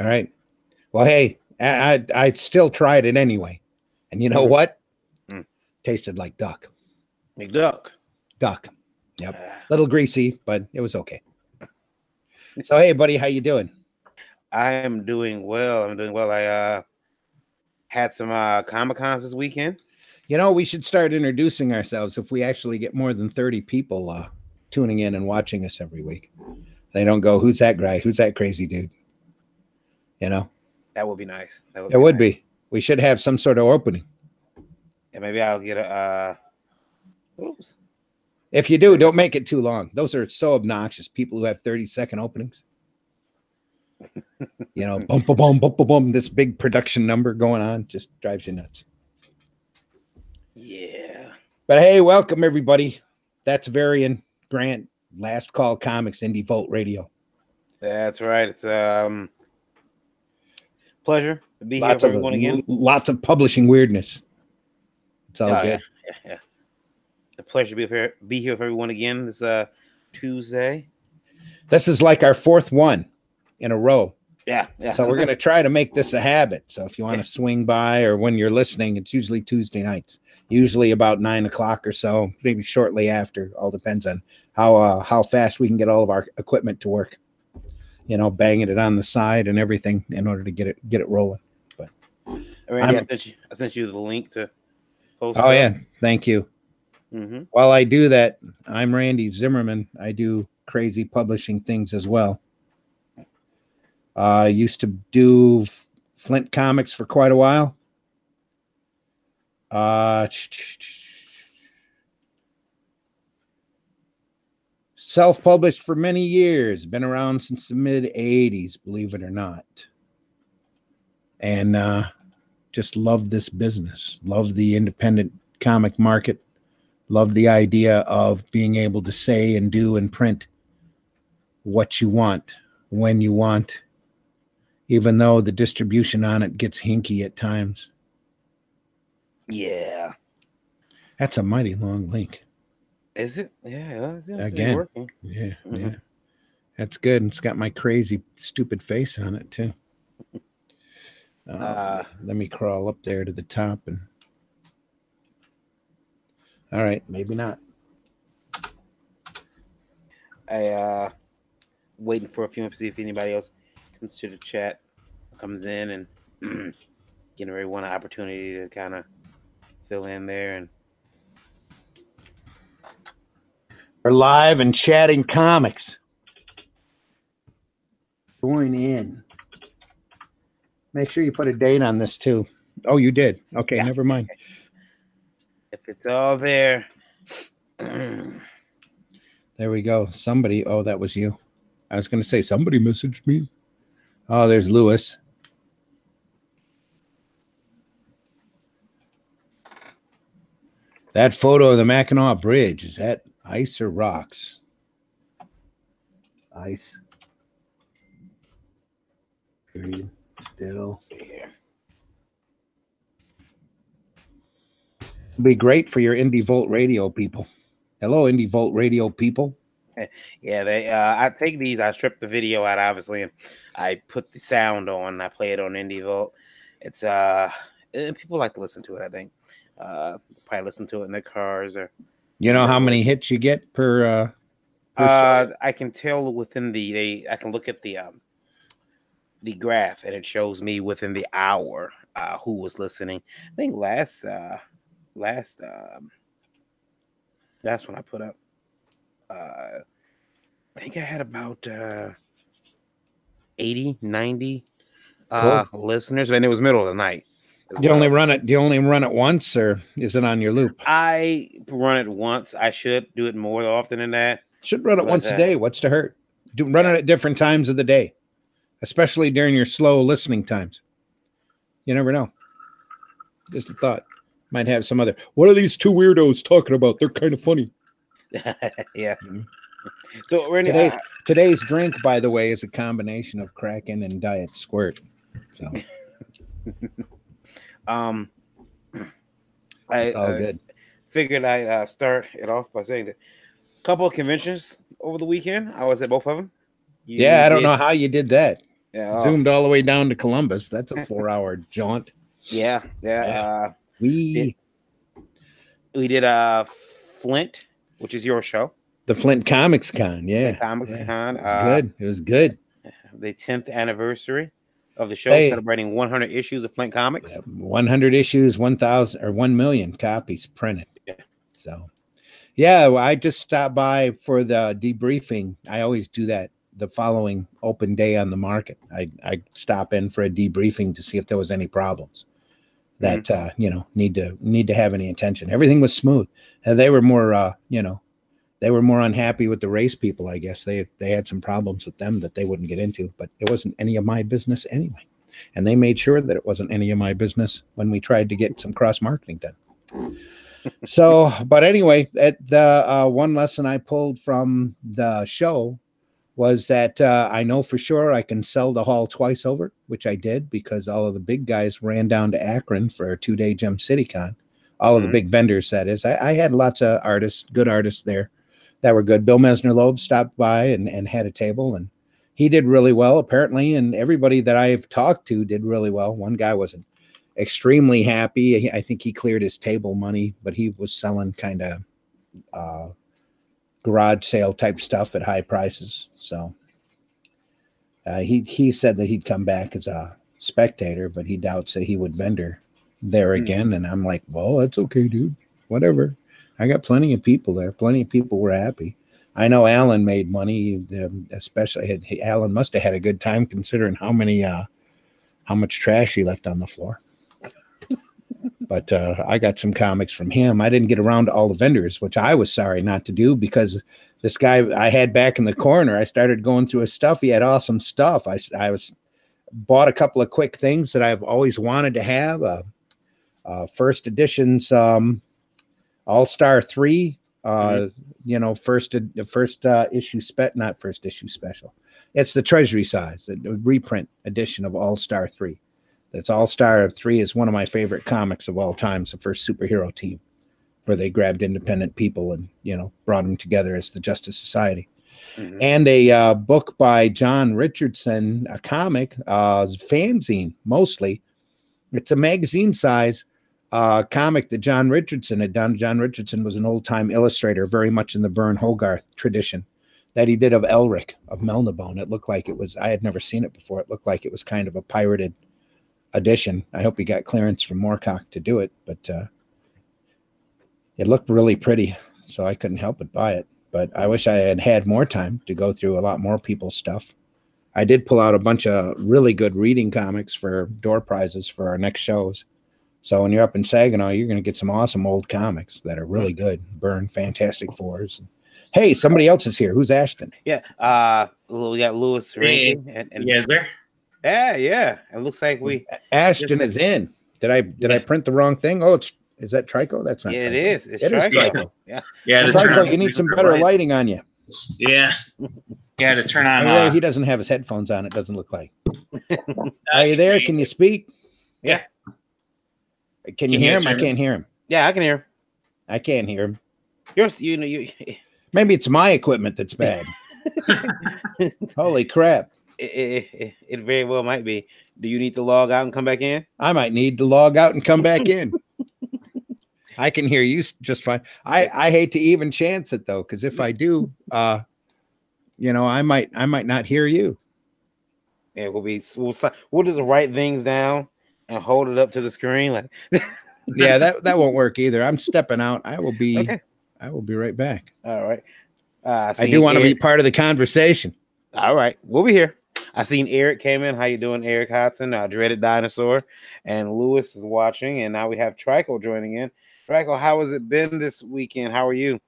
All right. Well, hey, I still tried it anyway. And you know what? Mm. Tasted like duck. McDuck. Duck. Yep. Little greasy, but it was okay. So, hey, buddy, how you doing? I am doing well. I had some Comic-Cons this weekend. You know, we should start introducing ourselves if we actually get more than 30 people tuning in and watching us every week. They don't go, who's that guy? Who's that crazy dude? You know? That would be nice. It would be. We should have some sort of opening. And maybe I'll get a oops. If you do, don't make it too long. Those are so obnoxious. People who have 30-second openings. You know, bum, bum, bum, bum, bum, bum, this big production number going on just drives you nuts. Yeah. But hey, welcome everybody. That's Varian, Grant, Last Call Comics, Indie Vault Radio. That's right. It's pleasure to be here with everyone again. Lots of publishing weirdness. It's all good. Yeah. A pleasure to be here with everyone again this Tuesday. This is like our fourth one in a row. Yeah. So we're going to try to make this a habit. So if you want to swing by, or when you're listening, it's usually Tuesday nights, usually about 9 o'clock or so, maybe shortly after. All depends on how fast we can get all of our equipment to work. You know, banging it on the side and everything in order to get it rolling. But Randy, I sent you the link to post. Oh yeah, thank you. Mm-hmm. While I do that, I'm Randy Zimmerman. I do crazy publishing things as well. Used to do Flint Comics for quite a while. Self-published for many years. Been around since the mid-'80s, believe it or not. And just love this business. Love the independent comic market. Love the idea of being able to say and do and print what you want, when you want, even though the distribution on it gets hinky at times. Yeah. That's a mighty long link. Is it? Yeah. Again. Working. Yeah. That's good. And it's got my crazy, stupid face on it, too. Let me crawl up there to the top and... All right, maybe not. I waiting for a few minutes to see if anybody else comes to the chat, comes in, and giving everyone an opportunity to kind of fill in there. And we're live and chatting comics. Join in. Make sure you put a date on this too. Oh, you did. Okay, yeah. Never mind. If it's all there. There we go. Somebody. Oh, that was you. I was going to say somebody messaged me. Oh, there's Lewis. That photo of the Mackinac Bridge, is that ice or rocks? Ice. Period. Still. Here. Be great for your Indie Vault Radio people. Hello, Indie Vault Radio people. Yeah, they. I take these. I strip the video out, obviously, and I put the sound on. I play it on Indie Vault. It's and people like to listen to it. I think probably listen to it in their cars or. You know how many hits you get per I can tell within I can look at the graph and it shows me within the hour who was listening. I think last that's when I put up. I think I had about 80, 90 listeners, and it was middle of the night. Do you only run it once, or is it on your loop? I run it once. I should do it more often than that. Should run it once a day. What's to hurt? Run it at different times of the day, especially during your slow listening times. You never know. Just a thought. Might have some other. What are these two weirdos talking about? They're kind of funny. Yeah. Mm-hmm. So Randy, today's drink, by the way, is a combination of Kraken and Diet Squirt. So, it's all good. Figured I'd start it off by saying that a couple of conventions over the weekend. I was at both of them. I don't know how you did that. Yeah. Oh, Zoomed all the way down to Columbus. That's a 4-hour jaunt. yeah. Yeah. We We did Flint, which is your show. the Flint Comics Con. Yeah. Flint Comics Con. It was good. It was good. The 10th anniversary of the show, Hey, celebrating 100 issues of Flint Comics. 100 issues, 1,000 or 1 million copies printed. Yeah. So, yeah, well, I just stopped by for the debriefing. I always do that the following open day on the market. I stop in for a debriefing to see if there was any problems that you know need to have any attention. Everything was smooth. They were more you know, they were more unhappy with the race people. I guess they had some problems with them that they wouldn't get into, but it wasn't any of my business anyway. And they made sure that it wasn't any of my business when we tried to get some cross marketing done. So, but anyway, at the one lesson I pulled from the show was that I know for sure I can sell the hall twice over, which I did because all of the big guys ran down to Akron for a 2-day Gem City Con. All of the big vendors, that is. I had lots of artists, good artists there that were good. Bill Mesner-Loeb stopped by and had a table, and he did really well, apparently, and everybody that I've talked to did really well. One guy wasn't extremely happy. I think he cleared his table money, but he was selling kind of garage sale type stuff at high prices. So he said that he'd come back as a spectator, but he doubts that he would vendor there again. And I'm like, well, that's okay, dude. Whatever. I got plenty of people there. Plenty of people were happy. I know Alan made money, especially Alan must have had a good time considering how much trash he left on the floor. But I got some comics from him. I didn't get around to all the vendors, which I was sorry not to do because this guy I had back in the corner, I started going through his stuff. He had awesome stuff. I bought a couple of quick things that I've always wanted to have. First editions, All-Star 3, you know, first issue not first issue special. It's the treasury size, the reprint edition of All-Star 3. That's All-Star 3 is one of my favorite comics of all time. It's the first superhero team where they grabbed independent people and, you know, brought them together as the Justice Society. And a book by John Richardson, a comic, fanzine mostly. It's a magazine size comic that John Richardson had done. John Richardson was an old-time illustrator, very much in the Vern Hogarth tradition, that he did of Elric, of Melnibone. It looked like it was, I had never seen it before. It looked like it was kind of a pirated edition. I hope he got clearance from Moorcock to do it, but it looked really pretty, so I couldn't help but buy it. But I wish I had had more time to go through a lot more people's stuff. I did pull out a bunch of really good reading comics for door prizes for our next shows. So when you're up in Saginaw, you're going to get some awesome old comics that are really good. Burn, Fantastic Fours. Hey, somebody else is here. Who's Ashton? Yeah. We got Lewis Rankin. And you guys there? Yeah. It looks like Ashton is in. Did I print the wrong thing? Oh, is that Trico? That's not. Yeah, Trico. it is. It's Trico. Yeah. Trico, you need some better lighting on you. Yeah. Yeah, to turn on. Oh, he doesn't have his headphones on. It doesn't look like. Are you there? Can you speak? Yeah. Can you hear him? I can't hear him. Yeah, I can hear him. I can't hear him. You. Maybe it's my equipment that's bad. Holy crap. It very well might be. Do you need to log out and come back in? I might need to log out and come back in. I can hear you just fine. I hate to even chance it though, because if I do, you know, I might not hear you. Yeah, we'll do the right things down and hold it up to the screen. Like, yeah, that won't work either. I'm stepping out. I will be right back. All right. I do want to be part of the conversation. All right, we'll be here. I seen Eric came in. How you doing, Eric Hodson? Dreaded Dinosaur, and Lewis is watching, and now we have Trico joining in. Trico, how has it been this weekend? How are you?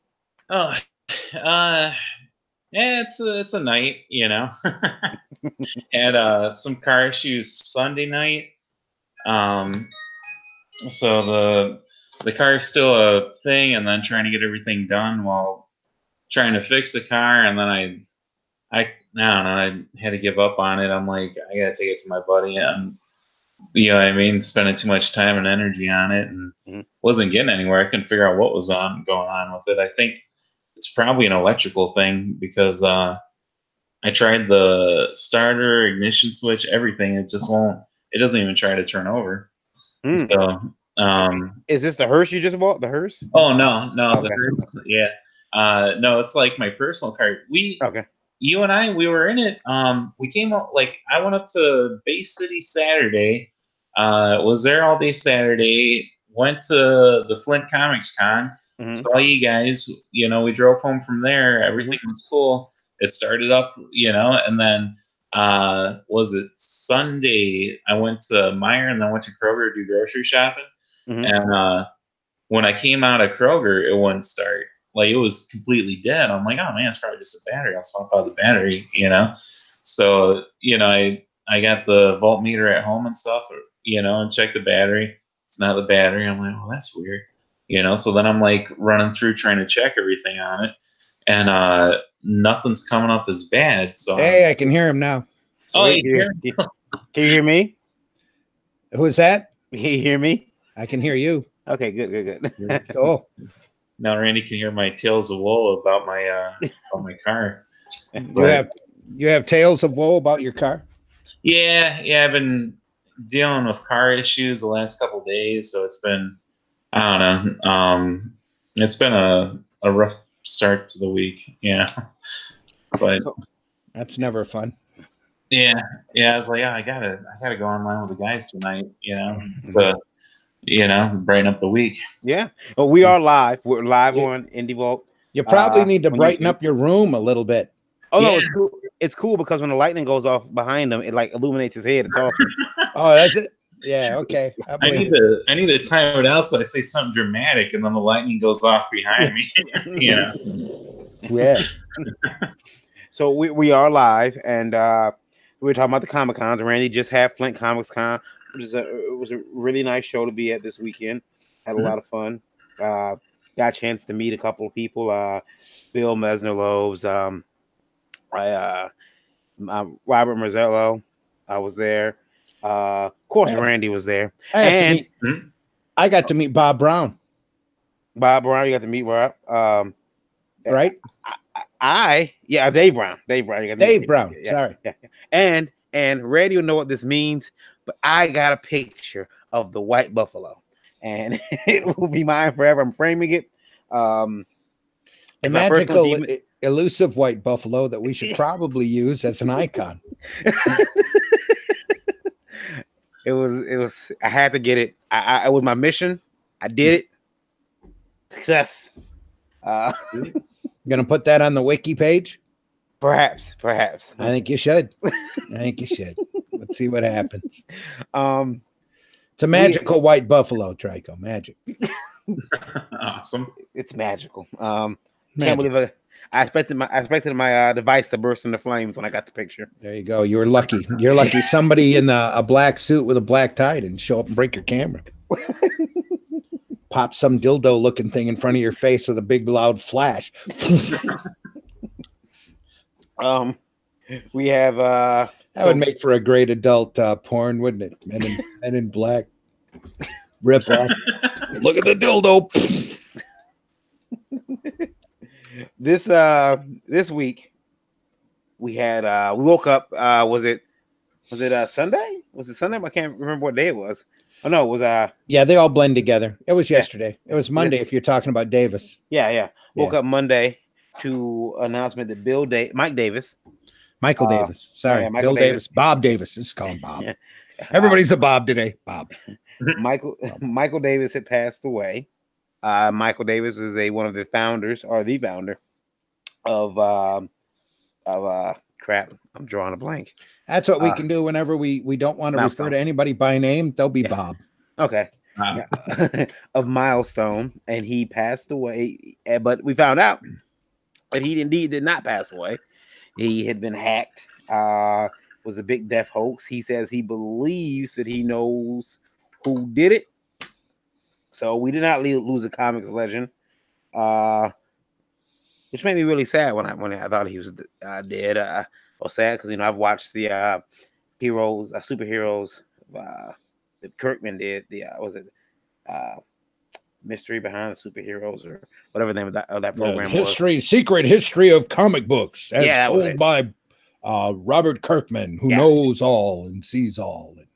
Oh, yeah, it's a night, you know. Had some car issues Sunday night. So the car is still a thing, and then trying to get everything done while trying to fix the car, and then I don't know, I had to give up on it. I'm like, I gotta take it to my buddy, and you know what I mean, spending too much time and energy on it, and wasn't getting anywhere. I couldn't figure out what was going on with it. I think it's probably an electrical thing because I tried the starter, ignition switch, everything. It just won't. It doesn't even try to turn over. So, is this the hearse you just bought? The hearse? Oh no, Okay. the hearse. Yeah, no, it's like my personal car. Okay. You and I, we were in it. We came up like I went up to Bay City Saturday. Was there all day Saturday. Went to the Flint Comics Con. Saw you guys. You know, we drove home from there. Everything was cool. It started up. You know, and then was it Sunday? I went to Meyer and then went to Kroger to do grocery shopping. And when I came out of Kroger, it wouldn't start. Like it was completely dead. I'm like, oh man, it's probably just a battery. I'll swap out the battery, you know. So I got the voltmeter at home and stuff, and check the battery. It's not the battery. I'm like, well, that's weird, So then I'm like running through trying to check everything on it, and nothing's coming up as bad. So hey, I can hear him now. So can you hear me? Who's that? Can you hear me? I can hear you. Okay, good. Cool. Now Randy can hear my tales of woe about my car. You have tales of woe about your car? Yeah, I've been dealing with car issues the last couple of days, so it's been I don't know. It's been a rough start to the week, But that's never fun. Yeah. I was like, I gotta go online with the guys tonight, so brighten up the week. Yeah. Well, we are live. We're live on Indie Vault. You probably need to brighten up your room a little bit. Oh no, it's cool because when the lightning goes off behind him, it like illuminates his head. It's awesome. Oh, that's it. Yeah, okay. I need to time it out so I say something dramatic and then the lightning goes off behind me. Yeah. So we are live, and we were talking about the Comic Cons. Randy just had Flint Comics Con, it was a really nice show to be at this weekend. Had a lot of fun. Got a chance to meet a couple of people. Bill Mesner-Loebs, Robert Marzello. I was there. Of course, Randy was there. I got to meet Bob Brown. Bob Brown, you got to meet Rob. Right? Dave Brown. Dave Brown. Sorry. Yeah. And Randy will know what this means, but I got a picture of the white buffalo, and it will be mine forever. I'm framing it. A magical, elusive white buffalo that we should probably use as an icon. It was. I had to get it. It was my mission. I did it. Success. Gonna put that on the wiki page? Perhaps. I think you should. Let's see what happens. It's a magical white buffalo, Trico. Magic. Awesome. It's magical. Can't believe it. I expected my device to burst into flames when I got the picture. There you go. You're lucky. You're lucky. Somebody in a black suit with a black tie didn't show up and break your camera. Pop some dildo looking thing in front of your face with a big loud flash. We have that would make for a great adult porn, wouldn't it? Men in black. Rip off. Look at the dildo. This week we had we woke up. Was it Sunday? Was it Sunday? I can't remember what day it was. Oh no, it was yeah, they all blend together. It was yesterday. It was Monday if you're talking about Davis. Yeah. Woke up Monday to announcement that Michael Davis. Sorry, Michael Bill Davis. Bob Davis. Just call him Bob. Yeah. Everybody's a Bob today. Bob. Michael Davis had passed away. Michael Davis is one of the founders, or the founder of crap. I'm drawing a blank. That's what we can do whenever we don't want to refer to anybody by name. They'll be Bob. Okay. Of Milestone, and he passed away. But we found out that he indeed did not pass away. He had been hacked. Was a big death hoax. He says he believes that he knows who did it. So we did not lose a comics legend, which made me really sad when I thought he was dead. Or sad because I've watched the superheroes that Kirkman did. Mystery Behind the Superheroes or whatever the name of that program was. Secret history of comic books, as told by Robert Kirkman, who knows all and sees all, and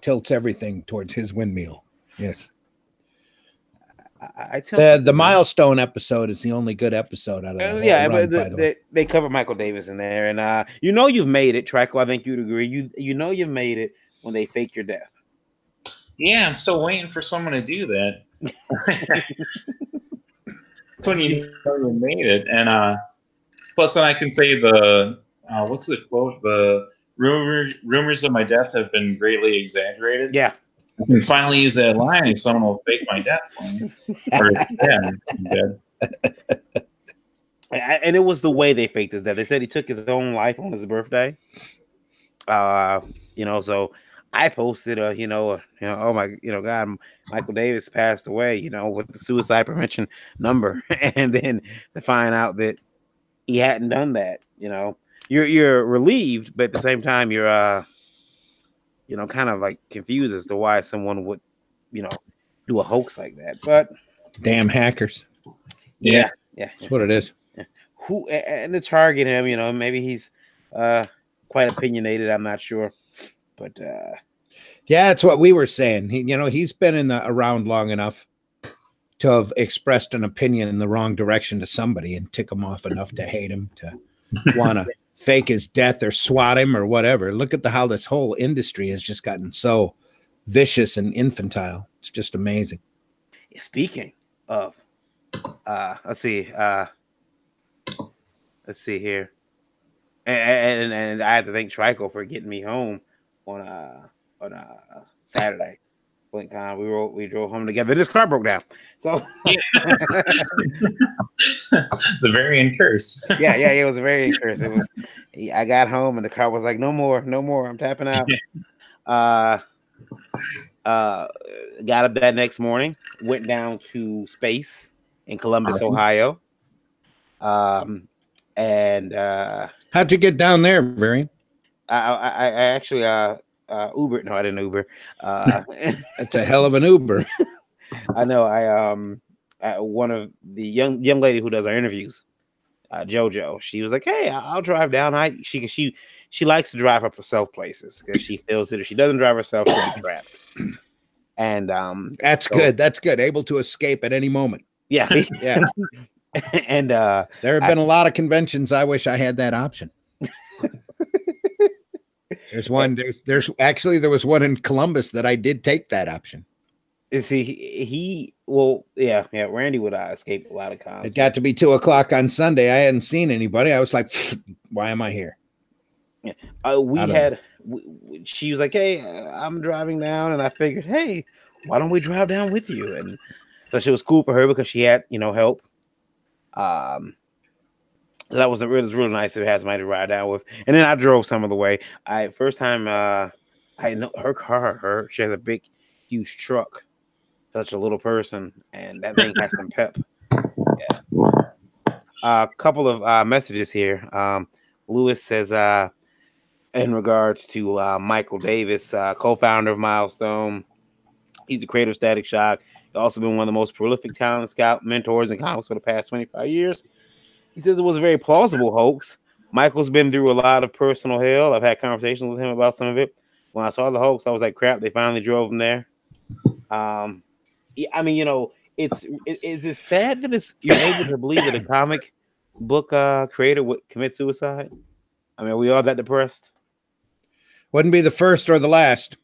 tilts everything towards his windmill. Yes. I tell the milestone episode is the only good episode out of that. But they cover Michael Davis in there, and you've made it, Trico. I think you'd agree. You've made it when they fake your death. Yeah, I'm still waiting for someone to do that. That's when you know you made it, and plus then I can say what's the quote? The rumors of my death have been greatly exaggerated. Yeah. I can finally use that line if someone will fake my death for me. I'm dead. And it was the way they faked his death. They said he took his own life on his birthday. So I posted oh my, God, Michael Davis passed away, with the suicide prevention number. And then to find out that he hadn't done that, you're relieved, but at the same time, you're kind of like confused as to why someone would, do a hoax like that. But damn hackers. Yeah. That's what it is. Yeah. Who and to target him, maybe he's quite opinionated. I'm not sure, but yeah, it's what we were saying. He's been around long enough to have expressed an opinion in the wrong direction to somebody and tick him off enough to hate him, to want to fake his death or swat him or whatever. Look at how this whole industry has just gotten so vicious and infantile. It's just amazing. Speaking of, let's see here, and I have to thank Trico for getting me home on Saturday. We drove home together. This car broke down, so the Varian curse. Yeah, it was a Varian curse. It was. I got home and the car was like, no more. I'm tapping out. Got up that next morning. Went down to Space in Columbus, Ohio. And how'd you get down there, Varian? I actually Uber. No, I didn't Uber. That's a hell of an Uber. I know. One of the young lady who does our interviews, JoJo, she was like, "Hey, I'll drive down." She likes to drive herself places because she feels that if she doesn't drive herself, she'll be trapped. And that's good. That's good. Able to escape at any moment. Yeah. And there have been a lot of conventions. I wish I had that option. There's one. There was one in Columbus that I did take that option. Is he? Well, yeah. Randy would escape a lot of cons. It got to be 2:00 on Sunday. I hadn't seen anybody. I was like, why am I here? Yeah. She was like, "Hey, I'm driving down," and I figured, "Hey, why don't we drive down with you?" And so it was cool for her because she had, help. So that was really nice to have somebody to ride down with. And then I drove some of the way. First time I know her car. She has a big, huge truck. Such a little person, and that thing has some pep. Yeah. A couple of messages here. Lewis says, in regards to Michael Davis, co-founder of Milestone, he's the creator of Static Shock. He's also been one of the most prolific talent scout mentors in comics for the past 25 years. He says it was a very plausible hoax. Michael's been through a lot of personal hell. I've had conversations with him about some of it. When I saw the hoax, I was like, crap, they finally drove him there. I mean, it's sad that you're able to believe that a comic book creator would commit suicide. I mean, are we all that depressed? Wouldn't be the first or the last.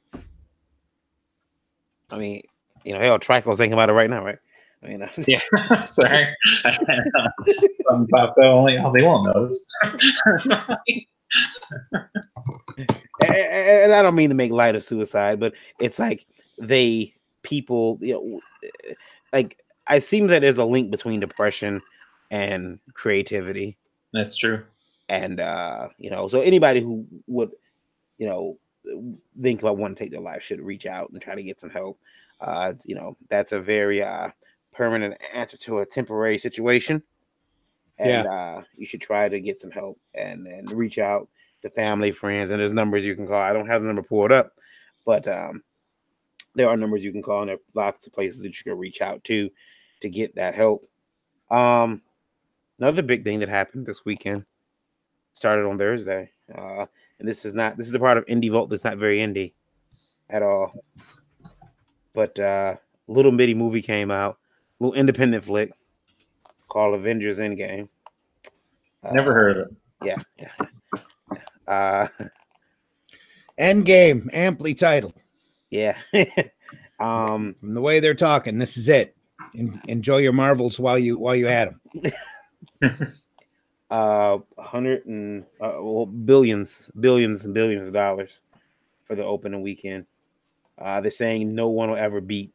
I mean, hell, Trico's thinking about it right now, right? I mean, yeah, sorry. Some popped out, they won't notice. And I don't mean to make light of suicide, but it's like people, like it seems that there's a link between depression and creativity. That's true. And so anybody who would, think about wanting to take their life should reach out and try to get some help. That's a very permanent answer to a temporary situation. And you should try to get some help and reach out to family, friends, and there's numbers you can call. I don't have the number pulled up, but there are numbers you can call, and there are lots of places that you can reach out to get that help. Another big thing that happened this weekend started on Thursday. And this is the part of Indie Vault that's not very indie at all. But little bitty movie came out, little independent flick called Avengers Endgame. Never heard of it. Yeah. Endgame, amply titled. Yeah. From the way they're talking, this is it. Enjoy your marvels while you had them. Billions and billions of dollars for the opening weekend. They're saying no one will ever beat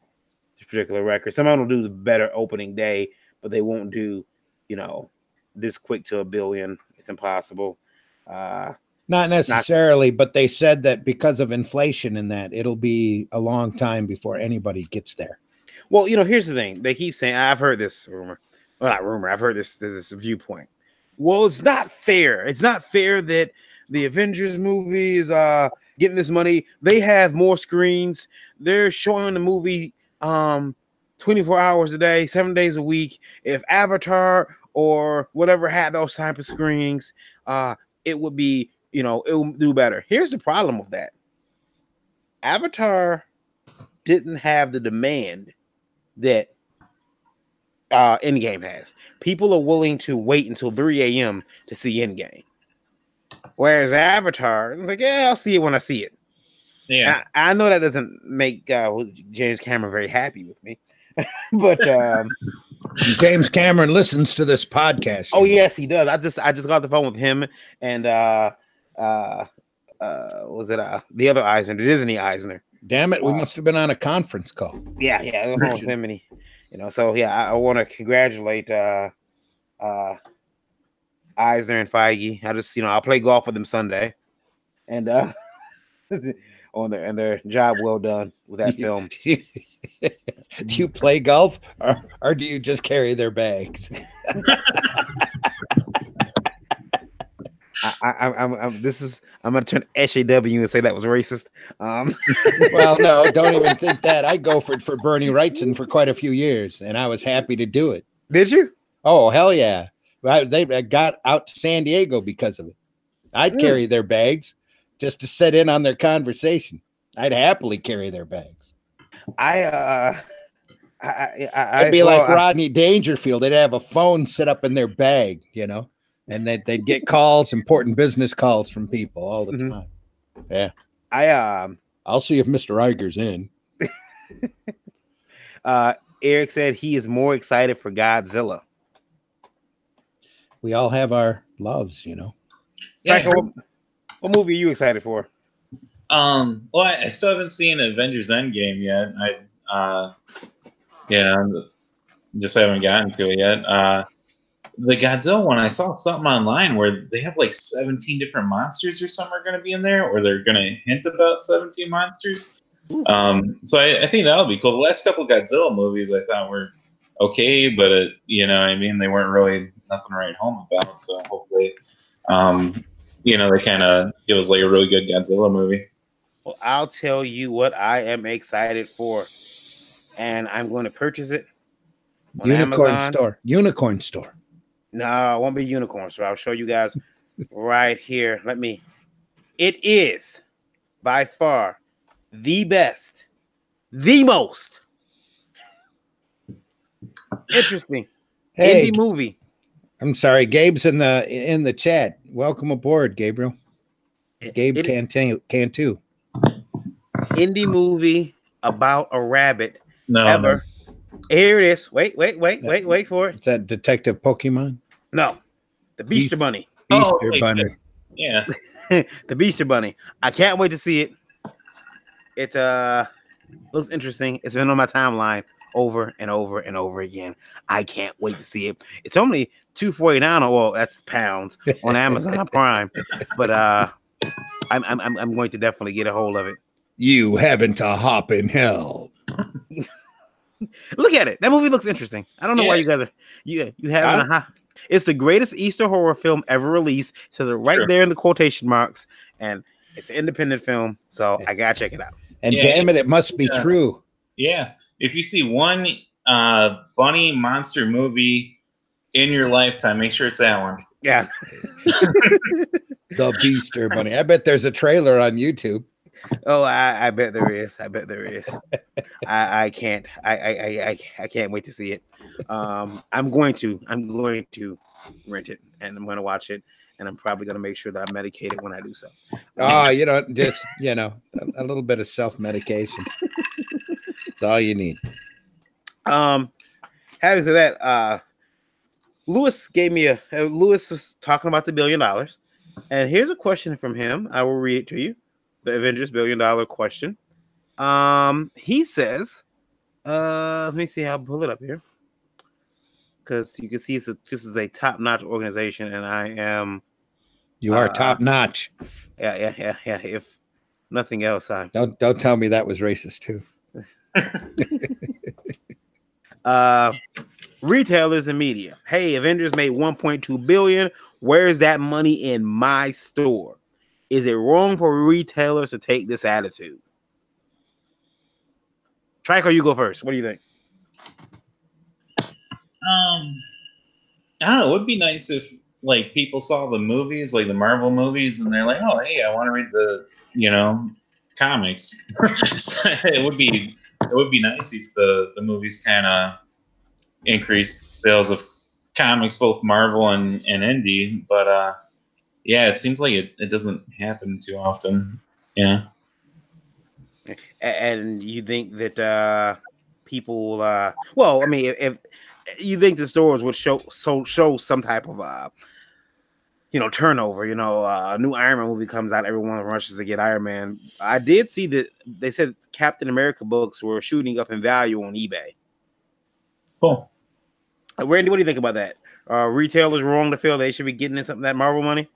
this particular record. Someone will do the better opening day, but they won't do, this quick to $1 billion. It's impossible. Not necessarily, but they said that because of inflation and that, it'll be a long time before anybody gets there. Well, here's the thing. They keep saying, I've heard this rumor. Well, not rumor. I've heard this viewpoint. Well, it's not fair. It's not fair that the Avengers movie is getting this money. They have more screens. They're showing the movie 24 hours a day, 7 days a week. If Avatar or whatever had those type of screenings, it would be, it will do better. Here's the problem with that. Avatar didn't have the demand that Endgame has. People are willing to wait until 3 a.m. to see Endgame. Whereas Avatar, it's like, yeah, I'll see it when I see it. Yeah. I know that doesn't make James Cameron very happy with me. But James Cameron listens to this podcast. Oh, yes, he does. I just got the phone with him and was it the other Eisner, the Disney Eisner. Damn it, we must have been on a conference call. Yeah, the phone with him, and he, so yeah, I want to congratulate Eisner and Feige. I just, I'll play golf with them Sunday, and on their job well done with that film. Do you play golf or do you just carry their bags? I'm gonna turn SAW and say that was racist. Well, no, don't even think that. I go for Bernie Wrightson for quite a few years, and I was happy to do it. Did you? Oh, hell yeah! They got out to San Diego because of it. I'd carry their bags just to sit in on their conversation. I'd happily carry their bags. I'd be like Rodney Dangerfield. They'd have a phone set up in their bag, and they'd get calls, important business calls from people all the time. Yeah. I'll see if Mr. Iger's in. Eric said he is more excited for Godzilla. We all have our loves, Yeah. Franco, what movie are you excited for? Well, I still haven't seen Avengers Endgame yet. I just haven't gotten to it yet. The Godzilla one, I saw something online where they have like 17 different monsters or something are going to be in there, or they're going to hint about 17 monsters. So I think that'll be cool. The last couple of Godzilla movies I thought were okay, but they weren't really nothing to write home about. So hopefully, they kind of give us like a really good Godzilla movie. Well, I'll tell you what I am excited for, and I'm going to purchase it on Amazon. Unicorn store. No, it won't be Unicorn store. I'll show you guys right here. It is by far the best, the most interesting indie movie. I'm sorry, Gabe's in the chat. Welcome aboard, Gabriel. Gabe Cantu. Indie movie about a rabbit. No. Here it is. Wait for it. Is that Detective Pokemon? No, the Beaster Bunny. Beaster Bunny. Yeah. The Beaster Bunny. I can't wait to see it. It looks interesting. It's been on my timeline over and over and over again. I can't wait to see it. It's only $2.49. Well, that's pounds on Amazon Prime, but I'm going to definitely get a hold of it. You haven't a hop in hell. Look at it. That movie looks interesting. I don't know why you guys are you having a hop. It's the greatest Easter horror film ever released. So they're right there in the quotation marks, and it's an independent film. So I gotta check it out. And damn it must be true. Yeah. If you see one bunny monster movie in your lifetime. Make sure it's that one. Yeah. The Beaster Bunny. I bet there's a trailer on YouTube. Oh, I bet there is. I bet there is. I can't. I can't wait to see it. I'm going to rent it, and I'm going to watch it, and I'm probably going to make sure that I'm medicated when I do so. Oh, just a little bit of self-medication. That's all you need. Having said that, Lewis gave me Lewis was talking about the $1 billion, and here's a question from him. I will read it to you. The Avengers $1 billion question. He says, let me see. I'll pull it up here because you can see this is a top-notch organization, and I am. You are top-notch. Yeah. If nothing else, don't tell me that was racist too. Retailers and media. Hey, Avengers made $1.2 billion. Where's that money in my store? Is it wrong for retailers to take this attitude? Trico, you go first. What do you think? I don't know. It would be nice if like people saw the movies, like the Marvel movies, and they're like, "Oh, hey, I want to read the comics." It would be nice if the movies kind of increase sales of comics, both Marvel and indie. But yeah, it seems like it doesn't happen too often. Yeah. And you think that people well, I mean, if you think the stores would show some type of turnover, a new Iron Man movie comes out, everyone rushes to get Iron Man. I did see that they said Captain America books were shooting up in value on eBay. Cool. Randy, what do you think about that? Retailers wrong to feel they should be getting in some of that Marvel money?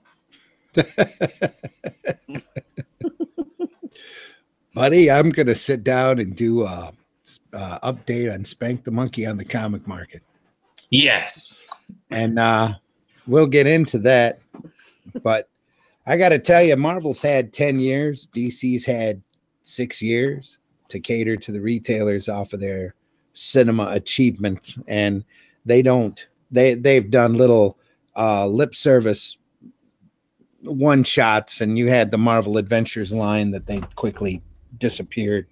Buddy, I'm going to sit down and do a update on Spank the Monkey on the comic market. Yes. And we'll get into that. But I got to tell you, Marvel's had 10 years. DC's had 6 years to cater to the retailers off of their cinema achievements. And they've done little lip service one-shots, and you had the Marvel Adventures line that they quickly disappeared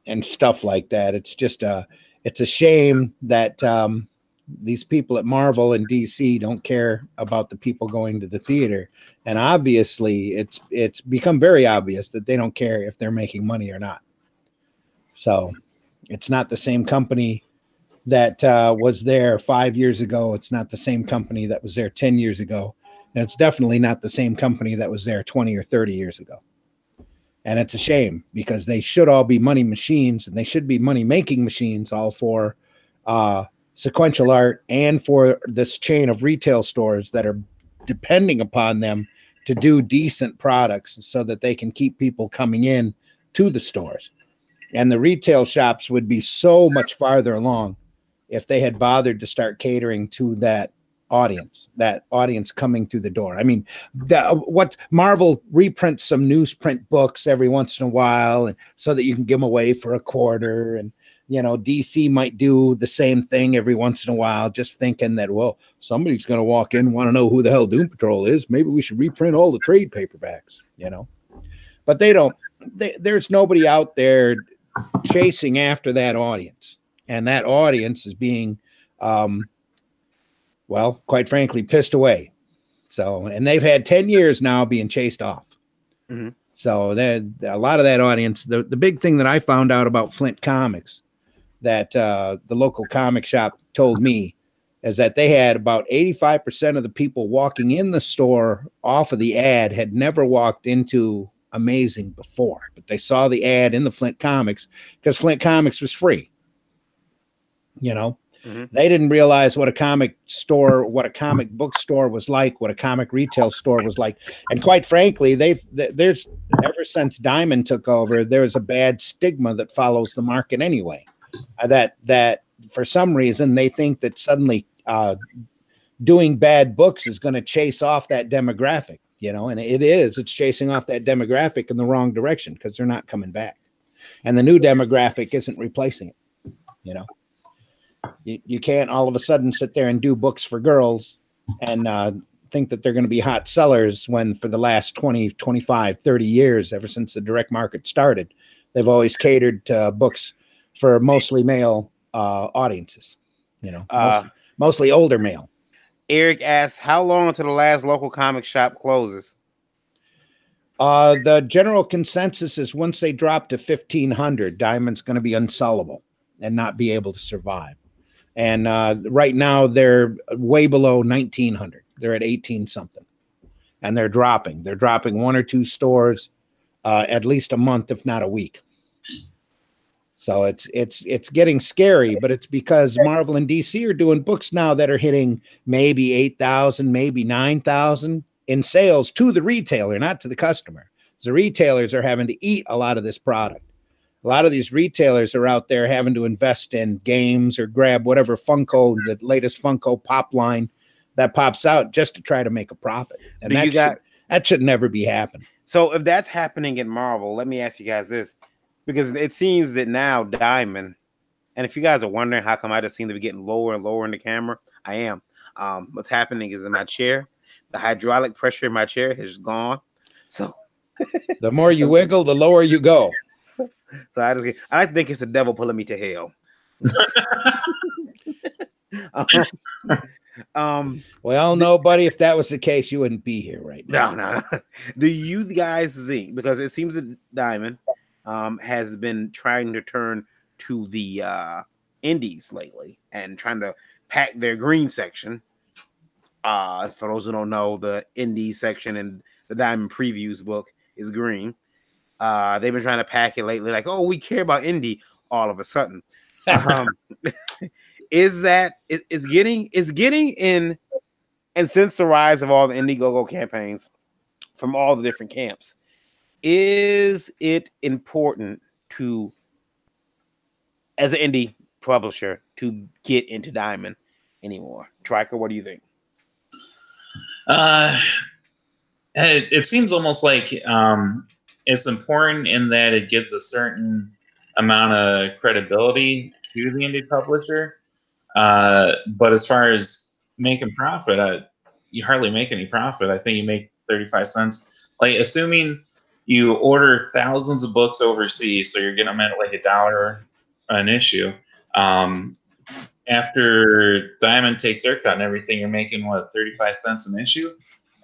and stuff like that. It's just it's a shame that these people at Marvel and DC don't care about the people going to the theater. And obviously it's become very obvious that they don't care if they're making money or not. So it's not the same company that was there 5 years ago. It's not the same company that was there 10 years ago. And it's definitely not the same company that was there 20 or 30 years ago. And it's a shame because they should all be money machines, and they should be money-making machines, all for sequential art and for this chain of retail stores that are depending upon them to do decent products so that they can keep people coming in to the stores. And the retail shops would be so much farther along if they had bothered to start catering to that audience coming through the door. I mean, what Marvel reprints some newsprint books every once in a while, and so that you can give them away for a quarter. And DC might do the same thing every once in a while, just thinking that, well, somebody's going to walk in, want to know who the hell Doom Patrol is. Maybe we should reprint all the trade paperbacks, But they don't. There's nobody out there chasing after that audience, and that audience is being well, quite frankly, pissed away. So, and they've had 10 years now being chased off. Mm-hmm. So a lot of that audience, the big thing that I found out about Flint Comics that the local comic shop told me is that they had about 85% of the people walking in the store off of the ad had never walked into Amazing before, but they saw the ad in the Flint Comics because Flint Comics was free. Mm-hmm. They didn't realize what a comic book store was like, what a comic retail store was like. And quite frankly, there's ever since Diamond took over, there's a bad stigma that follows the market anyway. That for some reason they think that suddenly doing bad books is going to chase off that demographic, and it's chasing off that demographic in the wrong direction because they're not coming back. And the new demographic isn't replacing it, You can't all of a sudden sit there and do books for girls and think that they're going to be hot sellers when for the last 20, 25, 30 years, ever since the direct market started, they've always catered to books for mostly male audiences, mostly older male. Eric asks, how long until the last local comic shop closes? The general consensus is once they drop to 1,500, Diamond's going to be unsellable and not be able to survive. And right now they're way below 1,900. They're at 18 something, and they're dropping. They're dropping 1 or 2 stores at least a month, if not a week. So it's getting scary, but it's because Marvel and DC are doing books now that are hitting maybe 8,000, maybe 9,000 in sales to the retailer, not to the customer. The retailers are having to eat a lot of this product. A lot of these retailers are out there having to invest in games or grab whatever Funko, the latest Funko pop line that pops out just to try to make a profit. And that should never be happening. So if that's happening at Marvel, let me ask you guys this, because it seems that now Diamond, and if you guys are wondering how come I just seem to be getting lower and lower in the camera, I am. What's happening is in my chair, the hydraulic pressure in my chair has gone. So the more you wiggle, the lower you go. So I think it's the devil pulling me to hell. Well, no, buddy, if that was the case, you wouldn't be here right now. No. Do you guys think, because it seems that Diamond has been trying to turn to the indies lately and trying to pack their green section. For those who don't know, the indie section in the Diamond Previews book is green. They've been trying to pack it lately, like, oh, we care about indie all of a sudden. Is getting in, and since the rise of all the Indiegogo campaigns from all the different camps, is it important to, as an indie publisher, to get into Diamond anymore? Triker, what do you think? It seems almost like it's important in that it gives a certain amount of credibility to the indie publisher. But as far as making profit, you hardly make any profit. I think you make 35 cents. Like, assuming you order thousands of books overseas, so you're getting them at like $1 an issue. After Diamond takes their cut and everything, you're making what, 35 cents an issue,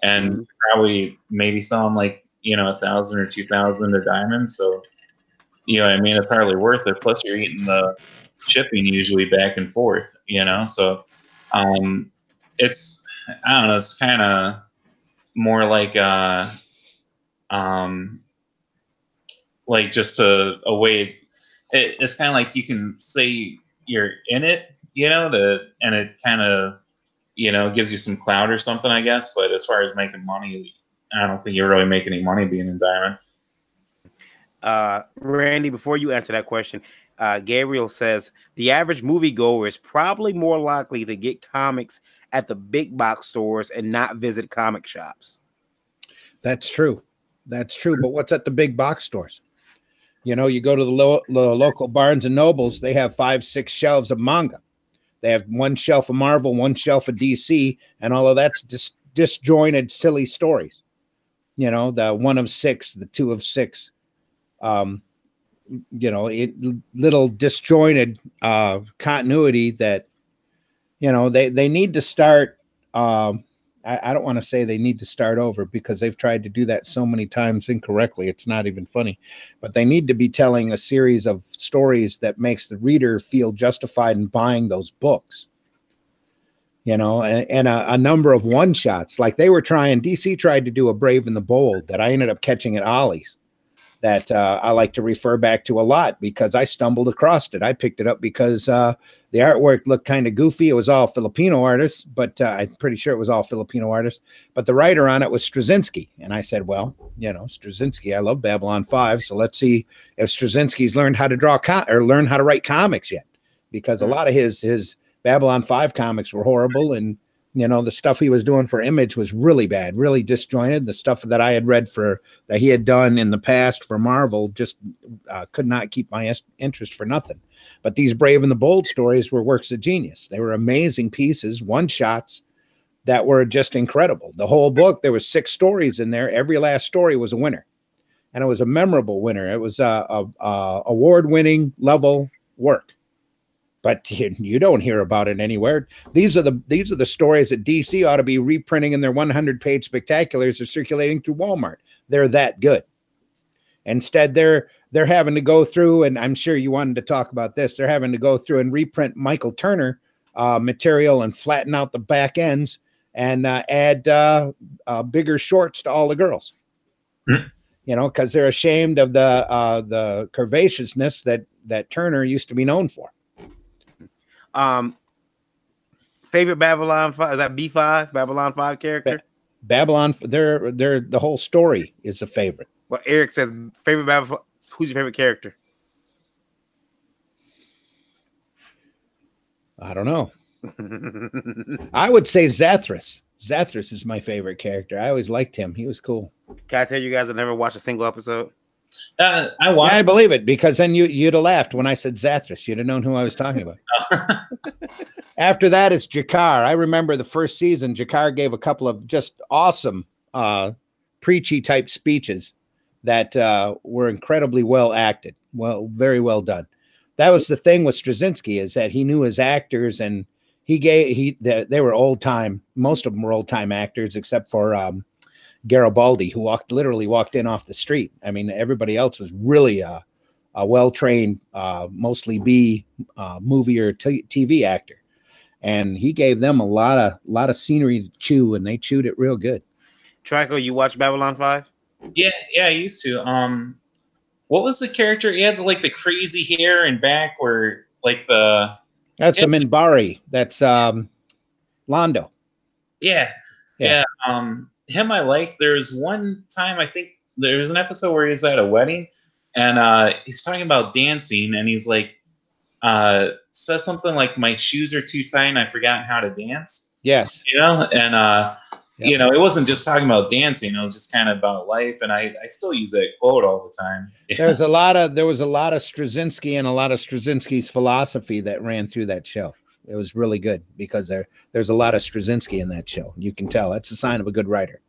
and probably maybe selling like 1,000 or 2,000 to Diamond. So I mean, it's hardly worth it. Plus, you're eating the shipping usually back and forth. So it's, I don't know, it's kind of more like just a way. It's kind of like you can say you're in it, and it kind of gives you some clout or something, I guess. But as far as making money, I don't think you really make any money being in Diamond. Randy, before you answer that question, Gabriel says the average moviegoer is probably more likely to get comics at the big box stores and not visit comic shops. That's true. But what's at the big box stores? You go to the local Barnes and Nobles, they have 5-6 shelves of manga. They have one shelf of Marvel, one shelf of DC, and all of that's disjointed, silly stories. The 1 of 6, the 2 of 6. Little disjointed continuity that they need to start. I don't want to say they need to start over, because they've tried to do that so many times incorrectly. It's not even funny, but they need to be telling a series of stories that makes the reader feel justified in buying those books. And a number of one shots, like DC tried to do a Brave and the Bold that I ended up catching at Ollie's, that I like to refer back to a lot because I stumbled across it. I picked it up because the artwork looked kind of goofy. It was all Filipino artists, but I'm pretty sure it was all Filipino artists. But the writer on it was Straczynski. And I said, well, Straczynski, I love Babylon 5. So let's see if Straczynski's learned how to draw or learn how to write comics yet. Because a lot of his Babylon 5 comics were horrible. And the stuff he was doing for Image was really bad, really disjointed. The stuff that I had read that he had done in the past for Marvel just could not keep my interest for nothing. But these Brave and the Bold stories were works of genius. They were amazing pieces, one shots that were just incredible. The whole book, there was 6 stories in there. Every last story was a winner, and it was a memorable winner. It was a award-winning level work, but you don't hear about it anywhere. These are the stories that DC ought to be reprinting in their 100-page spectaculars or circulating through Walmart. They're that good. Instead, they're having to go through, and I'm sure you wanted to talk about this, they're having to go through and reprint Michael Turner material and flatten out the back ends and add bigger shorts to all the girls. You know, because they're ashamed of the curvaceousness that Turner used to be known for. Favorite Babylon 5, is that B5 Babylon 5 character? Babylon, they're the whole story is a favorite. Well, Eric says favorite Babylon. Who's your favorite character? I don't know. I would say Zathras. Zathras is my favorite character. I always liked him. He was cool. Can I tell you guys I never watched a single episode? I watched. Yeah, I believe it, because then you'd have laughed when I said Zathras. You'd have known who I was talking about. After that, it's Jakar. I remember the first season, Jakar gave a couple of just awesome preachy type speeches that were incredibly well acted. Well, very well done. That was the thing with Straczynski, is that he knew his actors, and they were old time. Most of them were old time actors, except for Garibaldi, who literally walked in off the street. I mean, everybody else was really a well-trained, mostly B movie or TV actor. And he gave them a lot of scenery to chew, and they chewed it real good. Trico, you watch Babylon 5? Yeah, I used to. What was the character? He had like the crazy hair and back where like the... That's a Minbari. That's Londo. Yeah. Him I liked. There was one time, I think there was an episode where he was at a wedding, and he's talking about dancing, and he's like, says something like, "My shoes are too tight and I forgot how to dance." Yes. You know, and you know, it wasn't just talking about dancing, it was just kind of about life, and I still use that quote all the time. There was a lot of Straczynski and a lot of Straczynski's philosophy that ran through that show. It was really good, because there's a lot of Straczynski in that show. You can tell that's a sign of a good writer.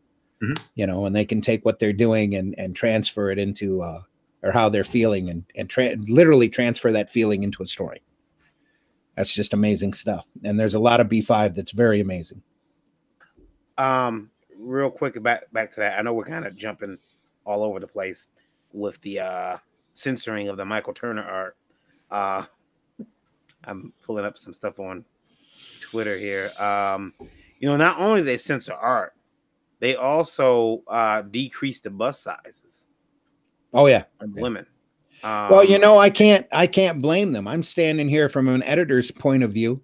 Mm-hmm. You know, and they can take what they're doing and transfer it into or how they're feeling and literally transfer that feeling into a story. That's just amazing stuff. And there's a lot of B5 that's very amazing. Real quick, back to that. I know we're kind of jumping all over the place with the censoring of the Michael Turner art. I'm pulling up some stuff on Twitter here. You know, not only they censor art, they also decrease the bust sizes. Oh yeah, of women. Well, you know, I can't blame them. I'm standing here from an editor's point of view.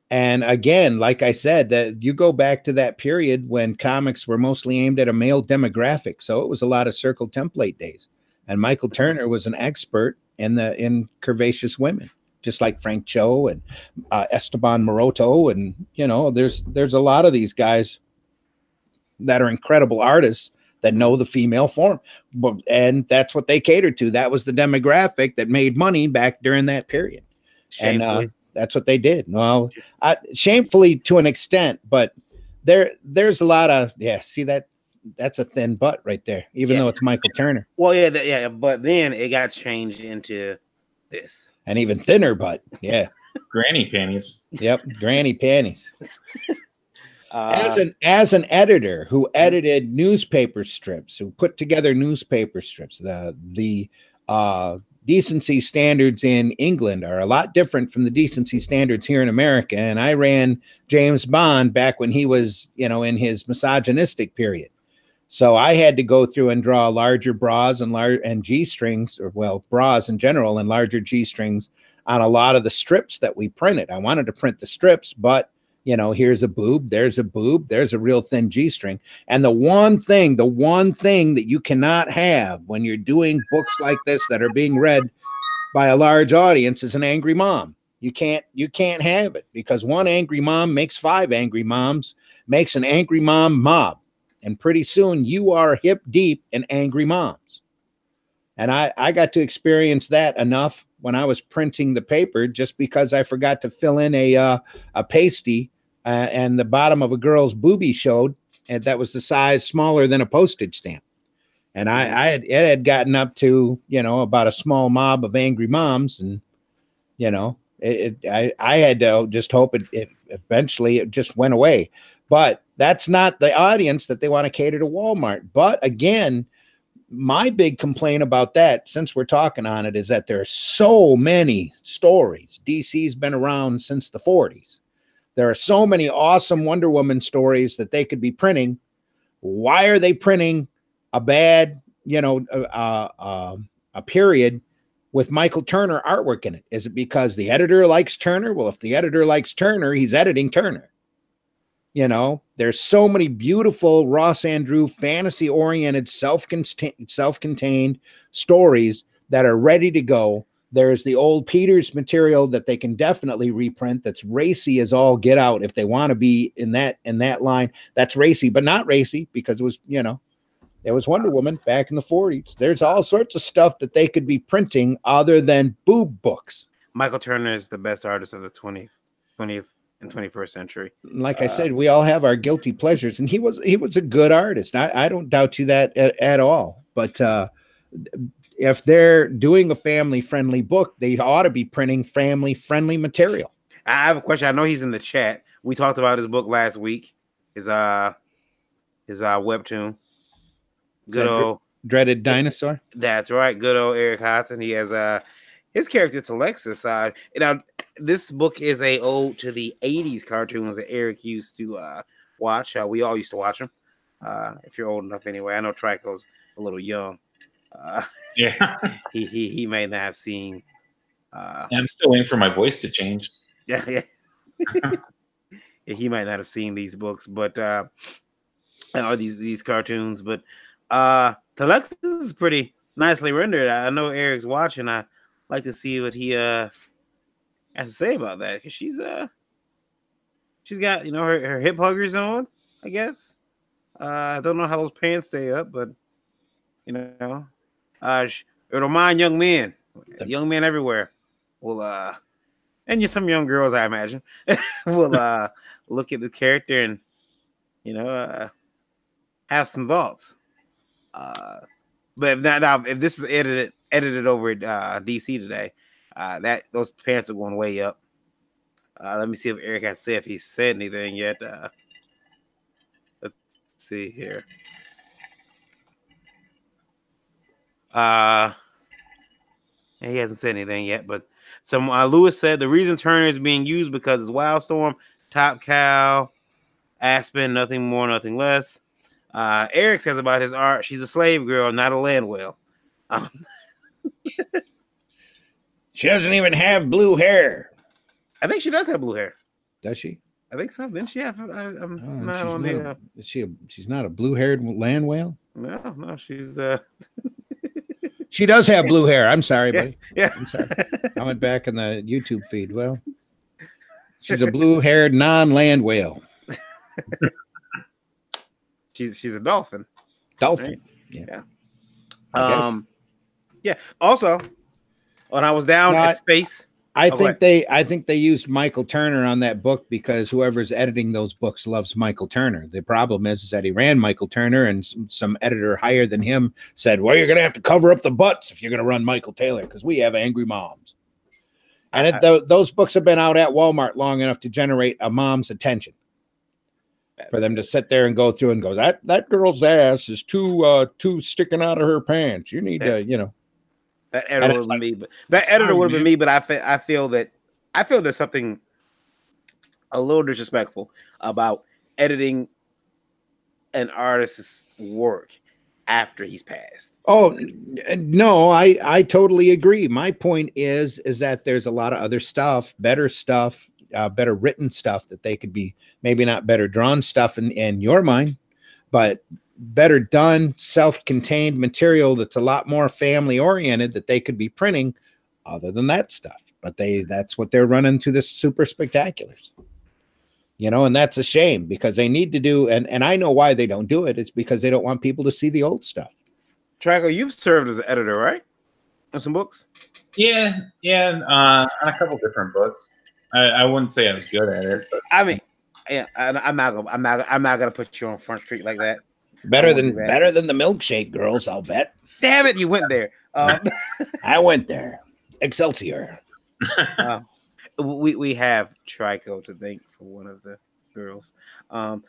And again, like I said, that you go back to that period when comics were mostly aimed at a male demographic. So it was a lot of circle template days. And Michael Turner was an expert in curvaceous women, just like Frank Cho and Esteban Maroto. And, you know, there's a lot of these guys that are incredible artists that know the female form. And that's what they catered to. That was the demographic that made money back during that period. Shamefully. And that's what they did. Well, shamefully to an extent, but there's a lot of, see that's a thin butt right there, even though it's Michael Turner. Well, yeah, but then it got changed into this. An even thinner butt. Yeah. Granny panties. Yep. Granny panties. As an editor who edited newspaper strips, who put together newspaper strips, the decency standards in England are a lot different from the decency standards here in America. And I ran James Bond back when he was, you know, in his misogynistic period. So I had to go through and draw larger bras and G-strings, or well, bras in general and larger G-strings on a lot of the strips that we printed. I wanted to print the strips, but you know, here's a boob, there's a real thin G-string. And the one thing that you cannot have when you're doing books like this that are being read by a large audience is an angry mom. You can't have it, because one angry mom makes 5 angry moms, makes an angry mom mob. And pretty soon you are hip deep in angry moms. And I got to experience that enough when I was printing the paper just because I forgot to fill in a pasty and the bottom of a girl's boobie showed, and that was the size smaller than a postage stamp. And it had gotten up to, about a small mob of angry moms. And, I had to just hope it eventually it just went away. But that's not the audience that they want to cater to Walmart. But again, my big complaint about that, since we're talking on it, is that there are so many stories. DC's been around since the 40s. There are so many awesome Wonder Woman stories that they could be printing. Why are they printing a bad, a period with Michael Turner artwork in it? Is it because the editor likes Turner? Well, if the editor likes Turner, he's editing Turner. There's so many beautiful Ross Andru fantasy-oriented, self-contained stories that are ready to go. There's the old Peters material that they can definitely reprint. That's racy as all get out. If they want to be in that line, that's racy, but not racy because it was, it was Wonder Woman back in the 40s. There's all sorts of stuff that they could be printing other than boob books. Michael Turner is the best artist of the 20th and 21st century. Like I said, we all have our guilty pleasures, and he was a good artist. I don't doubt you that at all. But if they're doing a family-friendly book, they ought to be printing family-friendly material. I have a question. I know he's in the chat. We talked about his book last week. His webtoon. Good old Dreaded Dinosaur. That's right. Good old Eric Hodson. He has his character to Lexus. This book is a ode to the 80s cartoons that Eric used to watch. We all used to watch them. If you're old enough anyway. I know Trico's a little young. Yeah. he may not have seen. I'm still waiting for my voice to change. Yeah. He might not have seen these books, but or these cartoons, but Telexis is pretty nicely rendered. I know Eric's watching. I like to see what he has to say about that, because she's got her hip huggers on, I guess. I don't know how those pants stay up, but it'll mind young men everywhere will and some young girls, I imagine, will look at the character and have some thoughts. But if this is edited over at DC today, those pants are going way up. Let me see if Eric has said if he said anything yet. Let's see here. He hasn't said anything yet, but Lewis said the reason Turner is being used because it's Wildstorm, Top Cow, Aspen, nothing more, nothing less. Eric says about his art, she's a slave girl, not a land whale. She doesn't even have blue hair. I think she does have blue hair. Does she? I think so. Didn't she have? She's not a blue-haired land whale. No, she's. She does have blue hair. I'm sorry, buddy. Yeah. I'm sorry. I went back in the YouTube feed. Well, she's a blue-haired non-land whale. She's a dolphin. Dolphin. Right? Yeah. Yeah. Also, when I was down at space, I think they used Michael Turner on that book because whoever's editing those books loves Michael Turner. The problem is that he ran Michael Turner, and some editor higher than him said, "Well, you're going to have to cover up the butts if you're going to run Michael Taylor because we have angry moms." And those books have been out at Walmart long enough to generate a mom's attention. For them to sit there and go through and go, that girl's ass is too sticking out of her pants. You need to, That editor would have been me, but that editor would have been me. But I feel there's something a little disrespectful about editing an artist's work after he's passed. Oh no, I totally agree. My point is that there's a lot of other stuff, better written stuff that they could be, maybe not better drawn stuff in your mind, but better done, self-contained material that's a lot more family oriented that they could be printing other than that stuff. But that's what they're running to the super spectaculars, and that's a shame because they need to do, and I know why they don't do it. It's because they don't want people to see the old stuff. Trago, you've served as an editor, right? On some books? Yeah, on a couple different books. I wouldn't say I was good at it, but I mean, yeah, I'm not gonna put you on Front Street like that. Better than the milkshake girls, I'll bet. Damn it, you went there. I went there. Excelsior. We have Trico to thank for one of the girls. you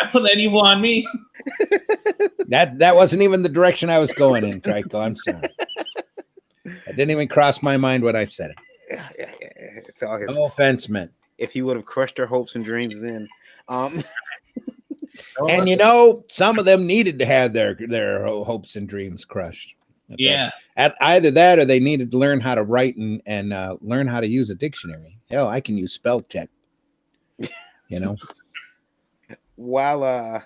not put that evil on me. That wasn't even the direction I was going in, Trico. I'm sorry. I didn't even cross my mind when I said it. Yeah. It's all his. No offense, man. If he would have crushed her hopes and dreams, then. And you know, some of them needed to have their hopes and dreams crushed. Okay? Yeah. At either that, or they needed to learn how to write and learn how to use a dictionary. Hell, I can use spell check. You know. While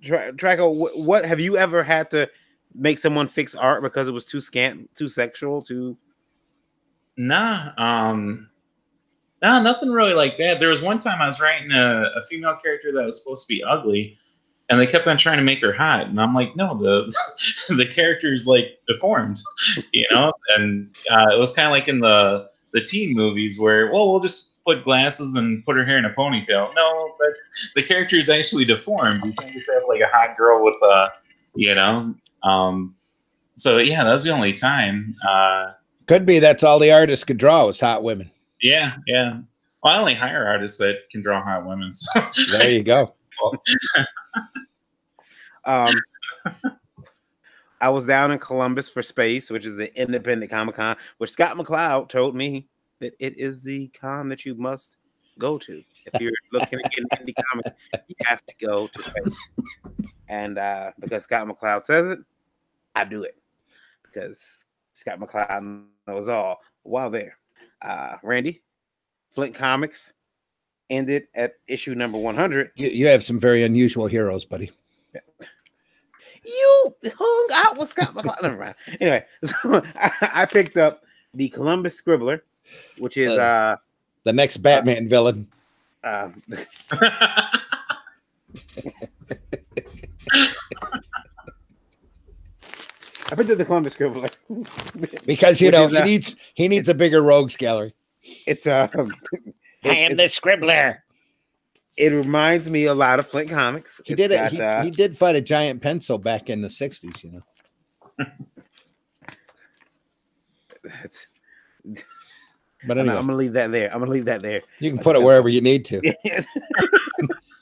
Draco, what have you ever had to make someone fix art because it was too scant, too sexual, too? Nah, nothing really like that. There was one time I was writing a female character that was supposed to be ugly, and they kept on trying to make her hot, and I'm like, no, the character is like deformed, you know. And it was kind of like in the teen movies where, well, we'll just put glasses and put her hair in a ponytail. No, but the character is actually deformed. You can't just have like a hot girl with you know. So yeah, that was the only time. Could be that's all the artists could draw was hot women. Yeah. Well, I only hire artists that can draw hot women. So. There you go. I was down in Columbus for Space, which is the independent Comic-Con, which Scott McCloud told me that it is the con that you must go to. If you're looking to get an indie comic, you have to go to Space. And because Scott McCloud says it, I do it. Because Scott McCloud knows all. While there, Randy, Flint Comics ended at issue number 100. You have some very unusual heroes, buddy. Yeah. You hung out with Scott McCloud. Never mind. Anyway, so I picked up the Columbus Scribbler, which is the next Batman villain. I picked up the Columbus Scribbler because you know he needs a bigger rogues gallery. It's I am the Scribbler. It reminds me a lot of Flint Comics. He did fight a giant pencil back in the 60s, you know. But anyway, I'm gonna leave that there. You can put it wherever you need to.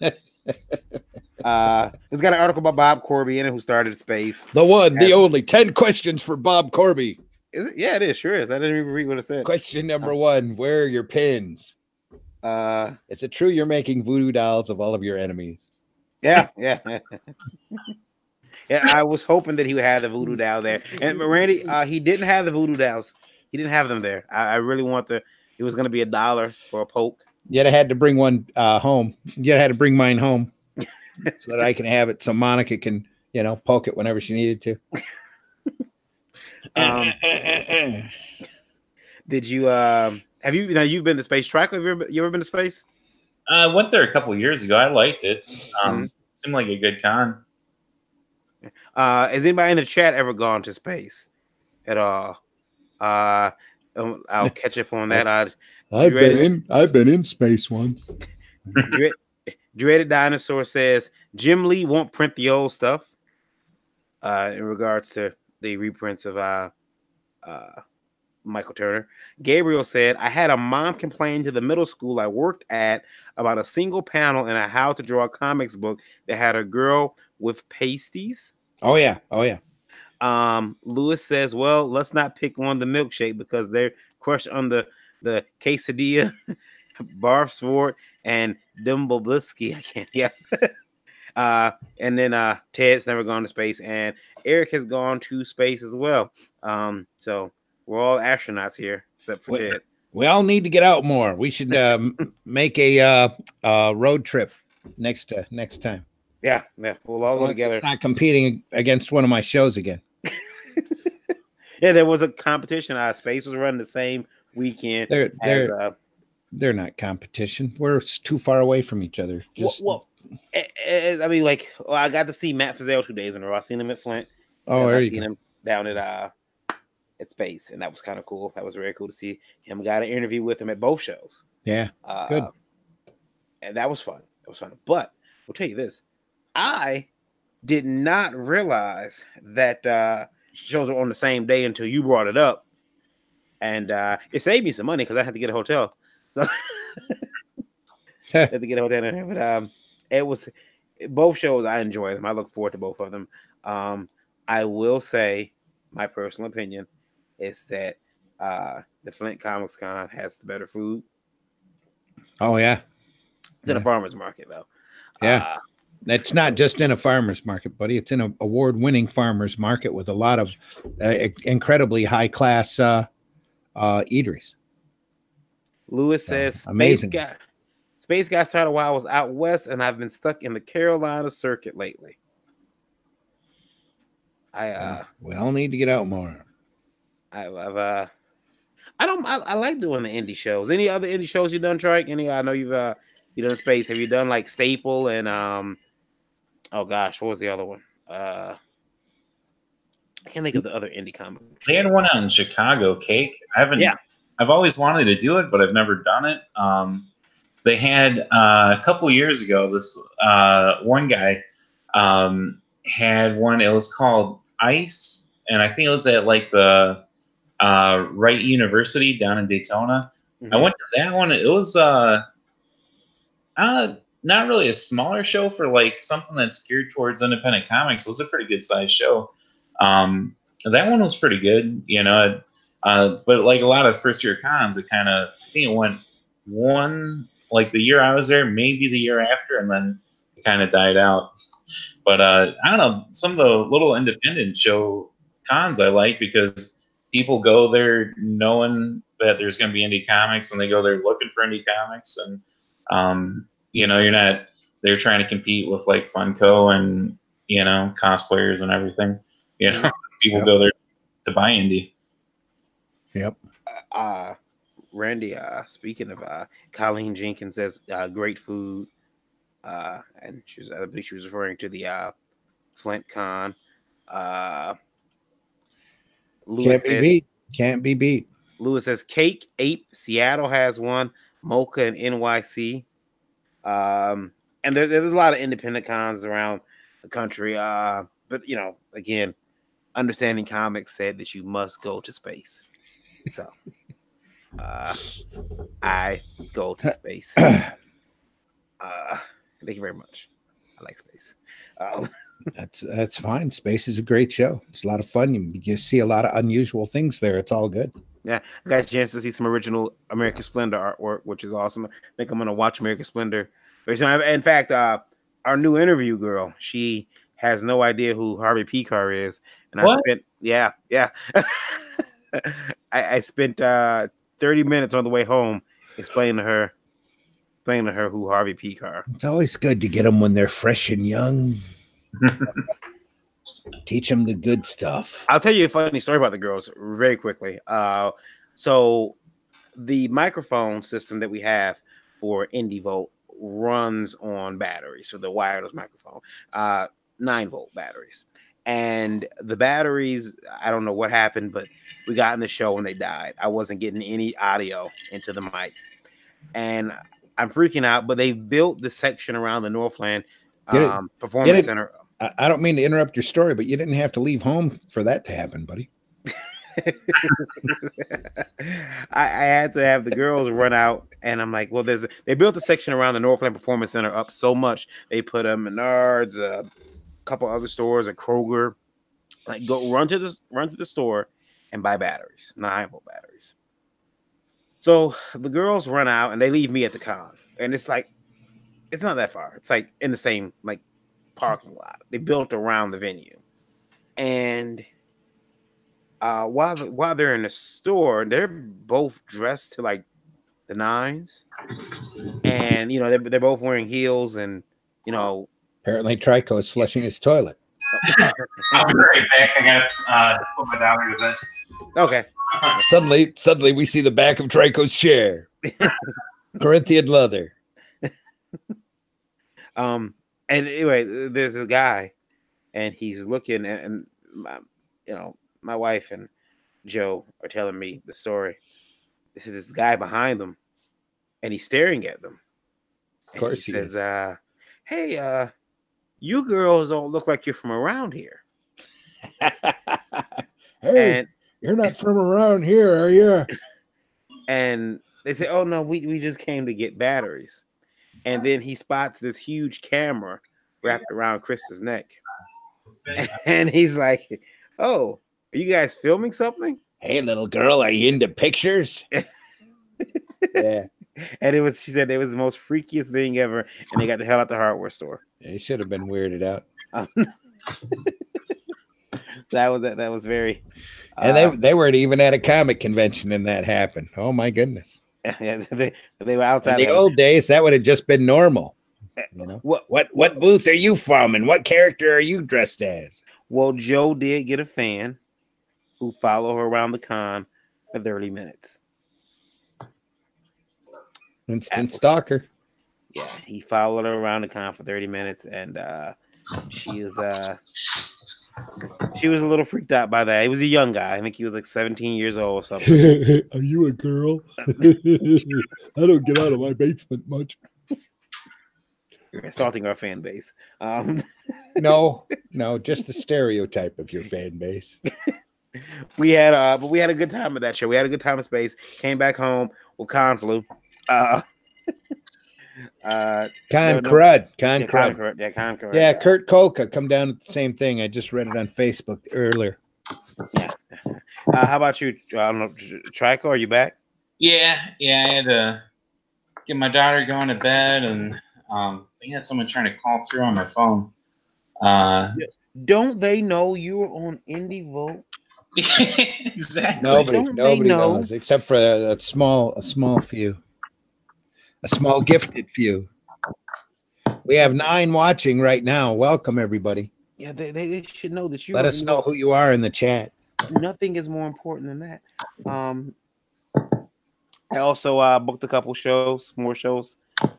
It's got an article about Bob Corby in it, who started Space. The one, the only 10 questions for Bob Corby. Is it? Yeah, it is. Sure is. I didn't even read what it said. Question number 1: where are your pins? Is it true you're making voodoo dolls of all of your enemies? Yeah. Yeah, I was hoping that he would have the voodoo doll there. And Randy, he didn't have the voodoo dolls. He didn't have them there. I really want it was going to be $1 for a poke. Yet I had to bring one home. Yet I had to bring mine home so that I can have it, so Monica can, you know, poke it whenever she needed to. Did you have you've been to Space Track? Have you ever been to Space? I went there a couple of years ago. I liked it. Seemed like a good con. Has anybody in the chat ever gone to Space at all? I'll catch up on that. I've been in space once. Dreaded Dinosaur says Jim Lee won't print the old stuff. In regards to the reprints of Michael Turner. Gabriel said, I had a mom complain to the middle school I worked at about a single panel in a how to draw comics book that had a girl with pasties. Oh yeah. Lewis says, well, let's not pick on the milkshake because they're crushed under the quesadilla, Barf Sword, and Dumblebliski. I can't, yeah. And then Ted's never gone to space, and Eric has gone to space as well. So we're all astronauts here, except for Ted. We all need to get out more. We should make a road trip next time. Yeah, we'll all go together. It's not competing against one of my shows again. Yeah, there was a competition. Space was running the same weekend. They're not competition. We're too far away from each other. I mean, I got to see Matt Fazell 2 days in a row. I seen him at Flint, Oh, And there I you seen go. him down at Space, and that was kind of cool. That was very cool to see him. Got an interview with him at both shows. Yeah, good. And that was fun. That was fun. But I'll tell you this: I did not realize that shows were on the same day until you brought it up, and it saved me some money because I had to get a hotel. So I had to get a hotel in there. But it was both shows. I enjoy them. I look forward to both of them. I will say my personal opinion is that the Flint Comics Con has the better food. Oh yeah, It's in a farmer's market though. yeah. It's not just in a farmer's market, buddy. It's in an award-winning farmer's market with a lot of incredibly high-class eateries. Lewis says amazing. Space Guy started while I was out west, and I've been stuck in the Carolina circuit lately. We all need to get out more. I like doing the indie shows. Any other indie shows you done, Trike? I know you've done Space. Have you done like Staple and oh gosh, what was the other one? I can't think of the other indie comic. They had one out in Chicago, Cake. I haven't. Yeah. I've always wanted to do it, but I've never done it. They had a couple years ago. This one guy had one. It was called Ice, and I think it was at like the Wright University down in Daytona. Mm-hmm. I went to that one. It was not really a smaller show for like something that's geared towards independent comics. It was a pretty good sized show. That one was pretty good, but like a lot of first year cons, I think it went one, like the year I was there, maybe the year after, and then it kind of died out. But I don't know, some of the little independent show cons I like because people go there knowing that there's going to be indie comics, and they go there looking for indie comics, and you're not there trying to compete with like Funko and cosplayers and everything. People go there to buy indie. Yep. Randy, speaking of Colleen Jenkins says great food. And I believe she was referring to the Flint Con. Can't be beat. Lewis says Cake Ape. Seattle has one. Mocha and NYC. And there's a lot of independent cons around the country. But again, Understanding Comics said that you must go to Space. So I go to Space. Thank you very much. I like Space. That's fine. Space is a great show. It's a lot of fun. You see a lot of unusual things there. It's all good. Yeah, I got a chance to see some original American Splendor artwork, which is awesome. I think I'm going to watch American Splendor. In fact, our new interview girl, she has no idea who Harvey Picar is. And what? I spent 30 minutes on the way home explaining to her who Harvey Picar. It's always good to get them when they're fresh and young. Teach them the good stuff. I'll tell you a funny story about the girls very quickly. So the microphone system that we have for IndieVolt runs on batteries, so the wireless microphone, 9-volt batteries. And the batteries, I don't know what happened, but we got in the show and they died. I wasn't getting any audio into the mic. And I'm freaking out, but they built the section around the Northland Performance Center. I don't mean to interrupt your story, but you didn't have to leave home for that to happen, buddy. I had to have the girls run out, and I'm like, well, they built the section around the Northland Performance Center up so much. They put a Menards, a couple other stores, a Kroger. Like, go run to the store and buy batteries, 9-volt batteries. So the girls run out and they leave me at the con, and it's like, it's not that far. It's like in the same like parking lot. They built around the venue, and while they're in the store, they're both dressed to like the nines, and they're both wearing heels, and apparently Trico is flushing his toilet. I'll be right back. I gotta put my daughter to bed. Okay. Suddenly we see the back of Trico's chair. Corinthian leather. And anyway, there's a guy, and he's looking, and my wife and Joe are telling me the story. This is this guy behind them, and he's staring at them. Of course he he says, is. "Hey, you girls don't look like you're from around here." Hey, And you're not from around here, are you? and they say, "Oh no, we just came to get batteries." And then he spots this huge camera wrapped around Krista's neck, and he's like, "Oh, are you guys filming something?" Hey, little girl, are you into pictures? Yeah. And she said it was the most freakiest thing ever, and they got the hell out the hardware store. They should have been weirded out. That was very. And they weren't even at a comic convention and that happened. Oh my goodness. Yeah, they were outside. In the old days, that would have just been normal. You know, what booth are you from, and what character are you dressed as? Well, Joe did get a fan who followed her around the con for 30 minutes. Instant stalker. Yeah, he followed her around the con for 30 minutes, and she was a little freaked out by that. He was a young guy. I think he was like 17 years old or something. Are you a girl? I don't get out of my basement much. You're assaulting our fan base. No, just the stereotype of your fan base. We had a good time at that show. We had a good time in space. Came back home with con flu. Con crud. Yeah, con crud. Yeah, Kurt Kolka come down with the same thing. I just read it on Facebook earlier. Yeah. How about you? I don't know, Trico, are you back? Yeah. I had to get my daughter going to bed, and I had someone trying to call through on my phone. Don't they know you were on Indie Vote? Exactly. Nobody knows except for a small few, a small gifted few. We have 9 watching right now. Welcome everybody. Yeah, they should know that you. Let us know who you are in the chat. Nothing is more important than that. I also booked a couple shows, more shows.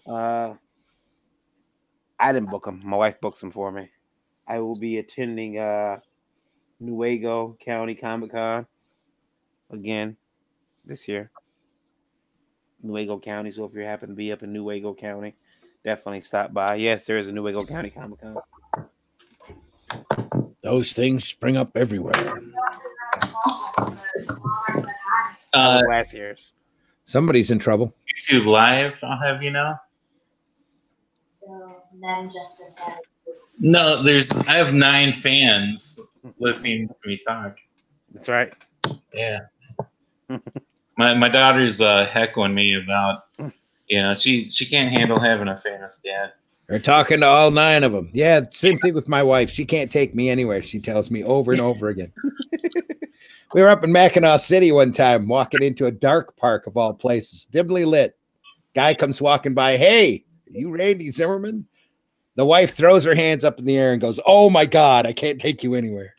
I didn't book them. My wife books them for me. I will be attending Newaygo County Comic Con again this year. Newaygo County. So if you happen to be up in Newaygo County, definitely stop by. Yes, there is a Newaygo County Comic Con. Those things spring up everywhere. Last year's. Somebody's in trouble. YouTube Live, I'll have you know. So then just a second. No, I have 9 fans listening to me talk. That's right. Yeah. my daughter's heckling me about, she can't handle having a fan as dad. They're talking to all 9 of them. Yeah, same thing with my wife. She can't take me anywhere. She tells me over and over again. We were up in Mackinac City one time, walking into a dark park of all places, dimly lit. Guy comes walking by. Hey, are you Randy Zimmerman? The wife throws her hands up in the air and goes, "Oh my God, I can't take you anywhere."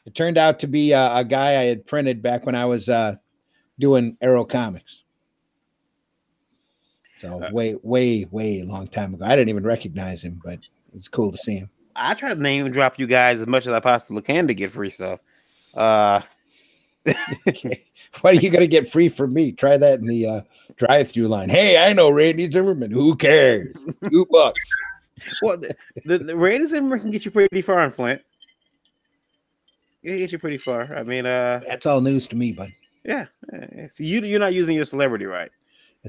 It turned out to be a guy I had printed back when I was doing Arrow Comics. So way long time ago. I didn't even recognize him, but it was cool to see him. I try to name and drop you guys as much as I possibly can to get free stuff. What are you going to get free from me? Try that in the drive-through line. Hey, I know Randy Zimmerman. Who cares? $2. Well, the Randy Zimmerman can get you pretty far in Flint. It get you pretty far. I mean, that's all news to me, bud. Yeah. So you're not using your celebrity right.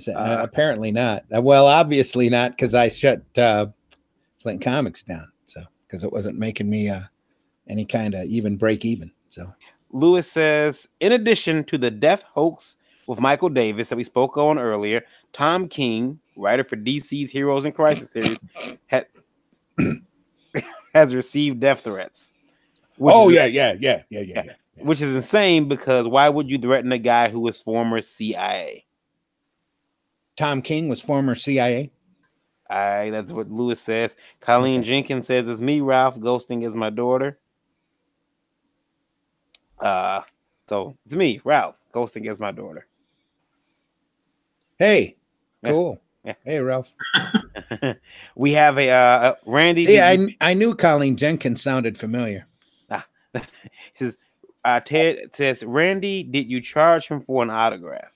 Apparently not. Well, obviously not, because I shut Flint Comics down. So because it wasn't making me any kind of even break even. So Lewis says, in addition to the death hoax with Michael Davis that we spoke on earlier, Tom King, writer for DC's Heroes in Crisis series, has received death threats. Yeah. Which is insane, because why would you threaten a guy who was former CIA? Tom King was former CIA. That's what Lewis says. Colleen Jenkins says, "It's me, Ralph. Ghosting is my daughter." So it's me, Ralph. Ghosting is my daughter. Hey, cool. Hey, Ralph. We have a Randy. See, I knew Colleen Jenkins sounded familiar. He says, Ted says, Randy, did you charge him for an autograph?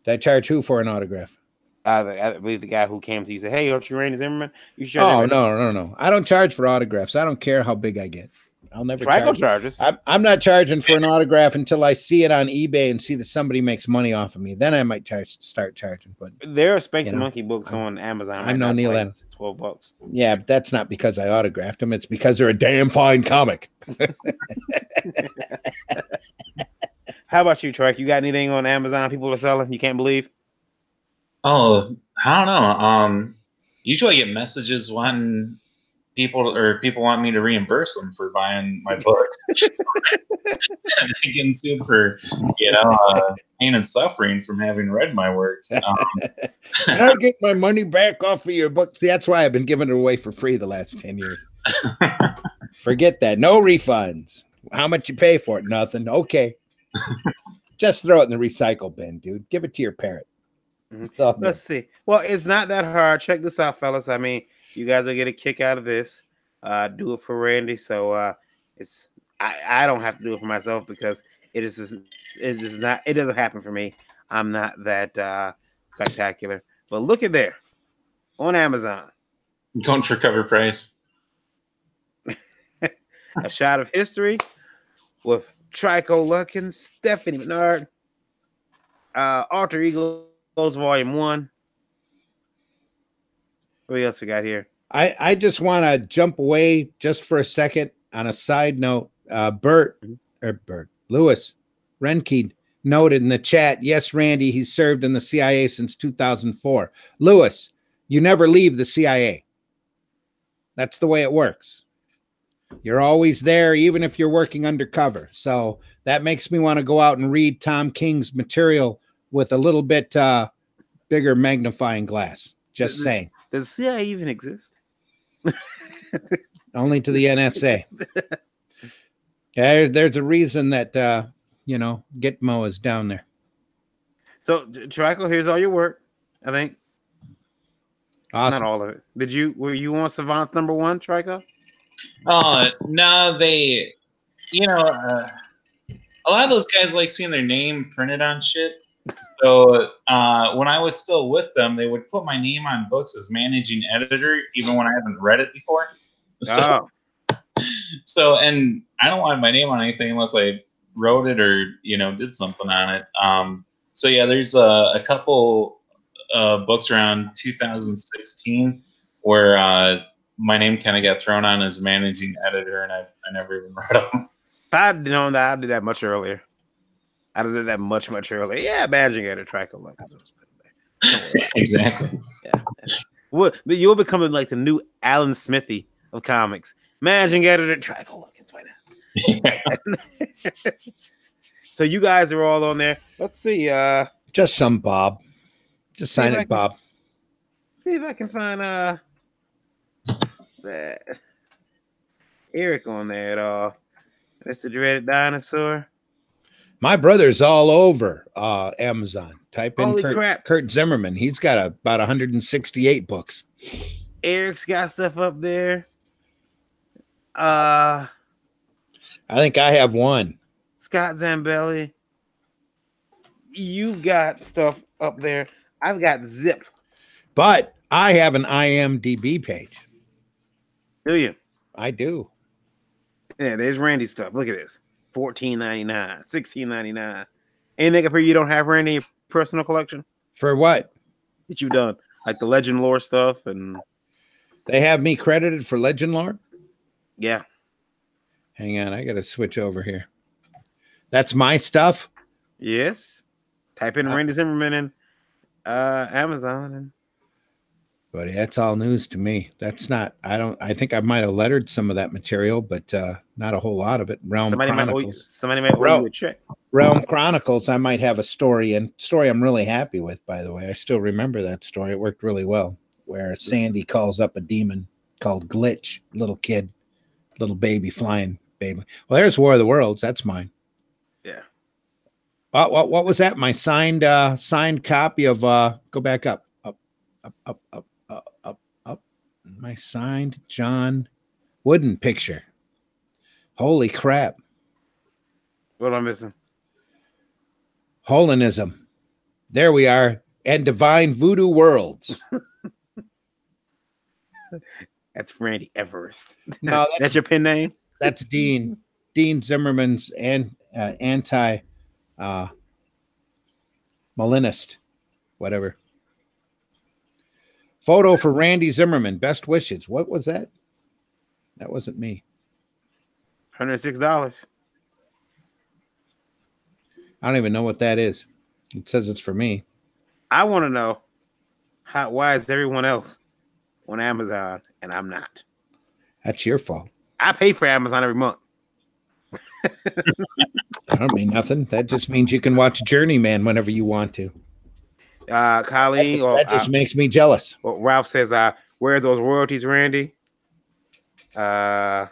Did I charge who for an autograph? I believe the guy who came to you said, "Hey, aren't you Randy Zimmerman?" You should. Oh, no. I don't charge for autographs. I don't care how big I get. I'll never charge. Charges. I'm not charging for an autograph until I see it on eBay and see that somebody makes money off of me. Then I might start charging. But there are Spank the Monkey books on Amazon. I'm no Neil Adams. $12. Yeah, but that's not because I autographed them. It's because they're a damn fine comic. How about you, Trike? You got anything on Amazon people are selling? You can't believe? Oh, I don't know. Usually I get messages wanting people want me to reimburse them for buying my books. And they getting sued for, pain and suffering from having read my work. I get my money back off of your book. See, that's why I've been giving it away for free the last 10 years. Forget that. No refunds. How much you pay for it? Nothing. Okay. Just throw it in the recycle bin, dude. Give it to your parrot. Let's see. Well, it's not that hard. Check this out, fellas. I mean, you guys will get a kick out of this. Do it for Randy. So I don't have to do it for myself because it doesn't happen for me. I'm not that spectacular. But look at there on Amazon. Going for cover price. A shot of history with Trico Luckins, Stephanie Menard, Alter Ego Volume 1. What else we got here? I just want to jump away just for a second on a side note. Lewis Renke noted in the chat, yes, Randy, he's served in the CIA since 2004. Lewis, you never leave the CIA. That's the way it works. You're always there, even if you're working undercover. So that makes me want to go out and read Tom King's material with a little bit bigger magnifying glass. Just saying. Does CIA even exist? Only to the NSA. There's a reason that Gitmo is down there. So Trico, here's all your work, I think. Awesome. Not all of it. Were you on Savant #1, Trico? No, they a lot of those guys like seeing their name printed on shit. So when I was still with them, they would put my name on books as managing editor, even when I haven't read it before. So, and I don't want my name on anything unless I wrote it or did something on it. So yeah, there's a couple books around 2016 where my name kind of got thrown on as managing editor, and I never even read them. If I'd known that, I did that much earlier. I did that much earlier. Yeah, managing editor, Trico Luckins. Exactly. Yeah. Well, you're becoming like the new Alan Smithy of comics. Managing editor, Trico Luckins right now. So you guys are all on there. Let's see. Just some Bob. Just sign it, Bob. See if I can find Eric on there at all. Mr. Dreaded Dinosaur. My brother's all over Amazon. Type in Kurt Zimmerman. He's got about 168 books. Eric's got stuff up there. I think I have one. Scott Zambelli. You've got stuff up there. I've got Zip. But I have an IMDb page. Do you? I do. Yeah, there's Randy's stuff. Look at this. $14.99, $16.99. Anything up here you don't have, Randy, in your personal collection? For what? That you've done? Like the Legend Lore stuff and they have me credited for Legend Lore? Yeah. Hang on, I gotta switch over here. That's my stuff? Yes. Type in Randy Zimmerman and Amazon and buddy, that's all news to me. That's not, I think I might have lettered some of that material, but not a whole lot of it. Somebody might owe you a check. Realm Chronicles, I might have a story I'm really happy with, by the way. I still remember that story. It worked really well, where Sandy calls up a demon called Glitch, little kid, little baby flying baby. Well, there's War of the Worlds. That's mine. Yeah. What was that? My signed copy of go back up. up. My signed John Wooden picture. Holy crap. What am I missing? Holinism. There we are. And Divine Voodoo Worlds. That's Randy Everest. No, that's your pen name? That's Dean Zimmerman's anti Molinist, whatever. Photo for Randy Zimmerman. Best wishes. What was that? That wasn't me. $106. I don't even know what that is. It says it's for me. I want to know why is everyone else on Amazon and I'm not? That's your fault. I pay for Amazon every month. I don't mean nothing. That just means you can watch Journeyman whenever you want to. Colleen, that just makes me jealous. Well, Ralph says, where are those royalties, Randy? Ghost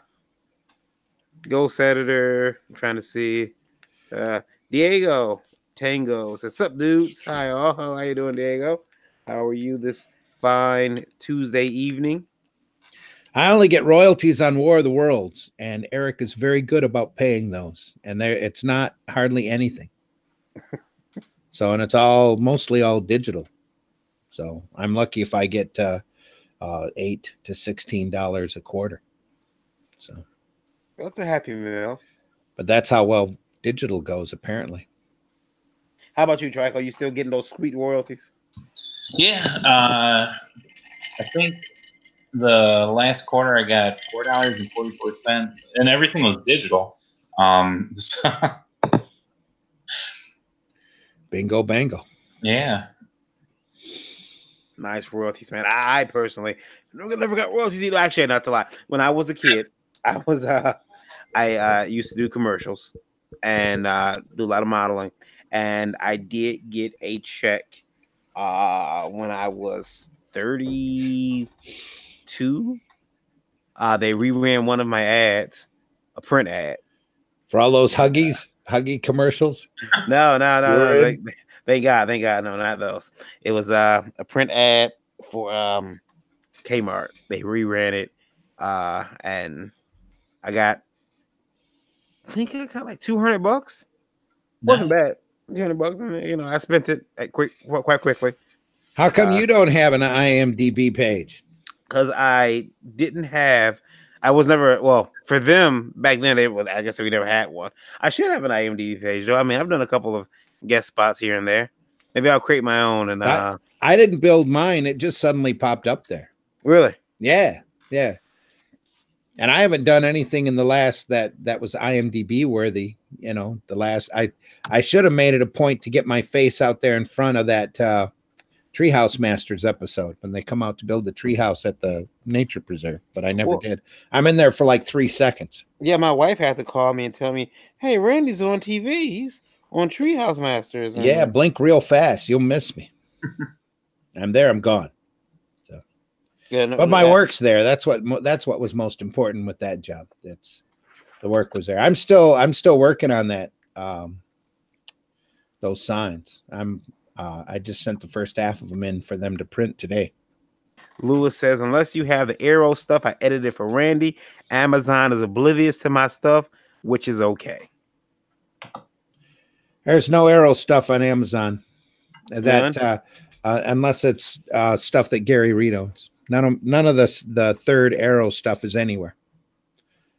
Editor. I'm trying to see. Diego Tango says, "Sup, dudes? Hi, all. How you doing, Diego? How are you this fine Tuesday evening?" I only get royalties on War of the Worlds, and Eric is very good about paying those. And it's not hardly anything. So, and it's mostly all digital. So I'm lucky if I get $8 to $16 a quarter. So that's a happy meal. But that's how well digital goes, apparently. How about you, Trico? Are you still getting those sweet royalties? Yeah, I think the last quarter I got $4.44, and everything was digital. Bingo, bango. Yeah. Nice royalties, man. I personally never got royalties either. Actually, not to lie. When I was a kid, I used to do commercials and do a lot of modeling, and I did get a check when I was 32. They reran one of my ads, a print ad, for all those Huggy commercials. No. Thank God, no, not those. It was a print ad for Kmart. They reran it, and I think I got like $200. Wasn't bad. $200, I spent it quite quickly. How come you don't have an IMDb page? Because I didn't have. I was never for them back then. I guess we never had one. I should have an IMDb page though. I mean, I've done a couple of guest spots here and there. Maybe I'll create my own. And I didn't build mine. It just suddenly popped up there. Really? Yeah. And I haven't done anything in the last that was IMDb worthy. The last I should have made it a point to get my face out there in front of that Treehouse Masters episode when they come out to build the treehouse at the nature preserve, but I never did. I'm in there for like 3 seconds. Yeah, my wife had to call me and tell me, "Hey, Randy's on TV. He's on Treehouse Masters." And yeah, blink real fast. You'll miss me. I'm there. I'm gone. So, yeah, but my work's there. That's what was most important with that job. That's the work was there. I'm still working on that. Those signs. I just sent the first half of them in for them to print today. Lewis says, unless you have the Arrow stuff I edited for Randy, Amazon is oblivious to my stuff, which is okay. There's no Arrow stuff on Amazon. That unless it's stuff that Gary Reed owns. None of the third Arrow stuff is anywhere.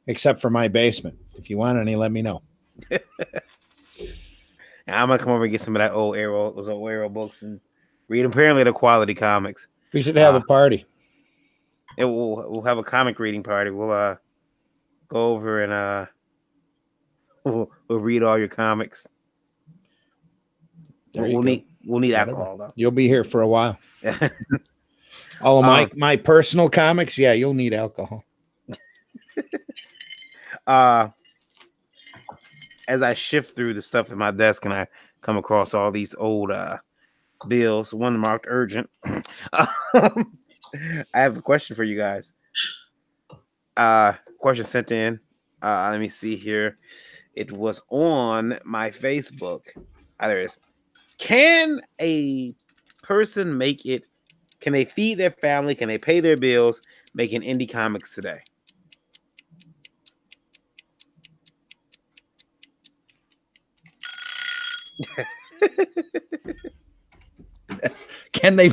Except for my basement. If you want any, let me know. I'm gonna come over and get some of those old Arrow books and read. Apparently, they're quality comics. We should have a party. We'll have a comic reading party. We'll go over and we'll read all your comics. We'll need alcohol though. You'll be here for a while. All of my personal comics, yeah, you'll need alcohol. As I shift through the stuff at my desk and I come across all these old bills, one marked urgent. I have a question for you guys. Question sent in. Let me see here. It was on my Facebook. There it is. Can a person make it Can they feed their family? Can they pay their bills making indie comics today? Can they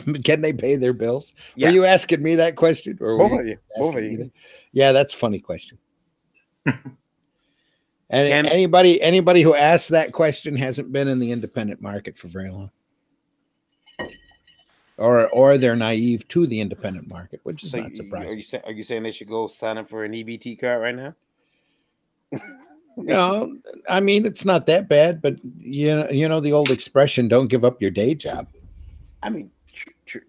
pay their bills? Yeah. Were you asking me that question, or were Both of you? Both of you. Yeah, that's a funny question. And Can- anybody who asks that question hasn't been in the independent market for very long, or they're naive to the independent market, which is not surprising. Are you saying they should go sign up for an EBT card right now? No, I mean, it's not that bad, but you know the old expression, "Don't give up your day job." I mean,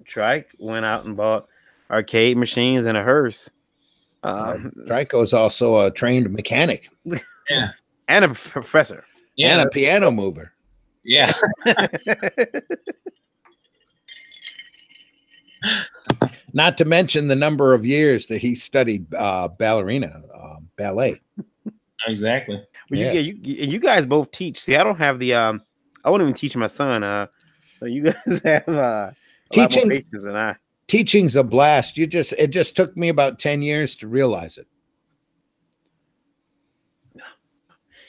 Trike went out and bought arcade machines and a hearse. Trico is also a trained mechanic. Yeah. And a professor. Yeah. And a piano mover. Yeah. Not to mention the number of years that he studied ballet. Exactly. Well, Yes. you guys both teach. See, I don't have the I won't even teach my son. So you guys have a lot more patience than I. Teaching's a blast. It just took me about 10 years to realize it.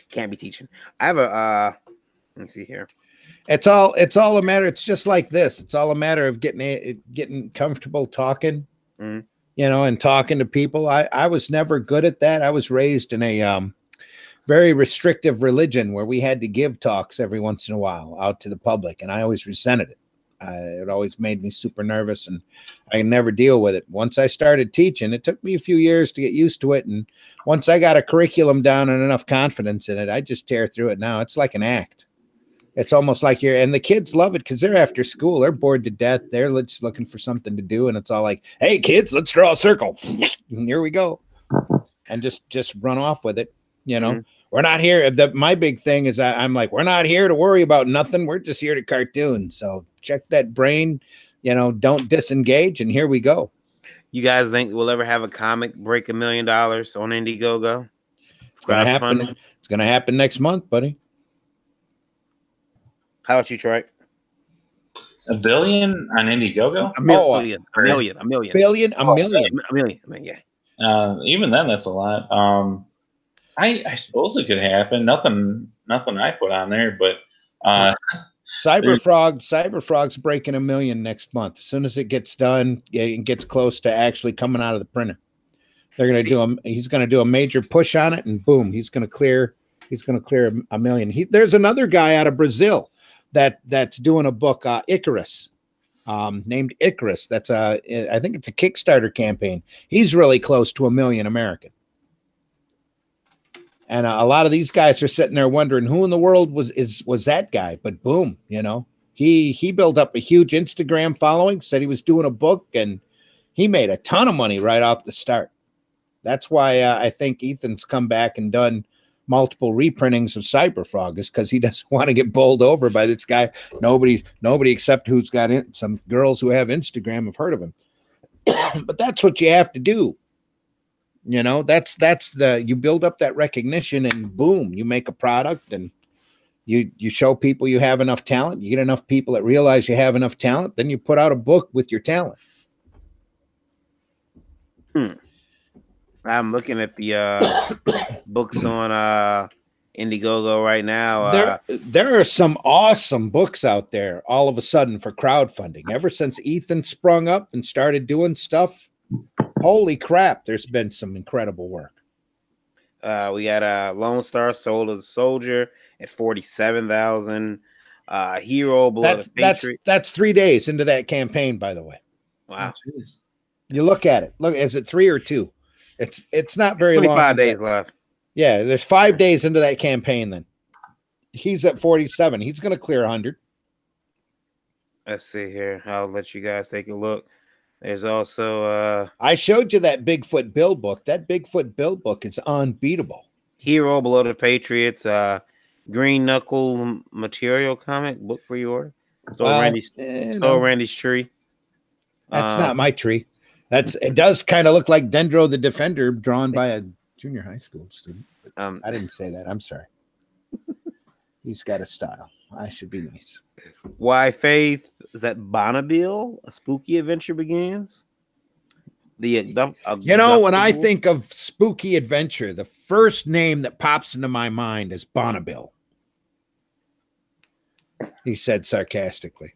Can't be teaching. I have a let me see here. It's all a matter. It's just like this. It's all a matter of getting comfortable talking, Mhm. you know, and talking to people. I was never good at that. I was raised in a very restrictive religion where we had to give talks every once in a while out to the public, and I always resented it. It always made me super nervous, and I could never deal with it. Once I started teaching, it took me a few years to get used to it, and once I got a curriculum down and enough confidence in it, I just tear through it now. It's like an act. It's almost like and the kids love it because they're after school. They're bored to death. They're just looking for something to do, and it's all like, "Hey, kids, let's draw a circle." And here we go, and just run off with it. You know, Mhm. We're not here. My big thing is I'm like, we're not here to worry about nothing. We're just here to cartoon. So check that brain, you know, don't disengage. And here we go. You guys think we'll ever have a comic break $1 million on Indiegogo? It's going to happen. It's going to happen next month, buddy. How about you, Troy? $1 billion on Indiegogo? A million. Yeah. Even then, that's a lot. I suppose it could happen. Nothing I put on there, but Cyberfrog's breaking $1 million next month. As soon as it gets done, it gets close to actually coming out of the printer. They're going to he's going to do a major push on it, and boom, he's going to clear $1 million. There's another guy out of Brazil that's doing a book, Icarus, named Icarus. I think it's a Kickstarter campaign. He's really close to $1 million American. And a lot of these guys are sitting there wondering who in the world was that guy. But boom, you know, he built up a huge Instagram following, said he was doing a book, and he made a ton of money right off the start. That's why I think Ethan's come back and done multiple reprintings of Cyberfrog, is because he doesn't want to get bowled over by this guy. Nobody except who's got some girls who have Instagram have heard of him. But that's what you have to do. You know, that's you build up that recognition, and boom, you make a product, and you show people you have enough talent. You get enough people that realize you have enough talent, then you put out a book with your talent. I'm looking at the books on Indiegogo right now. There are some awesome books out there all of a sudden for crowdfunding. Ever since Ethan sprung up and started doing stuff, holy crap, there's been some incredible work. We got Lone Star Soul of the Soldier at 47,000. Hero Blood of Patriot. That's 3 days into that campaign, by the way. Wow. Oh, you look at it. Look, is it 3 or 2? It's not very 25 long. 25 days left. Yeah, there's 5 days into that campaign. Then he's at 47. He's going to clear 100. Let's see here. I'll let you guys take a look. There's also I showed you that Bigfoot Bill book. That Bigfoot Bill book is unbeatable. Hero Below the Patriots, Green Knuckle Material comic book pre-order. Randy's tree. That's not my tree. It does kind of look like Dendro the Defender drawn by a junior high school student. I didn't say that. I'm sorry. He's got a style. I should be nice. Why Faith? Is that Bonneville? A spooky adventure begins. You know, when I think of spooky adventure, the first name that pops into my mind is Bonneville. He said sarcastically.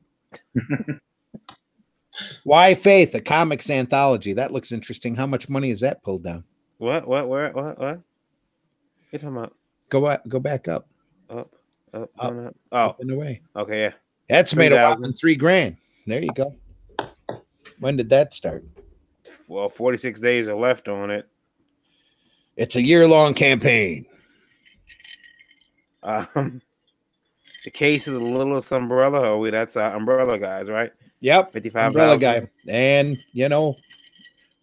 Why Faith? A comics anthology. That looks interesting. How much money is that pulled down? What? What you talking about? Go back up. Up. Oh, up and away. Okay, yeah. That's made a whopping $3,000. There you go. When did that start? Well, 46 days are left on it. It's a year-long campaign. The Case of the Littlest Umbrella. Oh, that's Umbrella Guys, right? Yep. 55 Umbrella Guy. And, you know,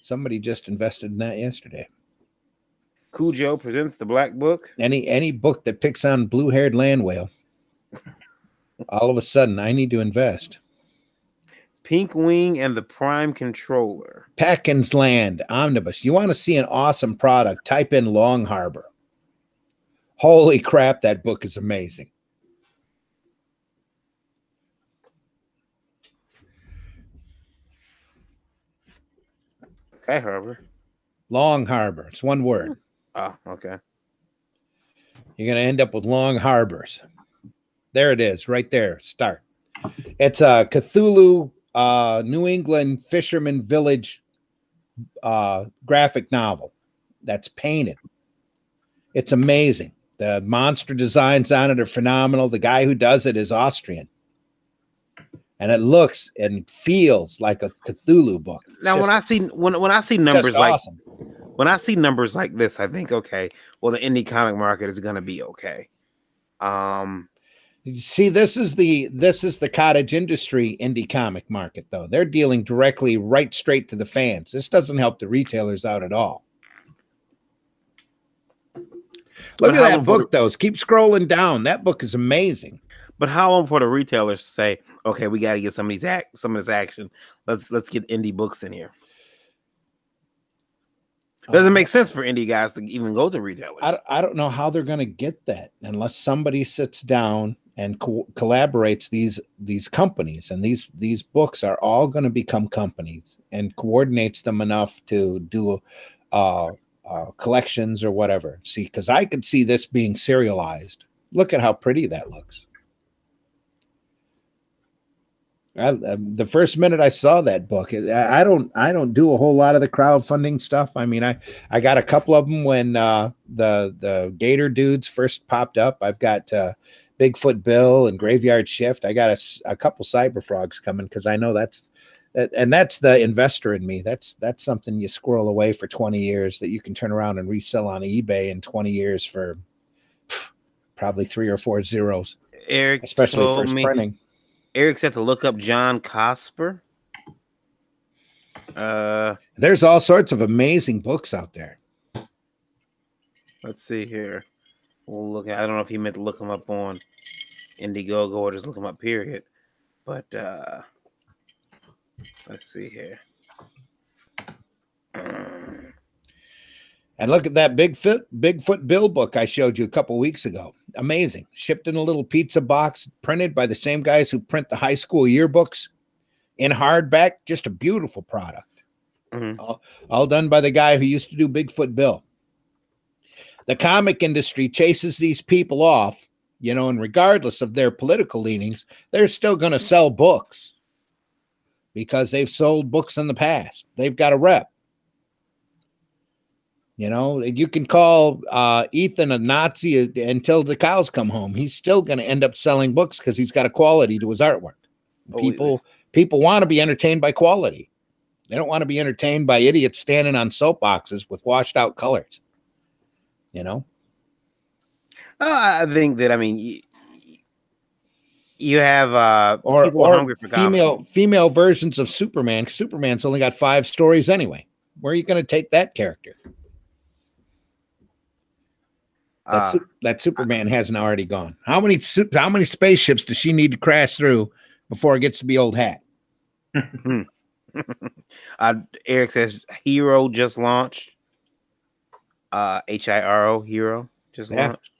somebody just invested in that yesterday. Cujo presents the Black Book. Any book that picks on blue-haired land whale, all of a sudden, I need to invest. Pink Wing and the Prime Controller. Packin's Land Omnibus. You want to see an awesome product, type in Long Harbor. Holy crap, that book is amazing. Sky Harbor. Long Harbor. It's one word. Oh, okay. You're going to end up with Long Harbors. There it is, right there. Start. It's a Cthulhu, New England fisherman village graphic novel that's painted. It's amazing. The monster designs on it are phenomenal. The guy who does it is Austrian. And it looks and feels like a Cthulhu book. Now, when I see numbers like awesome. When I see numbers like this, I think, okay, well, the indie comic market is going to be okay. See, this is the cottage industry indie comic market, though. They're dealing directly right straight to the fans. This doesn't help the retailers out at all. Look at that book, though. Keep scrolling down. That book is amazing. But how long for the retailers to say, okay, we got to get some of this action. Let's get indie books in here. Doesn't make sense for indie guys to even go to retailers. I don't know how they're going to get that unless somebody sits down and collaborates these companies, and these books are all going to become companies, and coordinates them enough to do collections or whatever. See, because I could see this being serialized. Look at how pretty that looks. The first minute I saw that book, I don't do a whole lot of the crowdfunding stuff. I mean, I got a couple of them when the Gator dudes first popped up. I've got Bigfoot Bill and Graveyard Shift. I got a couple Cyber Frogs coming because I know that's the investor in me. That's something you squirrel away for 20 years that you can turn around and resell on eBay in 20 years for probably 3 or 4 zeros. Eric, especially first printing. Eric said to look up John Cosper. There's all sorts of amazing books out there. Let's see here. We'll look at, I don't know if he meant to look them up on Indiegogo or just look them up, period. But let's see here. And look at that Bigfoot Bill book I showed you a couple weeks ago. Amazing. Shipped in a little pizza box, printed by the same guys who print the high school yearbooks in hardback. Just a beautiful product. Mm-hmm. All done by the guy who used to do Bigfoot Bill. The comic industry chases these people off, you know, and regardless of their political leanings, they're still going to sell books because they've sold books in the past. They've got a rep. You know, you can call Ethan a Nazi until the cows come home. He's still going to end up selling books because he's got a quality to his artwork. People want to be entertained by quality. They don't want to be entertained by idiots standing on soapboxes with washed out colors. You know? I think that, I mean, you have or hungry for female versions of Superman. Superman's only got 5 stories anyway. Where are you going to take that character? That Superman hasn't already gone. How many spaceships does she need to crash through before it gets to be old hat? Eric says Hero just launched. HIRO Hero just launched.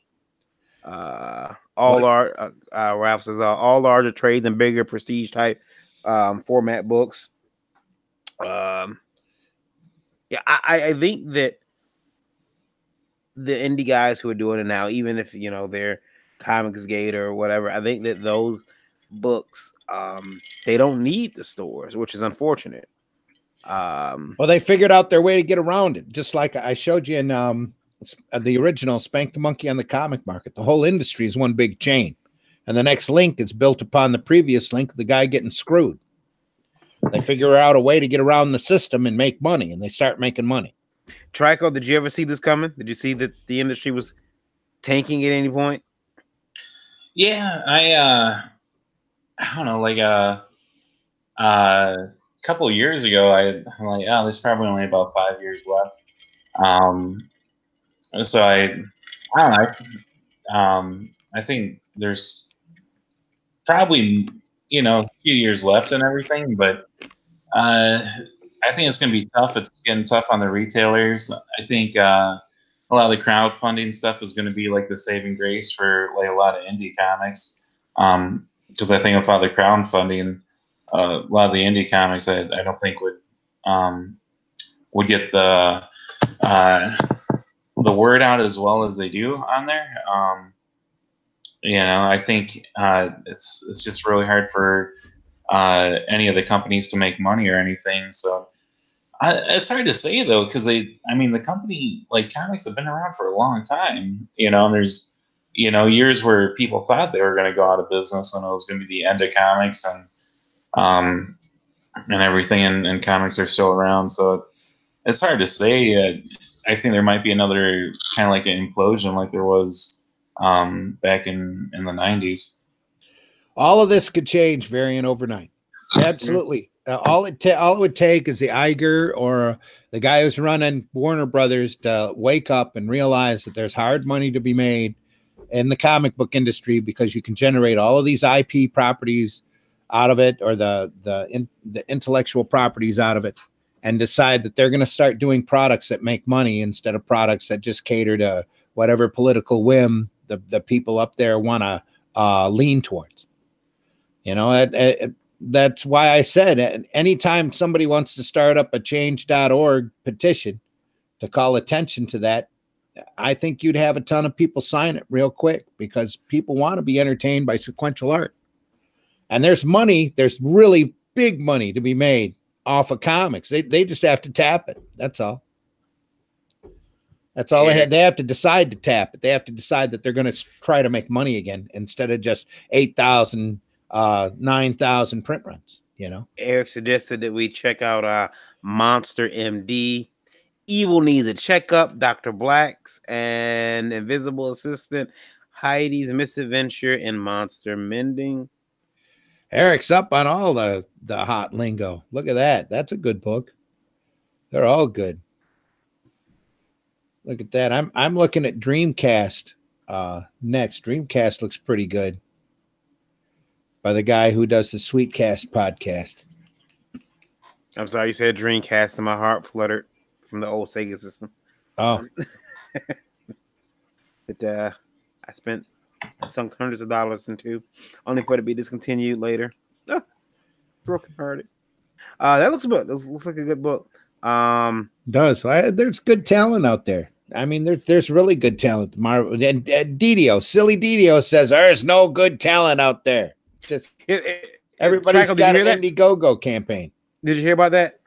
All large. Ralph says all larger trades and bigger prestige type format books. Yeah, I think that the indie guys who are doing it now, even if they're Comics Gate or whatever, I think that those books they don't need the stores, which is unfortunate. Well, they figured out their way to get around it, just like I showed you in the original Spank the Monkey on the Comic Market. The whole industry is one big chain, and the next link is built upon the previous link, the guy getting screwed. They figure out a way to get around the system and make money, and they start making money. Trico, did you ever see this coming? Did you see that the industry was tanking at any point? Yeah, I don't know, like a couple of years ago, I'm like, oh, there's probably only about 5 years left. So I don't know. I think there's probably a few years left and everything, but I think it's going to be tough. It's getting tough on the retailers. I think a lot of the crowdfunding stuff is going to be like the saving grace for like a lot of indie comics. Because I think without the crowdfunding, a lot of the indie comics I don't think would get the word out as well as they do on there. I think it's just really hard for any of the companies to make money or anything. So it's hard to say though, because the company, like, comics have been around for a long time, and there's years where people thought they were going to go out of business and it was going to be the end of comics and everything, and comics are still around. So it's hard to say. I think there might be another kind of like an implosion like there was back in the 90s. All of this could change, Varian, overnight. Absolutely. All it would take is the Iger or the guy who's running Warner Brothers to wake up and realize that there's hard money to be made in the comic book industry, because you can generate all of these IP properties out of it, or the intellectual properties out of it, and decide that they're going to start doing products that make money instead of products that just cater to whatever political whim the people up there want to lean towards. That's why I said anytime somebody wants to start up a change.org petition to call attention to that, I think you'd have a ton of people sign it real quick, because people want to be entertained by sequential art. And there's really big money to be made off of comics. They just have to tap it. That's all. That's all they have. They have to decide to tap it. They have to decide that they're going to try to make money again, instead of just 8,000, 9,000 print runs. Eric suggested that we check out Monster MD, Evil Needs a Checkup, Dr. Black's, and Invisible Assistant, Heidi's Misadventure in Monster Mending. Eric's up on all the hot lingo. Look at that. That's a good book. They're all good. Look at that. I'm looking at Dreamcast next. Dreamcast looks pretty good, by the guy who does the Sweetcast podcast. I'm sorry, you said Dreamcast and my heart fluttered from the old Sega system. Oh. But I sunk hundreds of dollars into, only for it to be discontinued later. Broken hearted. That looks good. Looks like a good book. Does. There's good talent out there. There's really good talent. And Didio, silly Didio says there's no good talent out there. It's just everybody's Trackle, got an Indiegogo campaign. Did you hear about that?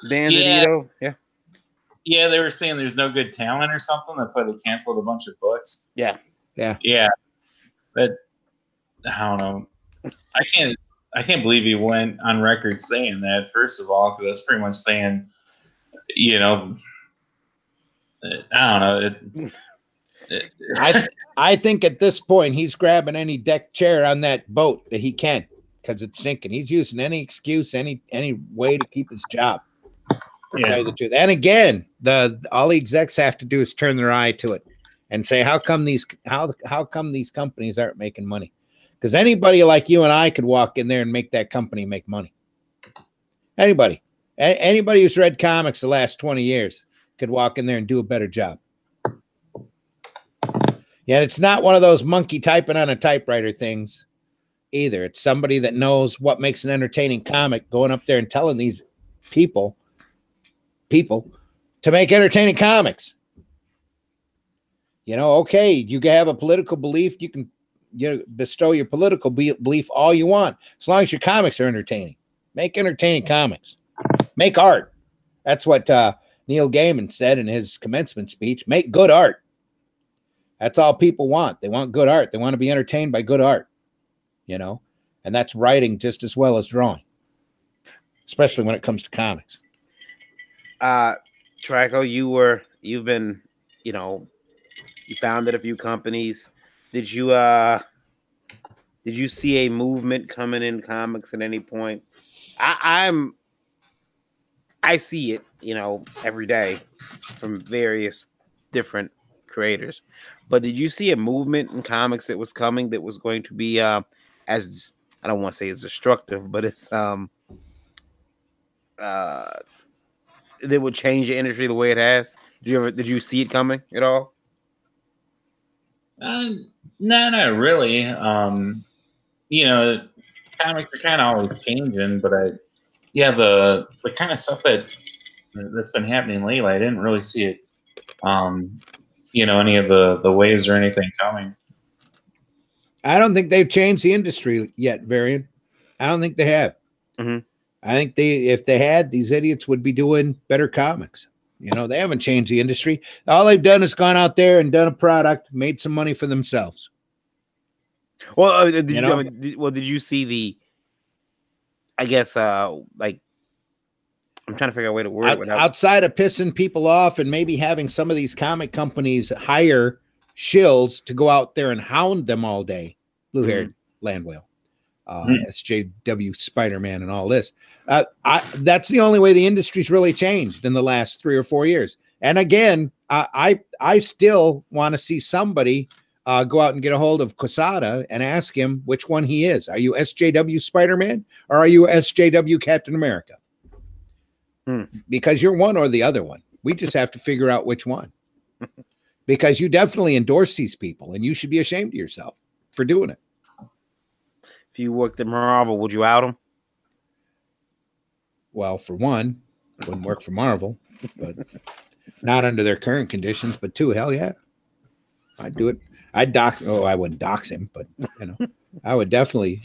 Dan DeVito? Yeah. Yeah, they were saying there's no good talent or something. That's why they canceled a bunch of books. Yeah. But I don't know. I can't believe he went on record saying that, first of all, because that's pretty much saying, I don't know. I think at this point he's grabbing any deck chair on that boat that he can, because it's sinking. He's using any excuse, any way to keep his job. Yeah. The truth. And again, all the execs have to do is turn their eye to it and say, how come these companies aren't making money? Because anybody like you and I could walk in there and make that company make money. Anybody who's read comics the last 20 years could walk in there and do a better job. Yeah, it's not one of those monkey typing on a typewriter things either. It's somebody that knows what makes an entertaining comic going up there and telling these people to make entertaining comics. You know, okay, you can have a political belief. You can bestow your political belief all you want, as long as your comics are entertaining. Make entertaining comics. Make art. That's what Neil Gaiman said in his commencement speech. Make good art. That's all people want. They want good art. They want to be entertained by good art, you know, and that's writing just as well as drawing, especially when it comes to comics. Traco, you've been, you know, you founded a few companies. Did you see a movement coming in comics at any point? I see it, you know, every day from various different creators. But did you see a movement in comics that was coming that was going to be as, I don't want to say as destructive, but it's that would change the industry the way it has? Did you see it coming at all? No, not really. You know, comics are kind of always changing, but the kind of stuff that's been happening lately, I didn't really see it. You know, any of the waves or anything coming. I don't think they've changed the industry yet, Varian. I don't think they have. Mm-hmm. I think if they had, these idiots would be doing better comics. You know, they haven't changed the industry. All they've done is gone out there and done a product, made some money for themselves. Well, did you see the? I guess, like, I'm trying to figure out a way to word it. Outside of pissing people off and maybe having some of these comic companies hire shills to go out there and hound them all day, blue-haired land whale, SJW Spider-Man and all this. That's the only way the industry's really changed in the last 3 or 4 years. And again, I still want to see somebody go out and get a hold of Quesada and ask him which one he is. Are you SJW Spider-Man or are you SJW Captain America? Because you're one or the other one. We just have to figure out which one. Because you definitely endorse these people and you should be ashamed of yourself for doing it. If you worked at Marvel, would you out them? Well, for one, wouldn't work for Marvel, but not under their current conditions. But two, hell yeah, I'd do it. I wouldn't dox him, but you know, I would definitely.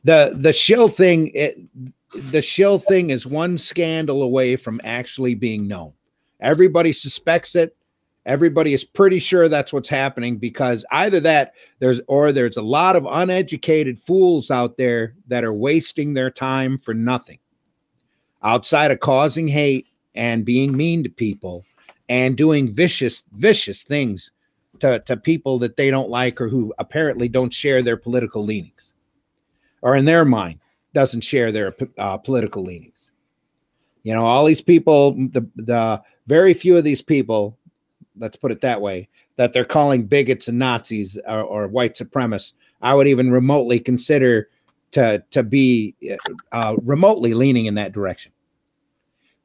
The shill thing. The shill thing is one scandal away from actually being known. Everybody suspects it. Everybody is pretty sure that's what's happening because either that there's a lot of uneducated fools out there that are wasting their time for nothing outside of causing hate and being mean to people and doing vicious things to people that they don't like or who apparently don't share their political leanings or in their mind doesn't share their political leanings. You know, all these people, the very few of these people, let's put it that way, that they're calling bigots and Nazis or white supremacists, I would even remotely consider to be remotely leaning in that direction.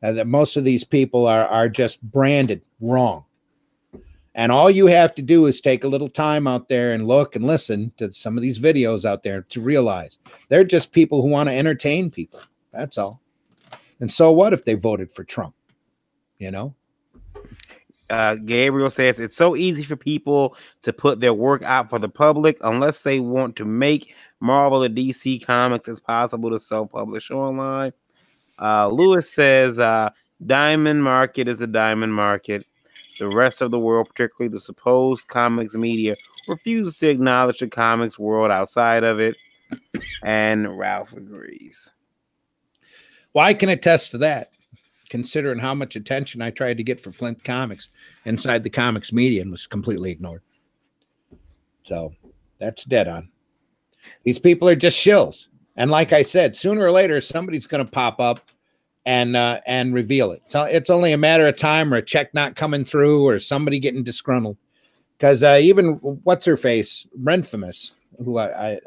That most of these people are just branded wrong. And all you have to do is take a little time out there and look and listen to some of these videos out there to realize they're just people who want to entertain people. That's all. And so what if they voted for Trump? You know? Gabriel says it's so easy for people to put their work out for the public unless they want to make Marvel or DC comics as possible to self-publish online. Lewis says diamond market is a diamond market. The rest of the world, particularly the supposed comics media, refuses to acknowledge the comics world outside of it. And Ralph agrees. Well, I can attest to that, considering how much attention I tried to get for Flint Comics inside the comics media and was completely ignored. So that's dead on. These people are just shills. And like I said, sooner or later, somebody's going to pop up and reveal it. So it's only a matter of time or a check not coming through or somebody getting disgruntled. Because even what's her face, Renfamous, who I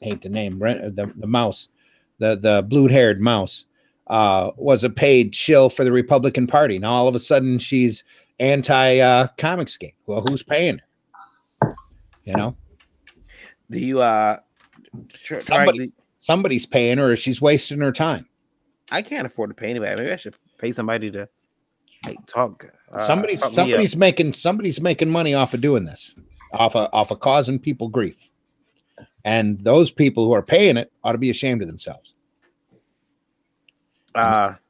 hate the name, the mouse, the blue-haired mouse, was a paid shill for the Republican Party. Now all of a sudden she's anti comics game. Well, who's paying her? You know, Do you somebody's paying her, or she's wasting her time. I can't afford to pay anybody. Maybe I should pay somebody to talk. Somebody's making money off of doing this, off of causing people grief, and those people who are paying it ought to be ashamed of themselves.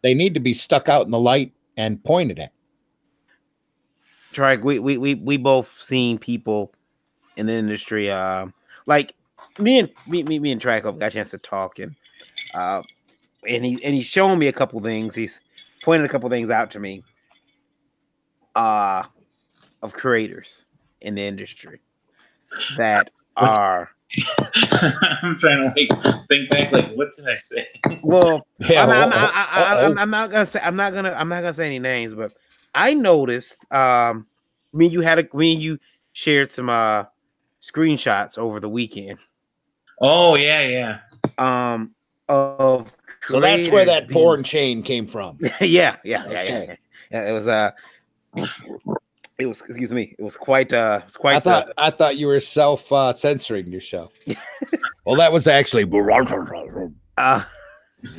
They need to be stuck out in the light and pointed at. Trike, we both seen people in the industry, like me and Trike got a chance to talk, and he's showing me a couple things. He's pointed a couple things out to me, of creators in the industry that are. I'm trying to like think back. Like, what did I say? Well, Yeah, I'm not gonna say any names, but I noticed. When you shared some screenshots over the weekend. Oh yeah. Of so that's where that porn chain came from. Yeah. Okay. It was it was, excuse me, it was quite I thought you were self censoring yourself. Well, that was actually we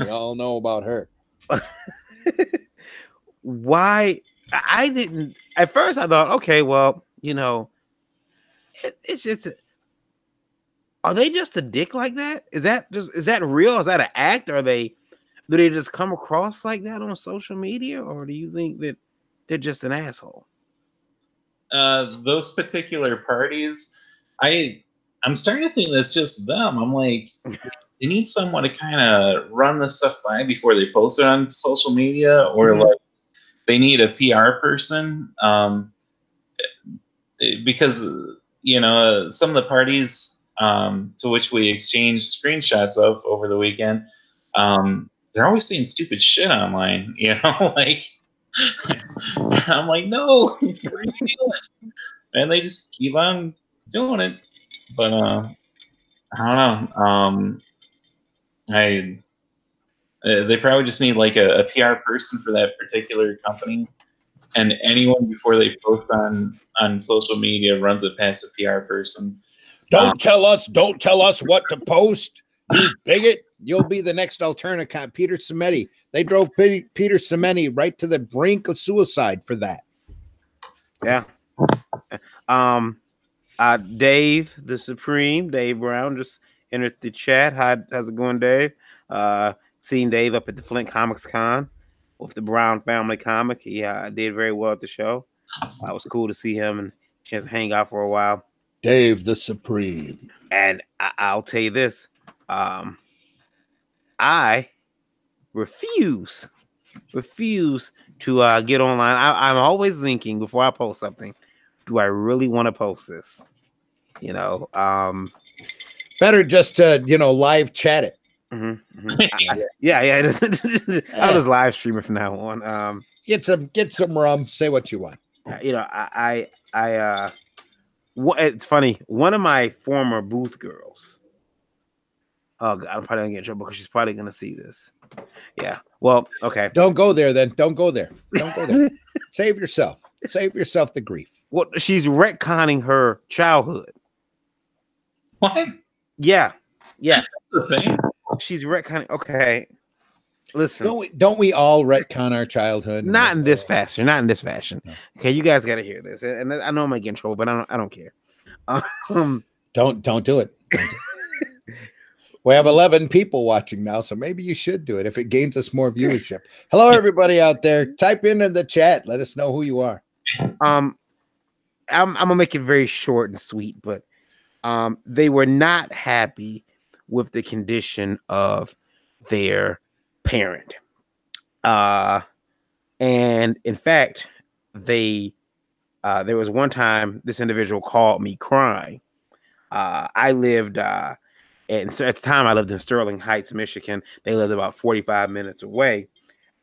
all know about her. Why I didn't at first I thought, okay, well, you know, it's just, are they just a dick like that? Is that real? Is that an act? Do they just come across like that on social media, or do you think that they're just an asshole? Those particular parties, I'm starting to think that's just them. I'm like, they need someone to kind of run this stuff by before they post it on social media, or like they need a PR person, because some of the parties to which we exchanged screenshots of over the weekend, they're always saying stupid shit online, like. I'm like, no, what are you doing? And they just keep on doing it. But I don't know. They probably just need like a PR person for that particular company, and anyone before they post on social media runs it past a PR person. Don't tell us what to post, you bigot. You'll be the next alternative. Peter Cimenti. They drove Peter Cimenti right to the brink of suicide for that. Yeah. Dave, the Supreme, Dave Brown, just entered the chat. How's it going, Dave? Seeing Dave up at the Flint Comics Con with the Brown family comic. He did very well at the show. It was cool to see him and chance to hang out for a while. Dave the Supreme. And I'll tell you this. I refuse to get online. I'm always thinking before I post something, do I really want to post this? Better just live chat it. Yeah. I'll just live stream it from now on. Get some rum. Say what you want. It's funny. One of my former booth girls. Oh God, I'm probably gonna get in trouble because she's probably gonna see this. Yeah. Well, okay. Don't go there then. Don't go there. Save yourself. Save yourself the grief. Well, she's retconning her childhood. What? Yeah. That's the thing. She's retconning. Okay. Listen. Don't we all retcon our childhood? Not in this fashion. No. Okay, you guys got to hear this, and I know I'm gonna get in trouble, but I don't care. Don't do it. We have 11 people watching now, so maybe you should do it if it gains us more viewership. Hello, everybody out there. Type in the chat. Let us know who you are. I'm gonna make it very short and sweet, but they were not happy with the condition of their parent. And in fact, there was one time this individual called me crying. I lived at the time I lived in Sterling Heights, Michigan. They lived about 45 minutes away,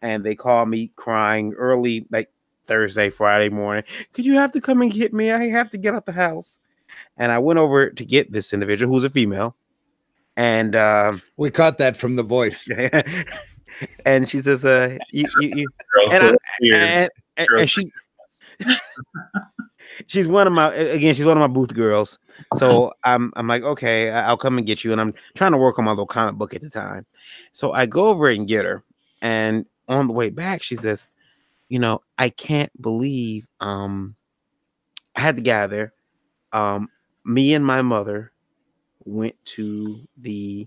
and they called me crying early, like Thursday, Friday morning. Could you have to come and get me? I have to get out the house. And I went over to get this individual who's a female. And we caught that from the voice. And she says, and She's one of my booth girls. So I'm like, okay, I'll come and get you. And I'm trying to work on my little comic book at the time. So I go over and get her. And on the way back, she says, I can't believe I had the guy there. Me and my mother went to the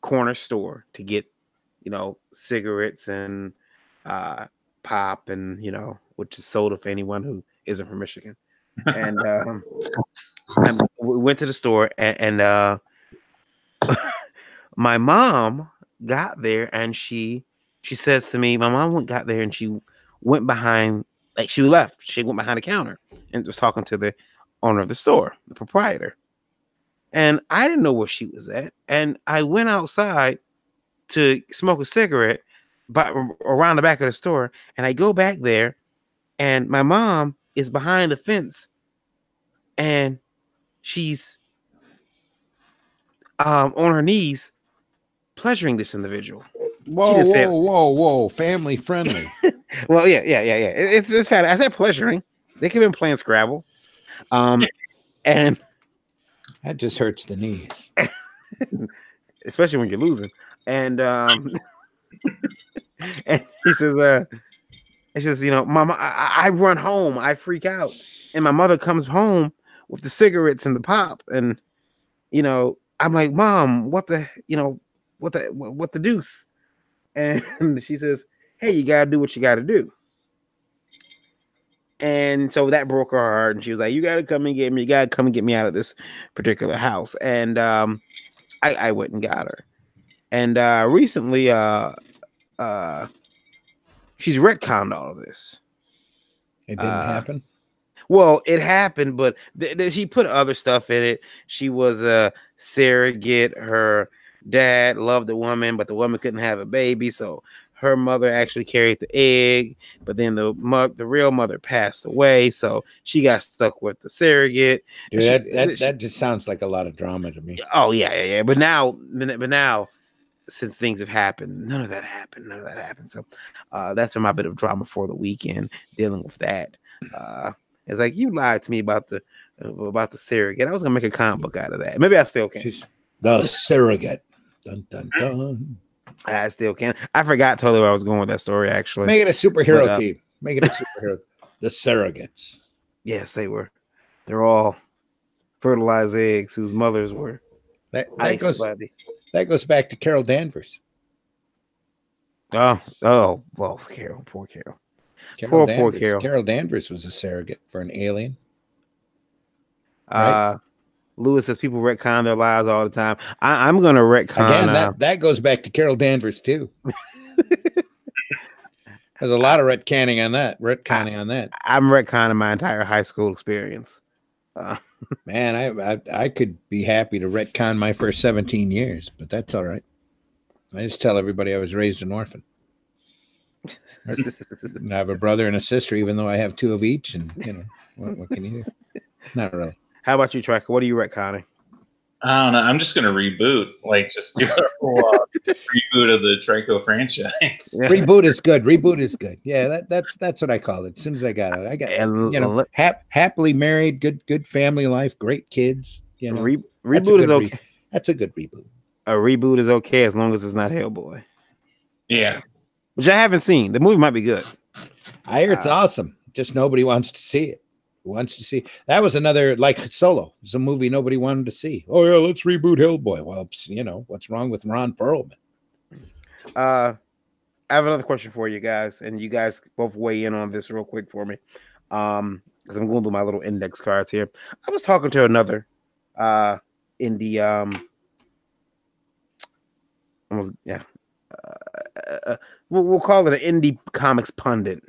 corner store to get, cigarettes and pop and, which is soda for anyone who isn't from Michigan. And we went to the store and my mom got there and she says to me, my mom got there and she went behind, like she left. She went behind the counter and was talking to the owner of the store, the proprietor. And I didn't know where she was at. And I went outside to smoke a cigarette around the back of the store. And I go back there and my mom is behind the fence and she's on her knees pleasuring this individual. Whoa. Family friendly. Well, yeah. It's fat. I said pleasuring. They could have been playing Scrabble. And that just hurts the knees. Especially when you're losing. And and he says, Mama, I run home. I freak out. And my mother comes home with the cigarettes and the pop. And, I'm like, Mom, what the deuce? And she says, hey, you got to do what you got to do. And so that broke her heart. And she was like, you got to come and get me. You got to come and get me out of this particular house. And I went and got her. And recently, she's retconned all of this. It didn't happen? Well, it happened, but she put other stuff in it. She was a surrogate. Her dad loved the woman, but the woman couldn't have a baby. So her mother actually carried the egg, but then the real mother passed away. So she got stuck with the surrogate. Dude, that just sounds like a lot of drama to me. Oh, yeah. But now, since things have happened, none of that happened. So that's my bit of drama for the weekend, dealing with that. It's like, you lied to me about the surrogate. I was gonna make a comic book out of that. Maybe I still can. The surrogate. Dun dun dun. I still can. I forgot totally where I was going with that story. Actually, make it a superhero team. Make it a superhero. The surrogates. Yes, they were. They're all fertilized eggs whose mothers were. That goes back to Carol Danvers. Oh, well, Carol, poor Carol. Poor Carol. Carol Danvers was a surrogate for an alien. Right? Lewis says people retcon their lives all the time. I'm going to retcon. Again, that goes back to Carol Danvers too. There's a lot of retconning on that. I'm retconning my entire high school experience. Man, I could be happy to retcon my first 17 years, but that's all right. I just tell everybody I was raised an orphan. And I have a brother and a sister, even though I have two of each. And what can you do? Not really. How about you, Tracker? What are you retconning? I don't know. I'm just gonna reboot, just do a whole reboot of the Trico franchise. Reboot is good. Yeah, that's what I call it. As soon as I got it, I got happily married, good family life, great kids. Reboot is okay. That's a good reboot. A reboot is okay as long as it's not Hellboy. Yeah. Which I haven't seen. The movie might be good. I hear it's awesome. Just nobody wants to see it. Who wants to see? That was another, like Solo. It's a movie nobody wanted to see. Oh, yeah, let's reboot Hellboy. Well, what's wrong with Ron Perlman? I have another question for you guys, and you guys both weigh in on this real quick for me. Because I'm going to do my little index cards here. I was talking to another indie we'll call it an indie comics pundit.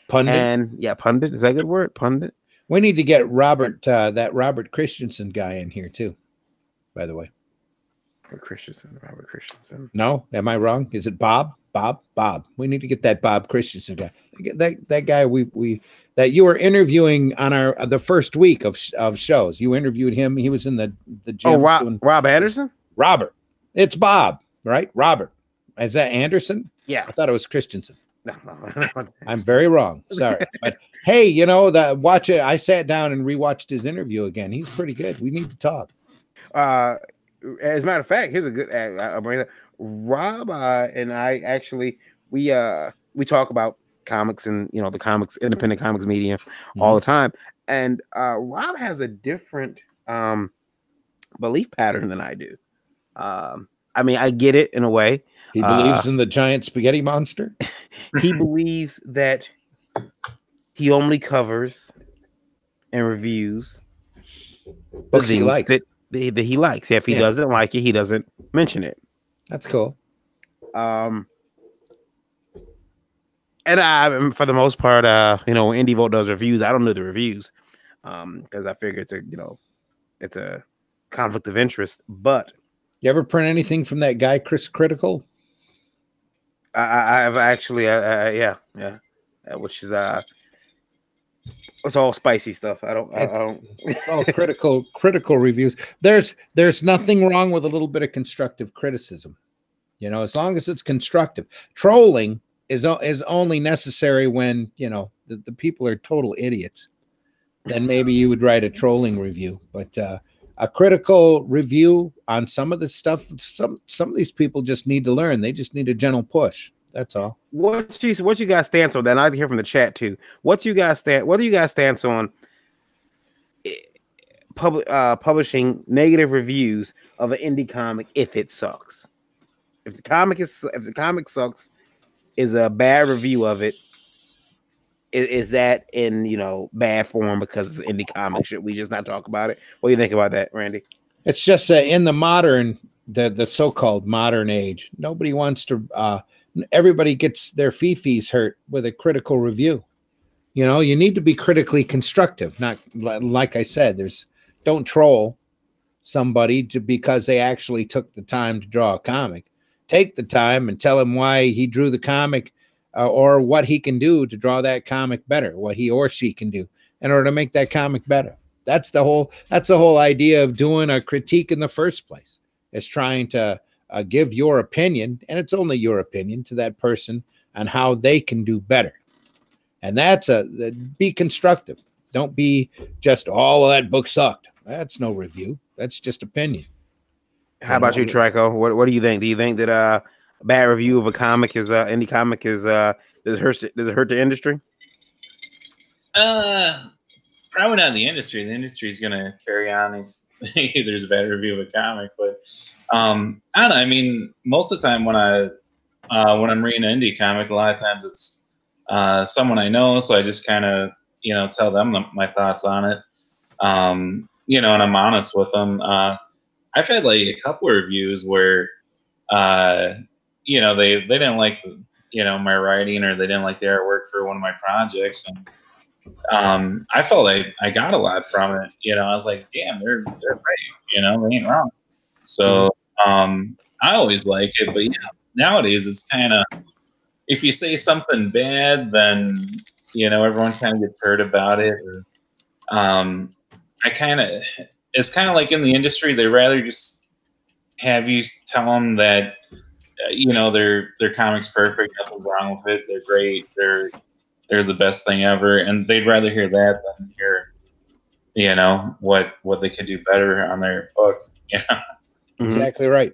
Pundit? Pundit. Is that a good word? Pundit. We need to get that Robert Christensen guy in here too, by the way. Robert Christensen. No, am I wrong? Is it Bob? Bob. We need to get that Bob Christensen guy. That guy that you were interviewing on the first week of shows. You interviewed him. He was in the gym. Oh, Rob Anderson? Robert. It's Bob, right? Robert. Is that Anderson? Yeah. I thought it was Christensen. No. I'm very wrong. Sorry. But hey, watch it. I sat down and rewatched his interview again. He's pretty good. We need to talk. As a matter of fact, here's a good Rob and I actually we talk about comics and the comics independent comics media all the time, and Rob has a different belief pattern than I do. I mean, I get it in a way. He believes in the giant spaghetti monster. He believes that he only covers and reviews books he likes. That he likes. If he doesn't like it, he doesn't mention it. That's cool. And for the most part, when Indie Vote does reviews, I don't do the reviews because I figure it's a conflict of interest. But you ever print anything from that guy, Chris Critical? I've actually, which is it's all spicy stuff. I don't. It's all critical reviews. There's nothing wrong with a little bit of constructive criticism, as long as it's constructive. Trolling is only necessary when the people are total idiots. Then maybe you would write a trolling review, but a critical review on some of the stuff. Some of these people just need to learn. They just need a gentle push. That's all. What you guys stance on? Then I'd hear from the chat too. What do you guys stance on? Publishing negative reviews of an indie comic if it sucks. If the comic sucks, is a bad review of it. Is that in bad form because it's indie comic? Should we just not talk about it? What do you think about that, Randy? It's just in the modern, the so-called modern age, nobody wants to. Everybody gets their fifis hurt with a critical review. You need to be critically constructive. Not like I said, don't troll somebody because they actually took the time to draw a comic. Take the time and tell him why he drew the comic. Or what he can do to draw that comic better, what he or she can do in order to make that comic better. That's the whole idea of doing a critique in the first place, is trying to give your opinion, and it's only your opinion, to that person on how they can do better. And that's be constructive. Don't be just, oh, well, that book sucked. That's no review. That's just opinion. How about you, Trico? What do you think? Do you think that a bad review of a comic is indie comic is does it hurt the industry? Probably not the industry. The industry is going to carry on if there's a bad review of a comic. But I don't know. I mean, most of the time when I'm reading an indie comic, a lot of times it's someone I know, so I just kind of tell them my thoughts on it. And I'm honest with them. I've had like a couple of reviews where they didn't like my writing, or they didn't like the artwork for one of my projects, and I felt like I got a lot from it. I was like, damn, they're right. They ain't wrong. So I always like it, but nowadays it's kind of, if you say something bad, then everyone kind of gets hurt about it. Or, it's kind of like in the industry, they rather just have you tell them that their comic's perfect, nothing's wrong with it, they're great, they're the best thing ever, and they'd rather hear that than hear what they could do better on their book. Exactly right.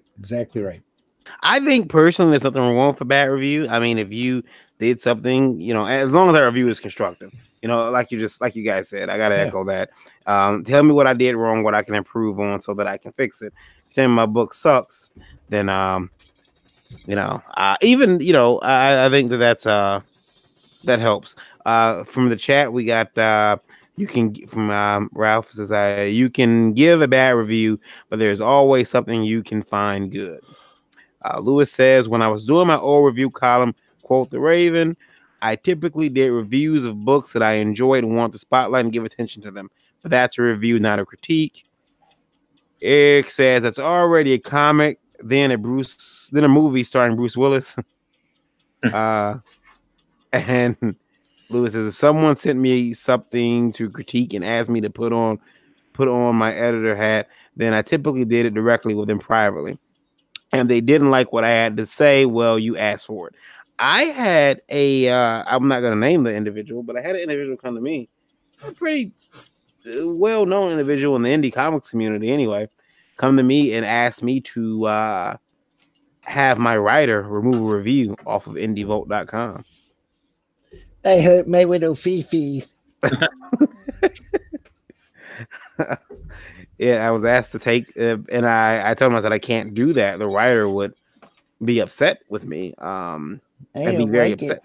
I think personally there's nothing wrong with a bad review. I mean, if you did something, as long as that review is constructive, like you guys said, I gotta echo that. Tell me what I did wrong, what I can improve on so that I can fix it. If you tell me my book sucks, then I think that helps. From the chat, we got from Ralph says, you can give a bad review, but there's always something you can find good. Lewis says, when I was doing my old review column, quote the Raven, I typically did reviews of books that I enjoyed and want to spotlight and give attention to them. But that's a review, not a critique. Eric says, that's already a comic, then a movie starring Bruce Willis. And Lewis says, if someone sent me something to critique and asked me to put on my editor hat, then I typically did it directly with them privately. And they didn't like what I had to say, well, you asked for it. I had a I'm not gonna name the individual, but I had an individual come to me, a pretty well-known individual in the indie comics community anyway, come to me and ask me to have my writer remove a review off of indievolt.com. I hurt my little Fifi. Yeah, I was asked to take, and I told him, I said I can't do that. The writer would be upset with me. I'd be very upset.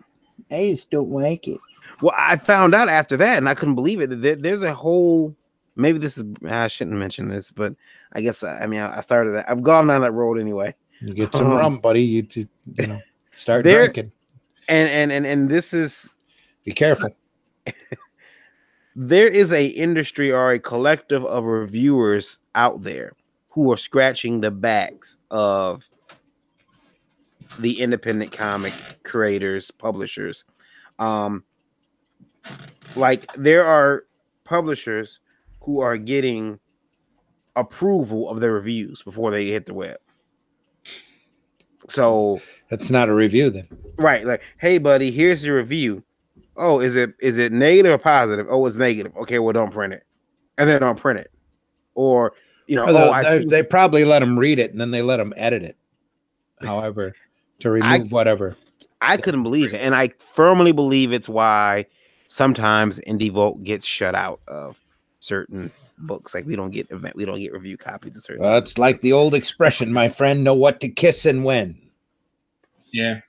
I just don't like it. Well, I found out after that, and I couldn't believe it. There's a whole. Maybe this is. I shouldn't mention this, but I guess I started that. I've gone down that road anyway. You get some rum, buddy. You know, start drinking. And this is. Be careful. There is a industry or a collective of reviewers out there who are scratching the backs of the independent comic creators, publishers. Like there are publishers who are getting approval of their reviews before they hit the web. So that's not a review then. Right. Like, hey buddy, here's the review. Oh, is it negative or positive? Oh, it's negative. Okay, well, don't print it, and then don't print it, or you know, they probably let them read it and then they let them edit it. However, to remove whatever. I couldn't believe it, and I firmly believe it's why sometimes IndieVolt gets shut out of certain books. Like we don't get review copies of certain. Well, it's like the old expression, my friend, know what to kiss and when. Yeah,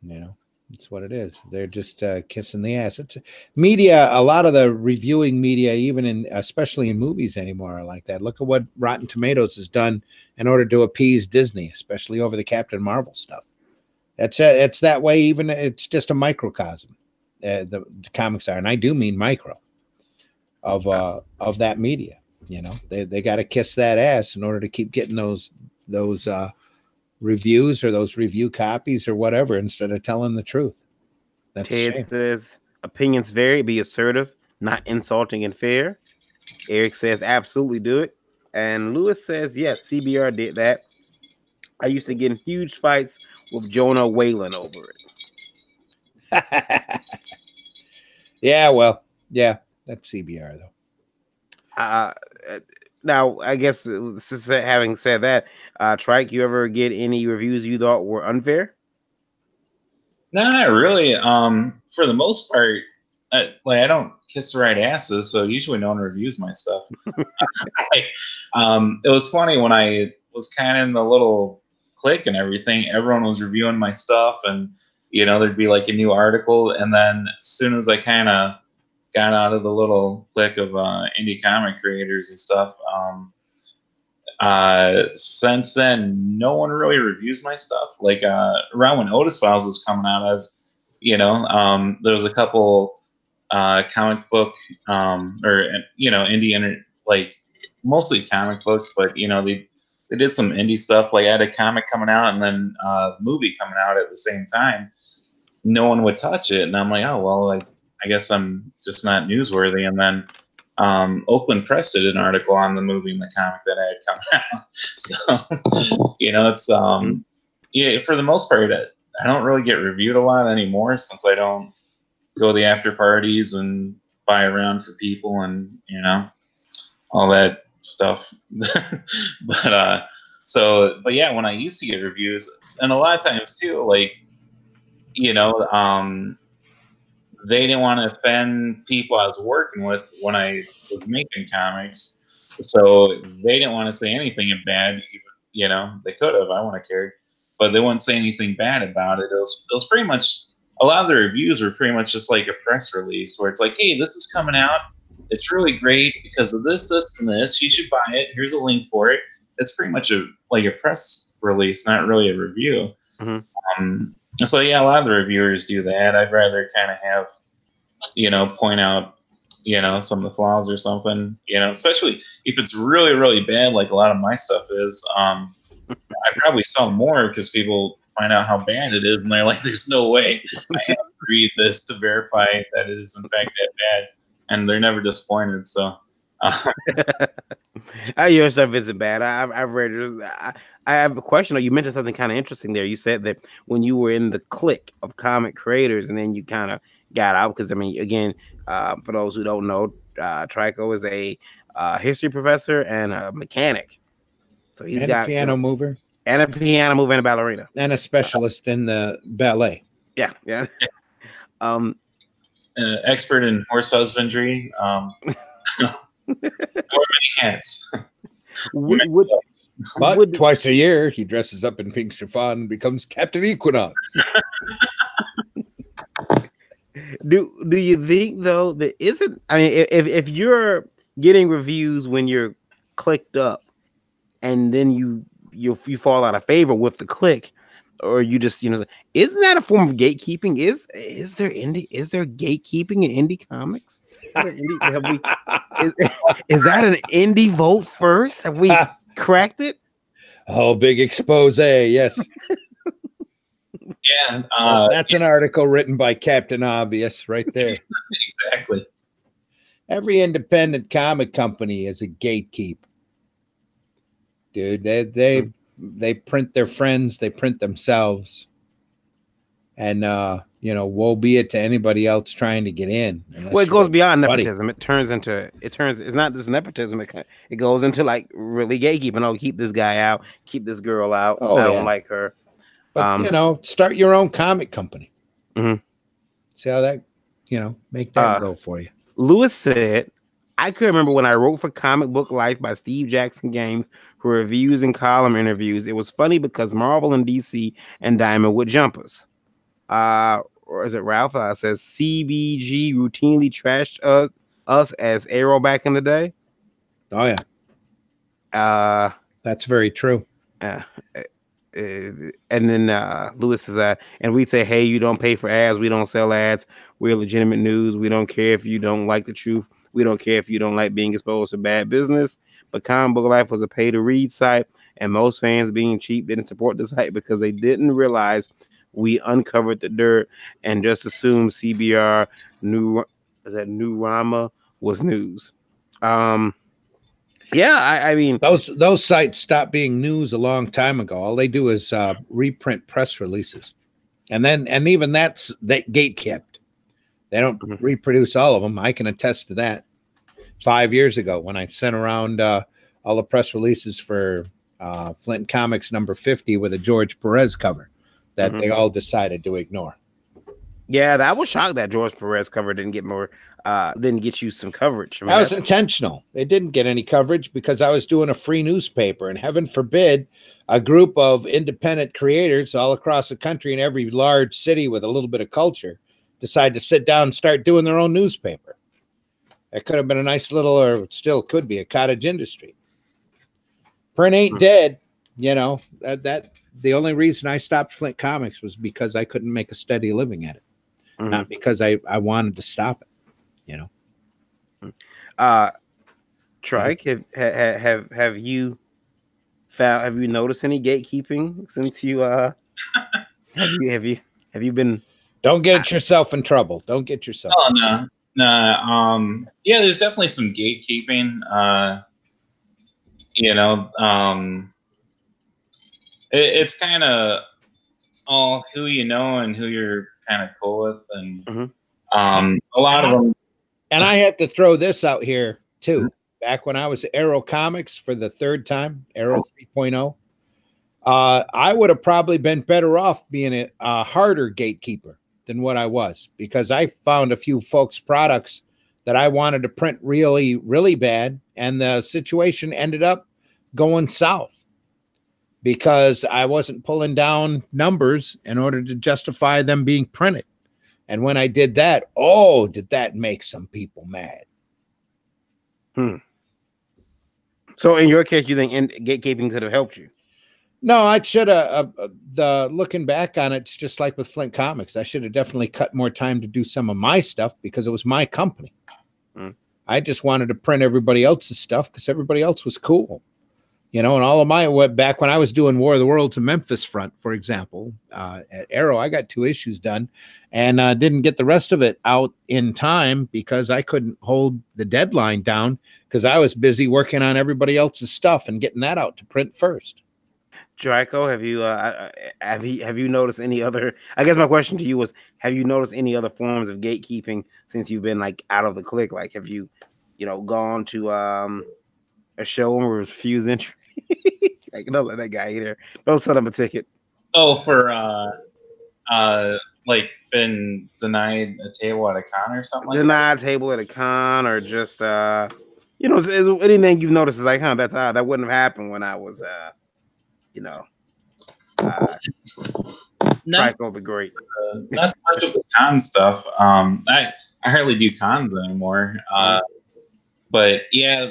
you know. It's what it is. They're just kissing the ass. It's media. A lot of the reviewing media, especially in movies anymore, are like that. Look at what Rotten Tomatoes has done in order to appease Disney, especially over the Captain Marvel stuff. It's that way. Even it's just a microcosm. The comics are, and I do mean micro of that media. You know, they got to kiss that ass in order to keep getting those reviews or those review copies or whatever instead of telling the truth. That's Ted says opinions vary, be assertive, not insulting and fair. Eric says absolutely do it. And Lewis says yes, CBR did that. I used to get in huge fights with Jonah Whalen over it. Yeah, well, yeah, that's CBR though. Now, I guess having said that, Trike, you ever get any reviews you thought were unfair? No, not really. For the most part, I don't kiss the right asses, so usually no one reviews my stuff. It was funny when I was kind of in the little clique and everything. Everyone was reviewing my stuff, and there'd be like a new article, and then as soon as I kind of got out of the little clique of indie comic creators and stuff. Since then, no one really reviews my stuff. Like around when Otis Files was coming out, there was a couple comic book indie like mostly comic books, but they did some indie stuff. Like I had a comic coming out and then a movie coming out at the same time. No one would touch it, and I'm like, oh well, I guess I'm just not newsworthy. And then Oakland Press did an article on the movie and the comic that I had come out. So, it's for the most part, I don't really get reviewed a lot anymore since I don't go to the after parties and buy around for people and, all that stuff. But yeah, when I used to get reviews, and a lot of times too, they didn't want to offend people I was working with when I was making comics. So they didn't want to say anything bad. They could have. I wouldn't have cared. But they wouldn't say anything bad about it. It was pretty much, a lot of the reviews were pretty much just like a press release where it's like, hey, this is coming out. It's really great because of this, this, and this. You should buy it. Here's a link for it. It's pretty much a press release, not really a review. Mm-hmm. So yeah, a lot of the reviewers do that. I'd rather kind of have, point out, some of the flaws or something, especially if it's really, really bad, like a lot of my stuff is. I probably sell more because people find out how bad it is and they're like, there's no way I have to read this to verify that it is in fact that bad. And they're never disappointed. So Your stuff isn't bad. I've read it. I have a question. You mentioned something kind of interesting there. You said that when you were in the clique of comic creators, and then you kind of got out because I mean, again, for those who don't know, Trico is a history professor and a mechanic. So he's got a piano mover and a piano mover and a ballerina and a specialist in the ballet. Yeah, yeah. Expert in horse husbandry. Wore many hats. But twice a year, he dresses up in pink chiffon and becomes Captain Equinox. Do you think though that isn't? I mean, if you're getting reviews when you're clicked up, and then you fall out of favor with the click, or you just isn't that a form of gatekeeping? Is there gatekeeping in indie comics? Is that an indie vote first? Have we cracked it? Oh, big expose, yes. Yeah, that's an article written by Captain Obvious right there. Exactly. Every independent comic company is a gatekeep. Dude, they print their friends, they print themselves. And woe be it to anybody else trying to get in. Well, it goes beyond nepotism. It's not just nepotism. It goes into like really gatekeeping. Oh, keep this guy out, keep this girl out. Oh, I don't like her. But start your own comic company. Mm-hmm. See how that, make that go for you. Lewis said, I could remember when I wrote for Comic Book Life by Steve Jackson Games for reviews and column interviews. It was funny because Marvel and DC and Diamond would jump us. Or is it Ralph? Says CBG routinely trashed us as Arrow back in the day. Oh yeah. That's very true. And then Lewis says, and we say, hey, you don't pay for ads. We don't sell ads. We're legitimate news. We don't care if you don't like the truth. We don't care if you don't like being exposed to bad business. But Comic Book Life was a pay-to-read site, and most fans, being cheap, didn't support the site because they didn't realize we uncovered the dirt and just assumed CBR New Rama was news. Yeah, I mean those sites stopped being news a long time ago. All they do is reprint press releases, and even that's gate kept. They don't reproduce all of them. I can attest to that. 5 years ago, when I sent around all the press releases for Flint Comics number 50 with a George Perez cover, that they all decided to ignore. Yeah, I was shocked that George Perez cover didn't get you some coverage. I mean, that was intentional. They didn't get any coverage because I was doing a free newspaper, and heaven forbid a group of independent creators all across the country in every large city with a little bit of culture decide to sit down and start doing their own newspaper. It could have been a nice little, or still could be, a cottage industry. Print ain't dead. That the only reason I stopped Flint Comics was because I couldn't make a steady living at it. Not because I wanted to stop it, Trike, have you noticed any gatekeeping since you have you been? Don't get yourself in trouble. Don't get yourself. Oh no. Yeah, there's definitely some gatekeeping. It's kind of all who you know and who you're kind of cool with, and a lot of them. And I have to throw this out here too. Back when I was Arrow Comics for the third time, Arrow 3.0, I would have probably been better off being a harder gatekeeper than what I was, because I found a few folks' products that I wanted to print really, really bad, and the situation ended up going south because I wasn't pulling down numbers in order to justify them being printed. And when I did that, did that make some people mad. So in your case, you think gatekeeping could have helped you? No, I should have. Looking back on it, it's just like with Flint Comics. I should have definitely cut more time to do some of my stuff because it was my company. I just wanted to print everybody else's stuff because everybody else was cool. You know, and all of my back when I was doing War of the Worlds in Memphis front, for example, at Arrow, I got 2 issues done and didn't get the rest of it out in time because I couldn't hold the deadline down because I was busy working on everybody else's stuff and getting that out to print first. Draco, have you noticed any other? I guess my question to you was: have you noticed any other forms of gatekeeping since you've been like out of the clique? Like, have you, gone to a show where it was Fuse entry? Like, don't let that guy either. Don't sell him a ticket. Oh, for like been denied a table at a con or something. Denied a table at a con, or just anything you've noticed is like, huh, that's odd. That wouldn't have happened when I was Trico the Great. Not so much of the con stuff. I hardly do cons anymore. But yeah,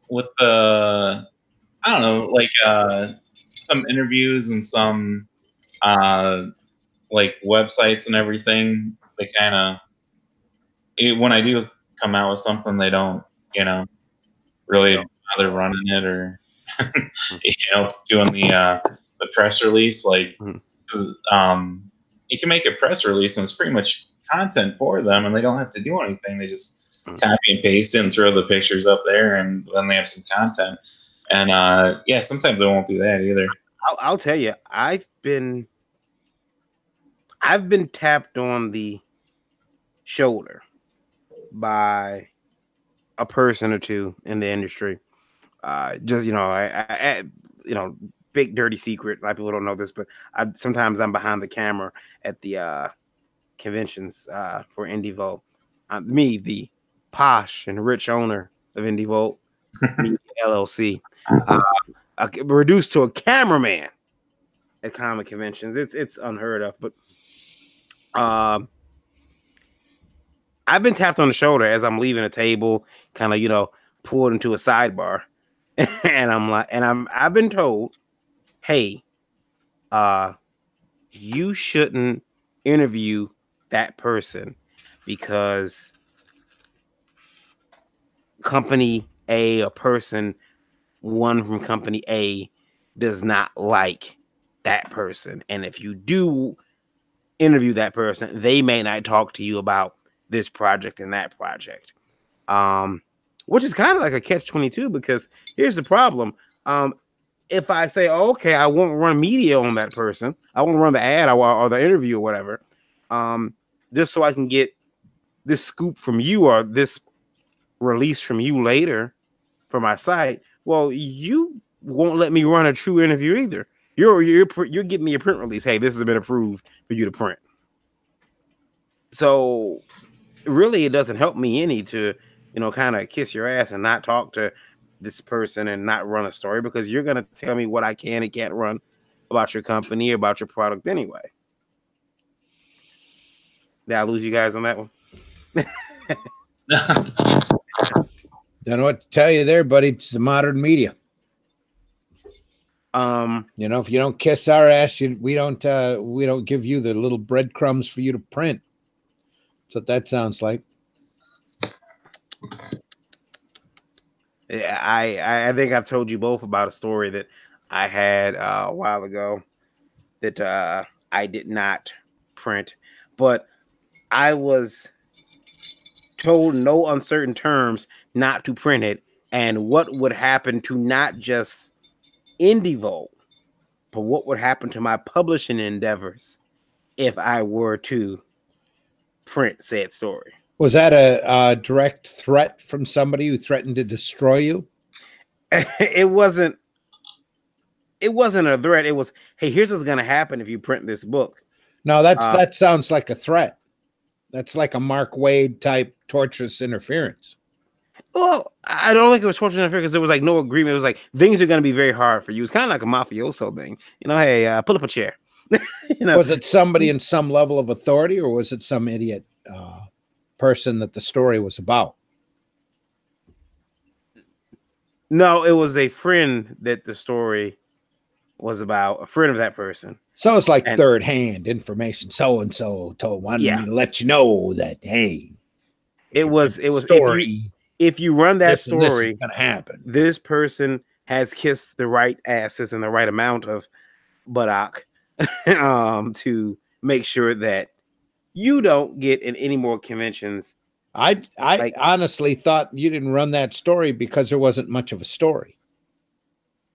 with the I don't know, like some interviews and some like websites and everything, they kind of when I do come out with something, they don't really bother running it or doing the press release. Like you can make a press release and it's pretty much content for them, and they don't have to do anything. They just copy and paste it and throw the pictures up there, and then they have some content. And yeah, sometimes they won't do that either. I'll tell you, I've been tapped on the shoulder by a person or two in the industry. Just big dirty secret. A lot of people don't know this, but sometimes I'm behind the camera at the conventions for Indie Vault. Me, the posh and rich owner of Indie Vault LLC, reduced to a cameraman at comic conventions. It's unheard of, but I've been tapped on the shoulder as I'm leaving a table, kind of pulled into a sidebar, and I've been told, hey, you shouldn't interview that person because company A, person one from company A, does not like that person, and if you do interview that person, they may not talk to you about this project and that project, which is kind of like a catch-22, because here's the problem. If I say, oh, okay, I won't run media on that person, I won't run the ad or the interview or whatever, just so I can get this scoop from you or this release from you later for my site, well, you won't let me run a true interview either. You're giving me a print release. Hey, this has been approved for you to print. So really, it doesn't help me any to, kind of kiss your ass and not talk to this person and not run a story, because you're going to tell me what I can and can't run about your company, about your product anyway. Did I lose you guys on that one? Don't know what to tell you there, buddy. It's the modern media. If you don't kiss our ass, we don't give you the little breadcrumbs for you to print. That's what that sounds like. Yeah, I think I've told you both about a story that I had a while ago that I did not print, but I was told in no uncertain terms not to print it, and what would happen to not just Indie Vault, but what would happen to my publishing endeavors if I were to print said story. Was that a direct threat from somebody who threatened to destroy you? It wasn't a threat. It was, hey, here's what's going to happen if you print this book. No, that sounds like a threat. That's like a Mark Wade type torturous interference. Well, I don't think it was torturous interference because there was like no agreement. It was like, things are going to be very hard for you. It's kind of like a mafioso thing. Hey, pull up a chair. Was it somebody in some level of authority, or was it some idiot person that the story was about? No, it was a friend that the story was about, a friend of that person. So it's like third-hand information. So-and-so wanted me to let you know that, hey, it was story. If you run that story, this is gonna happen. This person has kissed the right asses and the right amount of buttock to make sure that you don't get in any more conventions. I honestly thought you didn't run that story because there wasn't much of a story.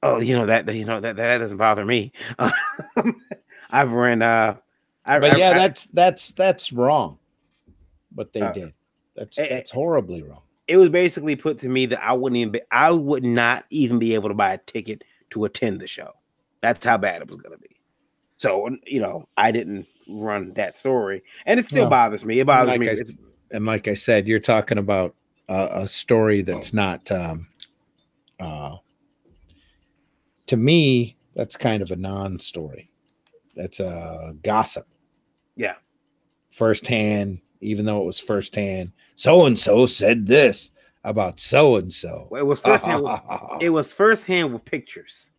Oh, that doesn't bother me. I've run that's wrong. What they did. That's horribly wrong. It was basically put to me that I would not even be able to buy a ticket to attend the show. That's how bad it was going to be. So, I didn't run that story, and it still bothers me. It bothers me. And like I said, you're talking about a story that's not, to me, that's kind of a non-story. That's a gossip. Yeah. Firsthand, even though it was firsthand, so-and-so said this about so-and-so. Well, it was firsthand. It was firsthand with pictures.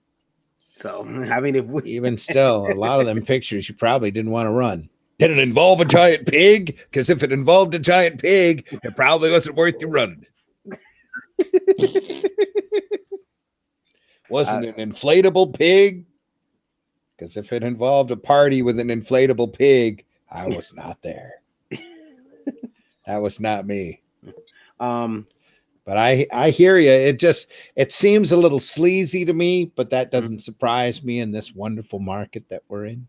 So, I mean, even still, a lot of them pictures you probably didn't want to run. Did it involve a giant pig? Because if it involved a giant pig, it probably wasn't worth you running. Wasn't an inflatable pig? Because if it involved a party with an inflatable pig, I was not there. That was not me. But I hear you. It seems a little sleazy to me, but that doesn't surprise me in this wonderful market that we're in.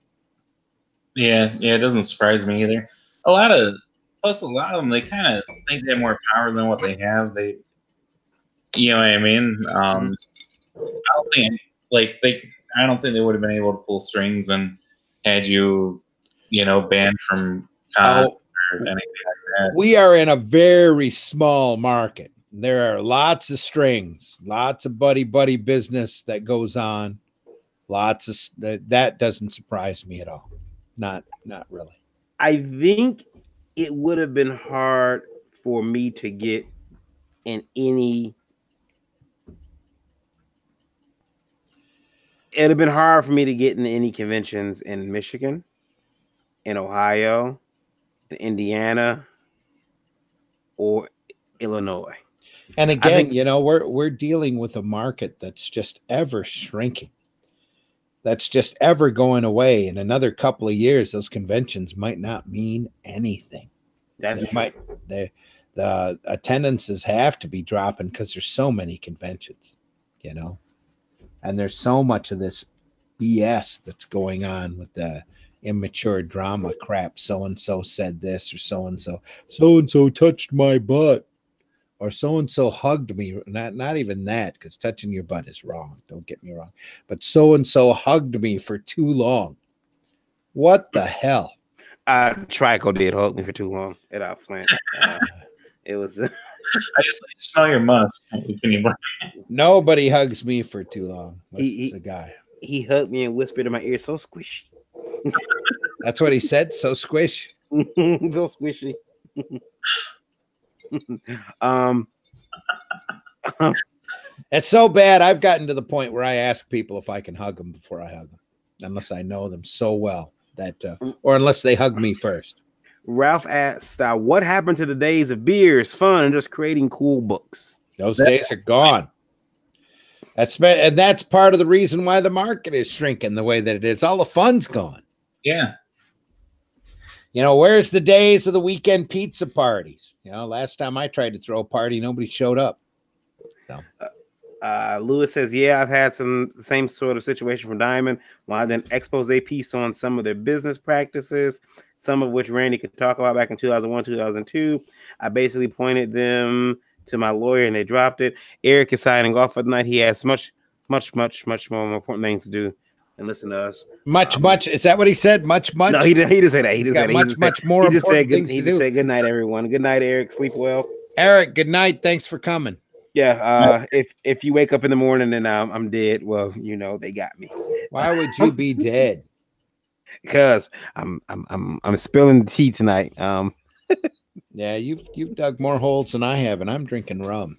Yeah, it doesn't surprise me either. A lot of them, they kind of think they have more power than what they have. You know what I mean? I don't think they would have been able to pull strings and had you banned from con or anything like that. We are in a very small market. There are lots of strings, lots of buddy business that goes on. Lots of that doesn't surprise me at all. Not really. I think it would have been hard for me to get in any. It'd have been hard for me to get in any conventions in Michigan, in Ohio, in Indiana, or Illinois. And again, we're dealing with a market that's just ever shrinking. That's just ever going away. In another couple of years, those conventions might not mean anything. The attendances have to be dropping because there's so many conventions, and there's so much of this BS that's going on with the immature drama crap. So-and-so said this, or so-and-so touched my butt, or so-and-so hugged me. Not even that, because touching your butt is wrong. Don't get me wrong. But so-and-so hugged me for too long. What the hell? Trico did hug me for too long at our Flint. It was... I just smell your musk. Nobody hugs me for too long. He's a guy. He hugged me and whispered in my ear, so squishy. That's what he said? So squish? So squishy. It's so bad. I've gotten to the point where I ask people if I can hug them before I hug them, unless I know them so well that, or unless they hug me first. Ralph asked, "What happened to the days of beers, fun, and just creating cool books?" Those days are gone. That's part of the reason why the market is shrinking the way that it is. All the fun's gone. Yeah. Where's the days of the weekend pizza parties? Last time I tried to throw a party, nobody showed up. So, Lewis says, "Yeah, I've had the same sort of situation from Diamond. Well, I did an expose piece on some of their business practices, some of which Randy could talk about back in 2001, 2002. I basically pointed them to my lawyer, and they dropped it. Eric is signing off for the night. He has much more important things to do than listen to us." Much. Is that what he said? Much. No, he didn't say that. He just said much more. He just said good night, everyone. Good night, Eric. Sleep well. Eric, good night. Thanks for coming. Yeah. If you wake up in the morning and I'm dead, well, they got me. Why would you be dead? Because I'm spilling the tea tonight. Yeah, you've dug more holes than I have, and I'm drinking rum.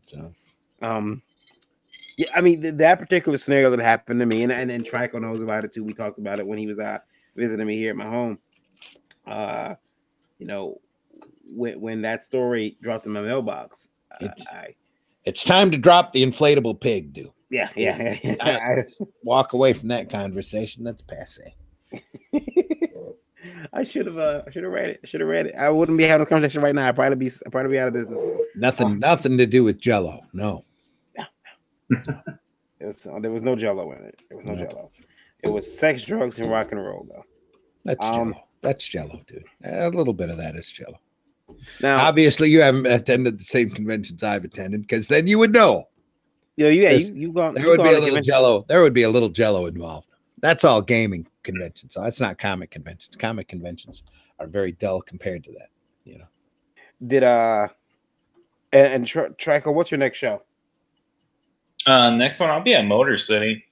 So, yeah, I mean that particular scenario that happened to me, and Trico knows about it too. We talked about it when he was visiting me here at my home. When that story dropped in my mailbox, it's time to drop the inflatable pig, dude. Yeah. Walk away from that conversation. That's passe. I should have read it. I should have read it. I wouldn't be having a conversation right now. I'd probably be out of business. Nothing to do with Jello. No. There was no Jello in it. There was no Jello. It was sex, drugs, and rock and roll, though. That's Jello. That's Jello, dude. A little bit of that is Jello. Now, obviously, you haven't attended the same conventions I've attended, because then you would know. You gone. There would be a little Jello. There would be a little Jello involved. That's all gaming conventions. So that's not comic conventions. Comic conventions are very dull compared to that. You know. Did and Tracker, what's your next show? Next one, I'll be at Motor City.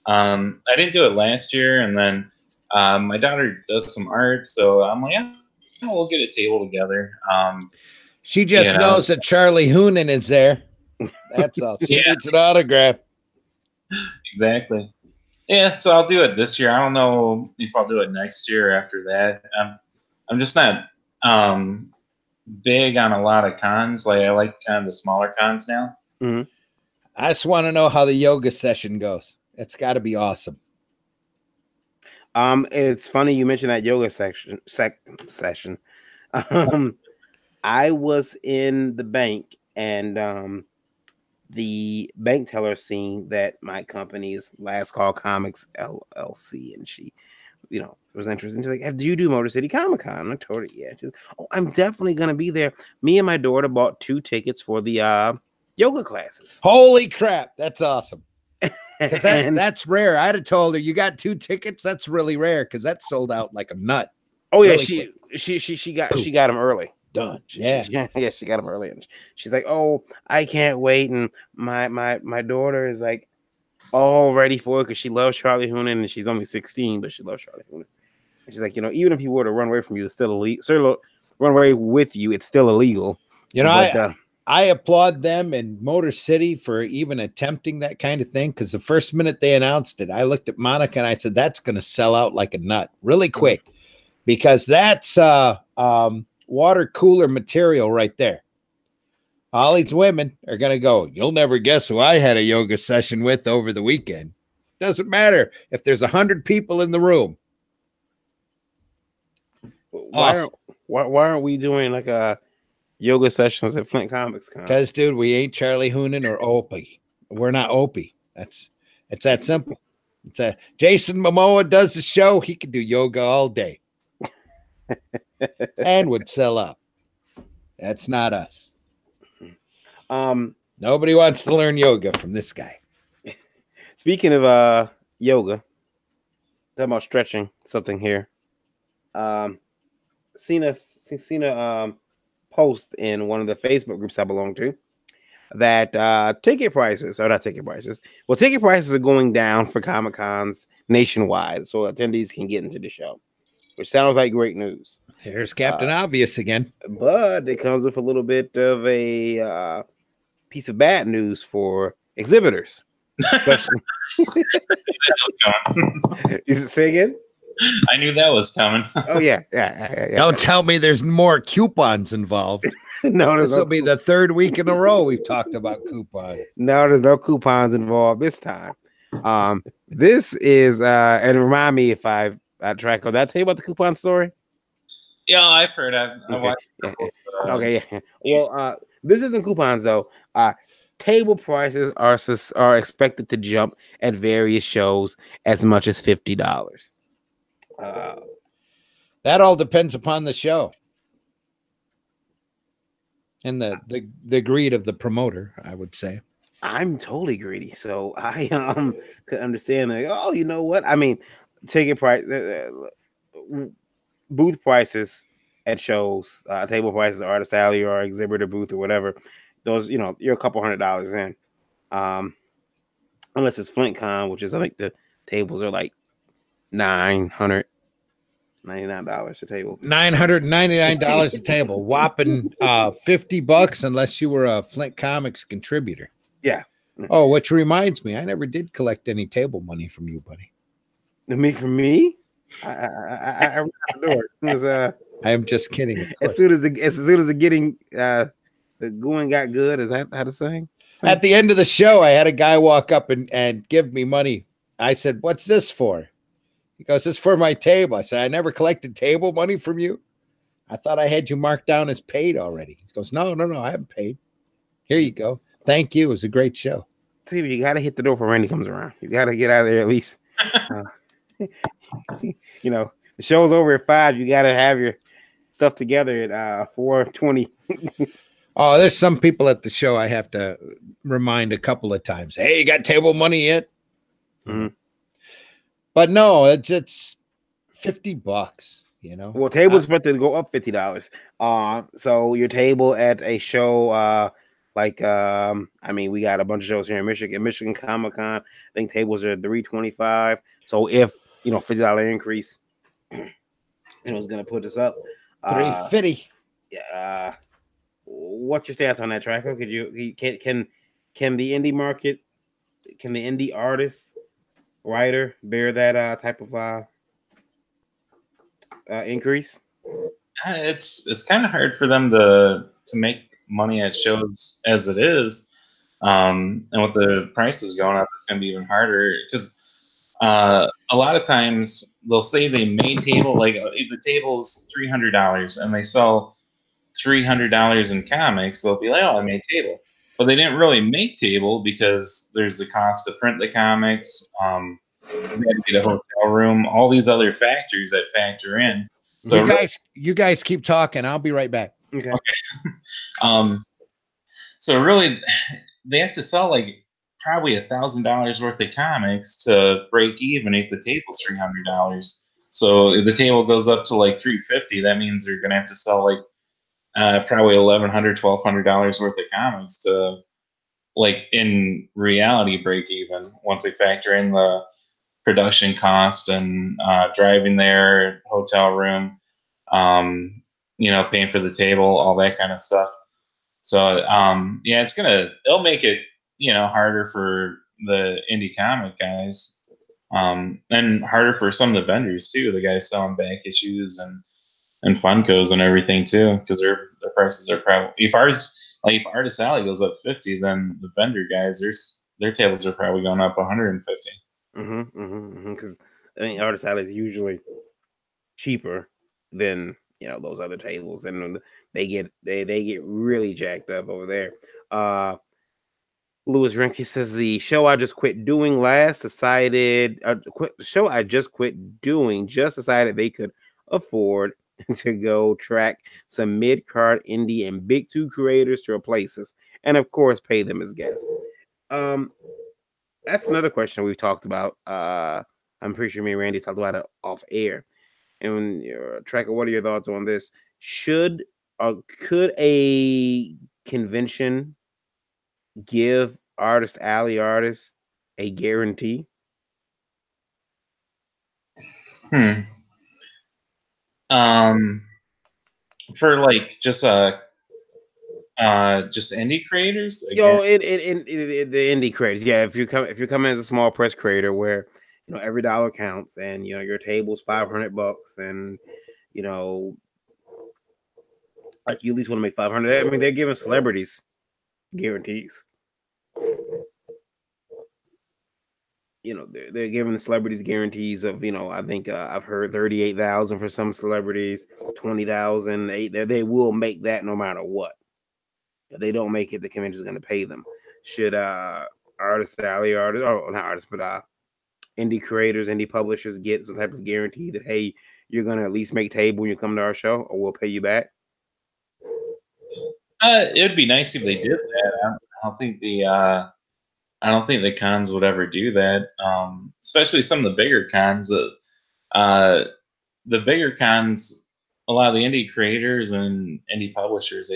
I didn't do it last year, and then my daughter does some art, so I'm like, yeah, we'll get a table together. She just knows that Charlie Hoonan is there. That's all. She needs an autograph. Exactly. Yeah, so I'll do it this year. I don't know if I'll do it next year or after that. I'm just not big on a lot of cons. Like, I like kind of the smaller cons now. Mm-hmm. I just want to know how the yoga session goes. It's got to be awesome. It's funny you mentioned that yoga session. I was in the bank, and the bank teller seen that my company is Last Call Comics LLC, and she, was interested. She's like, "Do you do Motor City Comic Con?" I told her, "Yeah." She's like, "Oh, I'm definitely gonna be there." Me and my daughter bought 2 tickets for the yoga classes. Holy crap, that's awesome. That's rare. I'd have told her, you got 2 tickets. That's really rare, because that sold out like a nut. Oh yeah, really she got them early. Done. She got them early, and she's like, "Oh, I can't wait." And my daughter is like all ready for it because she loves Charlie Hoonan, and she's only 16, but she loves Charlie Hoonan. And she's like, even if he were to run away from you, it's still illegal. So run away with you, it's still illegal. I applaud them in Motor City for even attempting that kind of thing, because the first minute they announced it, I looked at Monica and I said, that's going to sell out like a nut really quick, because that's water cooler material right there. All these women are going to go, you'll never guess who I had a yoga session with over the weekend. Doesn't matter if there's 100 people in the room. Why aren't we doing like a yoga sessions at Flint Comics Con? Because, dude, we ain't Charlie Hoonan or Opie. We're not Opie. It's that simple. Jason Momoa does the show. He could do yoga all day and would sell up. That's not us. Nobody wants to learn yoga from this guy. Speaking of yoga, talking about stretching something here. Seen a post in one of the Facebook groups I belong to that ticket prices are going down for Comic Cons nationwide, so attendees can get into the show, which sounds like great news. There's Captain Obvious again, but it comes with a little bit of a piece of bad news for exhibitors. Is it say again? I knew that was coming. Oh yeah. Don't tell me there's more coupons involved. No, this will be the 3rd week in a row we've talked about coupons. No, there's no coupons involved this time. This is and remind me if I track. Did I tell you about the coupon story? Yeah, I've heard. I watched. Okay, yeah. Well, this isn't coupons though. Table prices are expected to jump at various shows as much as $50. That all depends upon the show and the greed of the promoter, I would say. I'm totally greedy, so I could understand. Like, oh, you know what? I mean, ticket price, booth prices at shows, table prices, artist alley or exhibitor booth or whatever. Those, you're a couple $100s in, unless it's Flint Con, which is I think the tables are like $999 a table. $999 a table, whopping $50 unless you were a Flint Comics contributor. Yeah. Oh, which reminds me, I never did collect any table money from you, buddy. From me? I ran out the door. I am just kidding. As soon as the getting the going got good, is that how to say? At the end of the show, I had a guy walk up and give me money. I said, "What's this for?" He goes, "It's for my table." I said, "I never collected table money from you. I thought I had you marked down as paid already." He goes, "No, I haven't paid. Here you go. Thank you. It was a great show." Tell you, you got to hit the door for Randy comes around. You got to get out of there at least. You know, the show's over at 5. You got to have your stuff together at 4:20. Oh, there's some people at the show I have to remind a couple of times. Hey, you got table money yet? Mhm. But no, it's $50. You know. Well, tables about to go up $50. So your table at a show, I mean, we got a bunch of shows here in Michigan. Michigan Comic Con, I think tables are $325. So if $50 increase, it's gonna put us up. $350. Yeah. What's your stance on that, Tracker? Could you can the indie market, can the indie artist writer bear that type of increase? It's kind of hard for them to make money at shows as it is, and with the prices going up, it's going to be even harder because a lot of times they'll say they made table like the table's $300 and they sell $300 in comics. They'll be like, "Oh, I made table," but they didn't really make table because there's the cost to print the comics. They had to get a hotel room, all these other factors that factor in. So you guys keep talking. I'll be right back. Okay. So really, they have to sell like probably $1,000 worth of comics to break even if the table's $300. So if the table goes up to like $350, that means they're gonna have to sell like probably $1,100, $1,200 worth of comics to, like, in reality, break even once they factor in the production cost and driving there, hotel room, paying for the table, all that kind of stuff. So yeah, it'll make it harder for the indie comic guys, and harder for some of the vendors too. The guys selling back issues and Funkos and everything too, because their prices are probably, if Artist Alley goes up 50, then the vendor guys, their tables are probably going up 150. Because I mean, Artist Alley is usually cheaper than those other tables, and they get really jacked up over there. Louis Renke says the show I just quit doing decided they could afford to go track some mid-card indie and big two creators to replace us, and of course pay them as guests. That's another question we've talked about. I'm pretty sure me and Randy talked about it off air. And Tracker, what are your thoughts on this? Could a convention give Artist Alley artists a guarantee? For like just indie creators, In the indie creators, yeah. If you come in as a small press creator, where every dollar counts, and your table's $500, and like you at least want to make 500. I mean, they're giving celebrities guarantees. They're giving the celebrities guarantees of I think I've heard 38,000 for some celebrities, 20,000. They will make that no matter what. If they don't make it, the convention is going to pay them. Should Artist Alley artists, or not artists, but indie creators, indie publishers get some type of guarantee that, hey, you're going to at least make table when you come to our show, or we'll pay you back? It would be nice if they did that. I don't think the cons would ever do that. Especially some of the bigger cons. The bigger cons, a lot of the indie creators and indie publishers,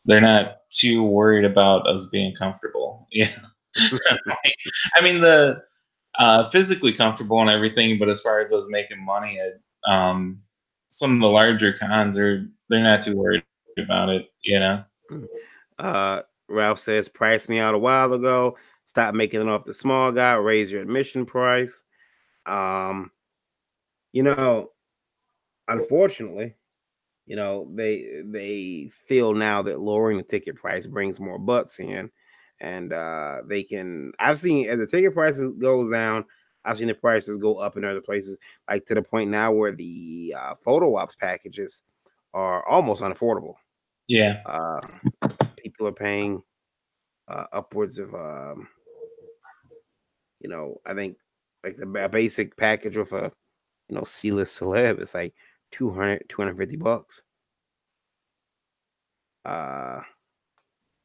they're not too worried about us being comfortable. Yeah. I mean, the physically comfortable and everything, but as far as us making money, some of the larger cons they're not too worried about it. Ralph says, priced me out a while ago. Stop making it off the small guy. Raise your admission price. Unfortunately, they feel now that lowering the ticket price brings more butts in, and they can. I've seen as the ticket prices goes down, I've seen the prices go up in other places, like to the point now where the photo ops packages are almost unaffordable. Yeah. People are paying upwards of, I think like the basic package with a, C-list celeb is like $250.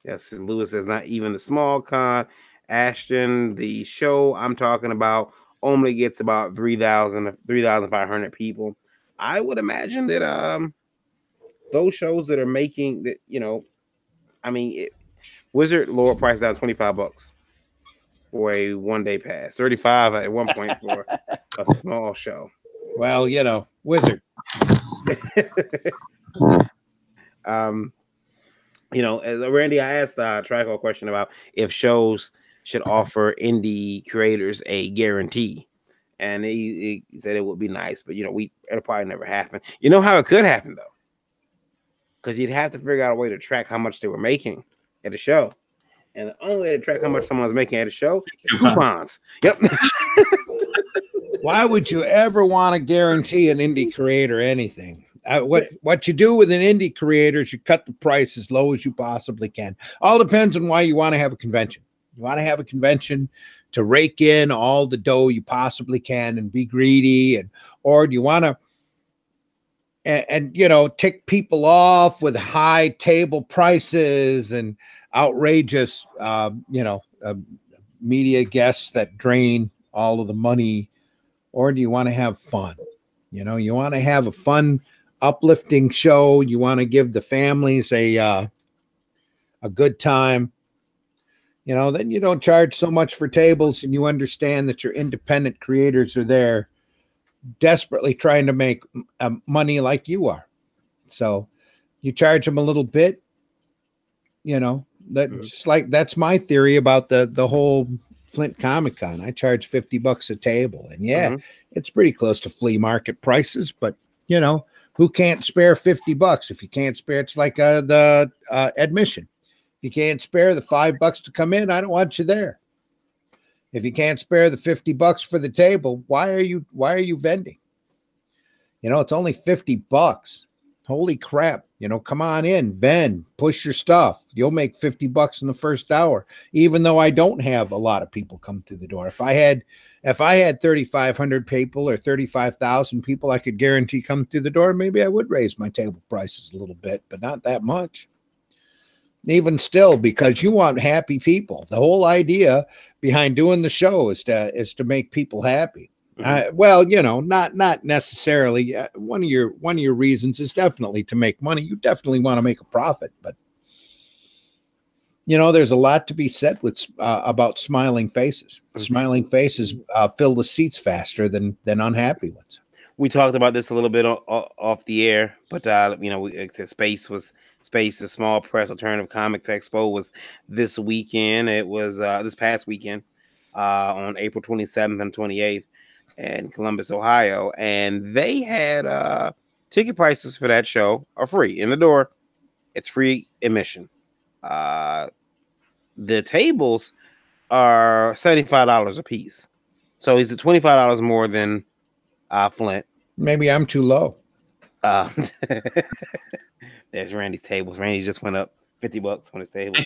Yes, Lewis says not even the small con. Ashton, the show I'm talking about only gets about 3,500 people. I would imagine that those shows that are making that, Wizard lower price down $25 for a 1-day pass, 35 at one point for a small show. Well, Wizard. As Randy, I asked Trico a question about if shows should offer indie creators a guarantee, and he said it would be nice, but it'll probably never happen. You know how it could happen though, because you'd have to figure out a way to track how much they were making at a show, and the only way to track how much someone's making at a show is coupons. Yep. Why would you ever want to guarantee an indie creator anything? What you do with an indie creator is you cut the price as low as you possibly can. All depends on why you want to have a convention. You want to have a convention to rake in all the dough you possibly can and be greedy, or do you want to and tick people off with high table prices and outrageous media guests that drain all of the money, or do you want to have fun? You want to have a fun, uplifting show. You want to give the families a good time. Then you don't charge so much for tables, and you understand that your independent creators are there desperately trying to make money like you are. So you charge them a little bit, that's my theory about the whole Flint Comic-Con. I charge $50 a table, and it's pretty close to flea market prices, but who can't spare $50? If you can't spare, it's like the admission. If you can't spare the $5 to come in, I don't want you there. If you can't spare the $50 for the table, why are you vending? It's only $50. Holy crap. Come on in, vend, push your stuff. You'll make $50 in the first hour, even though I don't have a lot of people come through the door. If I had 3,500 people or 35,000 people I could guarantee come through the door, maybe I would raise my table prices a little bit, but not that much. Even still, because you want happy people. The whole idea behind doing the show is to make people happy. Not necessarily. One of your reasons is definitely to make money. You definitely want to make a profit, but there's a lot to be said with about smiling faces. Smiling faces fill the seats faster than unhappy ones. We talked about this a little bit off the air, but Space, the Small Press Alternative Comics Expo was this weekend. It was this past weekend on April 27th and 28th in Columbus, Ohio. And they had ticket prices for that show are free. In the door, it's free admission. The tables are $75 a piece. So it's $25 more than Flint. Maybe I'm too low. There's Randy's tables. Randy just went up $50 on his tables.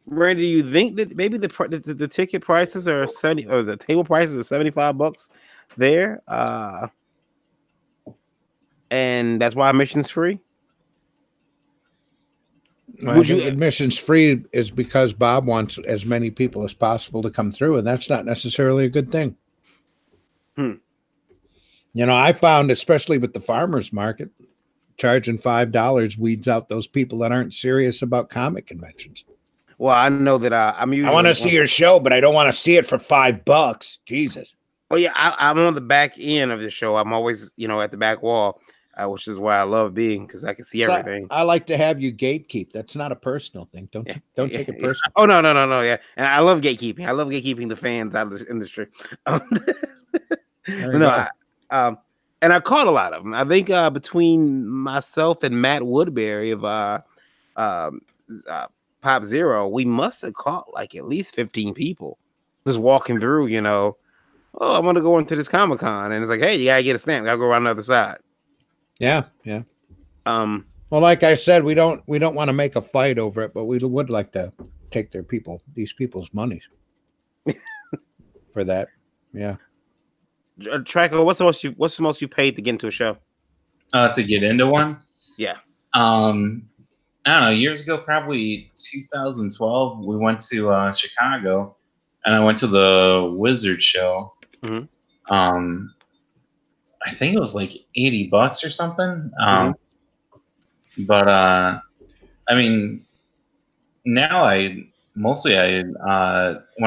Randy, do you think that maybe the ticket prices are 70 or the table prices are $75 there? And that's why admission's free? Admission's free is because Bob wants as many people as possible to come through, and that's not necessarily a good thing. I found, especially with the farmers market, charging $5 weeds out those people that aren't serious about comic conventions. Well, I know that I want to see your show, but I don't want to see it for $5. Jesus. Oh yeah, I'm on the back end of the show. I'm always, at the back wall, which is why I love being, because I can see everything. I like to have you gatekeep. That's not a personal thing. Don't take it personal. Oh no, yeah. And I love gatekeeping. I love gatekeeping the fans out of the industry. And I caught a lot of them. I think between myself and Matt Woodbury of um, Pop Zero, we must have caught like at least 15 people just walking through. Oh, I'm gonna go into this Comic-Con, and it's like, hey, you gotta get a stamp. Gotta go around the other side. Yeah. Well, like I said, we don't want to make a fight over it, but we would like to take these people's monies for that. Yeah. Tracker, what's the most you paid to get into a show? To get into one. Yeah. I don't know, years ago, probably 2012, we went to Chicago, and I went to the Wizard show. Mhm. I think it was like $80 or something. Mhm. But I mean, now when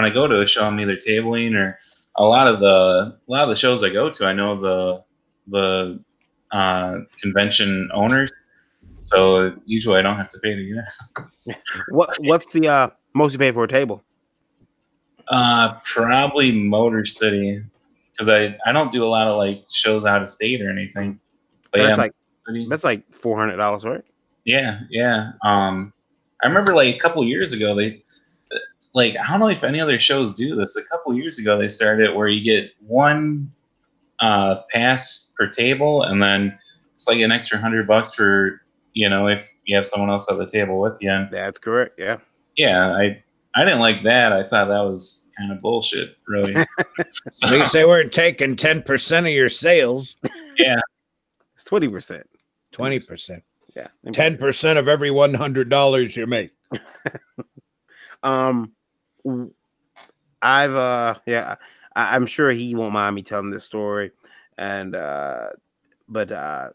I go to a show, I'm either tabling or a lot of the shows I go to, I know the convention owners. So usually I don't have to pay to get it. What's the most you paid for a table? Probably Motor City, because I don't do a lot of like shows out of state or anything. But That's like $400, right? Yeah. I remember like a couple years ago I don't know if any other shows do this. A couple years ago they started where you get one pass per table, and then it's like an extra $100 for if you have someone else at the table with you. And That's correct. Yeah. yeah, I didn't like that. I thought that was kind of bullshit, really. At least they weren't taking 10% of your sales. Yeah, it's 20%. 20%. Yeah, 10% of every $100 you make. I'm sure he won't mind me telling this story, and but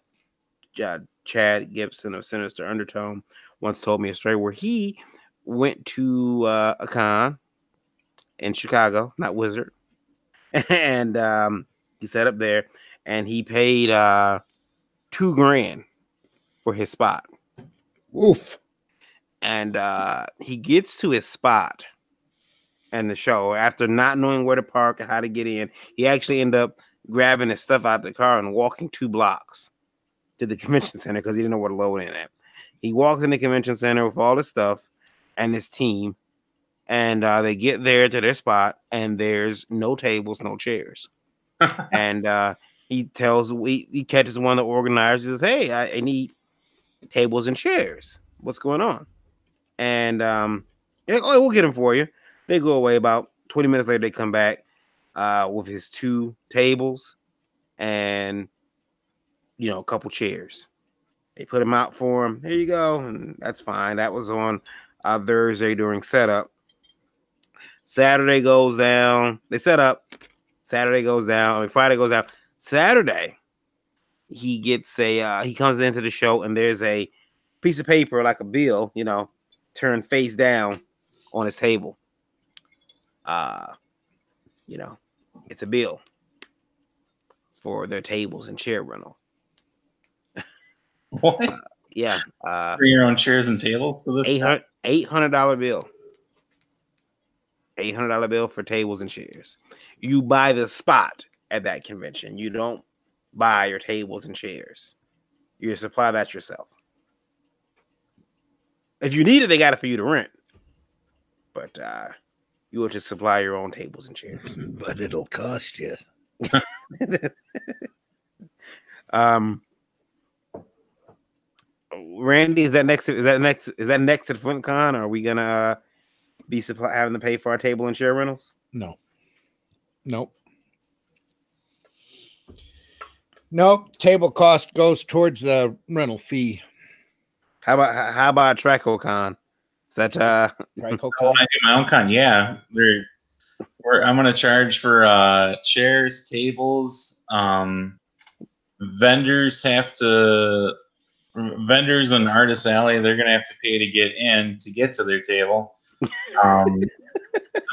Chad Gibson of Sinister Undertone once told me a story where he went to a con in Chicago, not Wizard, and he set up there, and he paid $2,000 for his spot. Oof. And he gets to his spot and the show after not knowing where to park and how to get in. He actually ended up grabbing his stuff out of the car and walking 2 blocks to the convention center because he didn't know where to load in at. He walks in the convention center with all his stuff and his team, and they get there to their spot, and there's no tables, no chairs. And he catches one of the organizers. He says, "Hey, I need tables and chairs. What's going on?" And like, "Oh, we'll get them for you." They go away. About 20 minutes later, they come back with his 2 tables and a couple chairs. They put them out for him. Here you go, and that's fine. That was on Thursday during setup. Saturday goes down. They set up. Saturday goes down. Friday goes down. Saturday, he gets he comes into the show, and there's a piece of paper like a bill, turned face down on his table. It's a bill for their tables and chair rental. What? Yeah. For your own chairs and tables to this $800 bill. $800 bill for tables and chairs. You buy the spot at that convention. You don't buy your tables and chairs. You supply that yourself. If you need it, they got it for you to rent. But you will just supply your own tables and chairs. But it'll cost you. Randy, is that next at FlintCon? Or are we gonna be having to pay for our table and chair rentals? No. Nope. Table cost goes towards the rental fee. How about TracoCon? Is that TracoCon? When I do my own con, yeah. I'm gonna charge for chairs, tables. Vendors and Artist Alley, they're gonna have to pay to get in to get to their table. I'm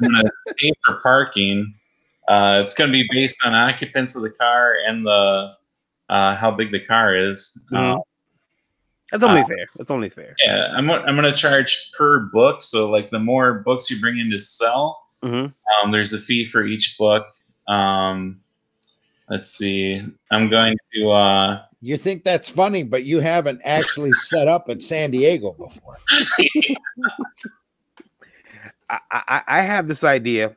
gonna pay for parking. It's gonna be based on occupants of the car and the how big the car is. That's only fair. That's only fair. Yeah, I'm gonna charge per book. So like the more books you bring in to sell, there's a fee for each book. Let's see. I'm going to You think that's funny, but you haven't actually set up at San Diego before. I have this idea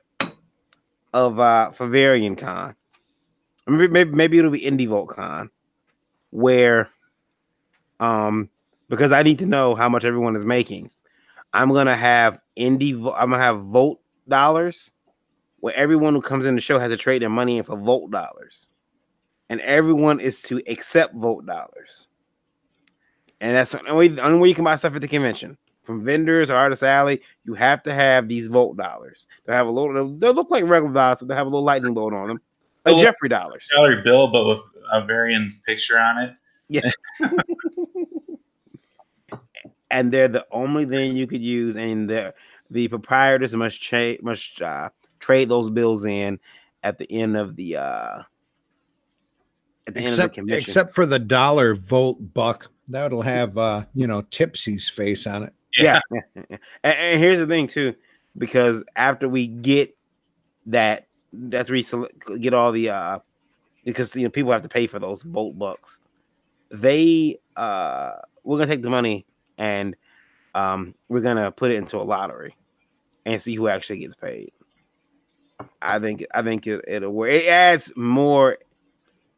of for Varian Con. Maybe it'll be Indie Vault Con, where because I need to know how much everyone is making. I'm gonna have Volt dollars, where everyone who comes in the show has to trade their money in for Volt dollars, and everyone is to accept Volt dollars. And that's the only way you can buy stuff at the convention. From vendors or Artist Alley, you have to have these Volt dollars. They have a little. They'll look like regular dollars, but they have a little lightning bolt on them, like Jeffrey dollars. $1 bill, but with a Varian's picture on it. Yeah. And they're the only thing you could use, and the proprietors must trade those bills in at the end of the convention. Except for the dollar Volt buck, that'll have Tipsy's face on it. Yeah. And here's the thing too, because after we get that, that's where you get all the because people have to pay for those Volt bucks. We're gonna take the money and we're gonna put it into a lottery and see who actually gets paid. I think it'll work. It adds more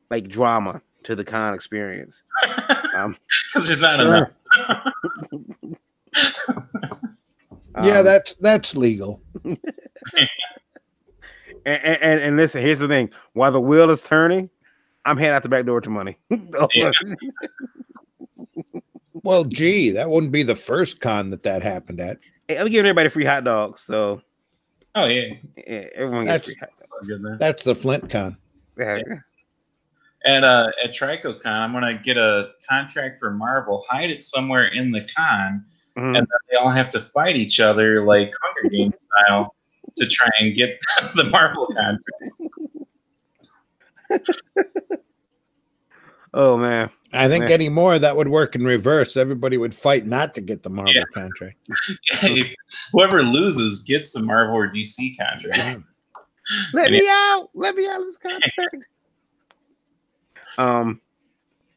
like drama to the con experience. Because there's not enough. Yeah, that's legal. And listen, here's the thing: while the wheel is turning, I'm heading out the back door to money. Well, gee, that wouldn't be the first con that happened at. Hey, I'm giving everybody free hot dogs, so. Oh yeah, everyone gets free hot dogs. That's the Flint con. Yeah. And at TricoCon, I'm gonna get a contract for Marvel, hide it somewhere in the con, and then they all have to fight each other like Hunger Games style to try and get the Marvel contracts. Oh man, I think anymore that would work in reverse. Everybody would fight not to get the Marvel contract. Yeah, whoever loses gets a Marvel or DC contract. Let me out of this contract.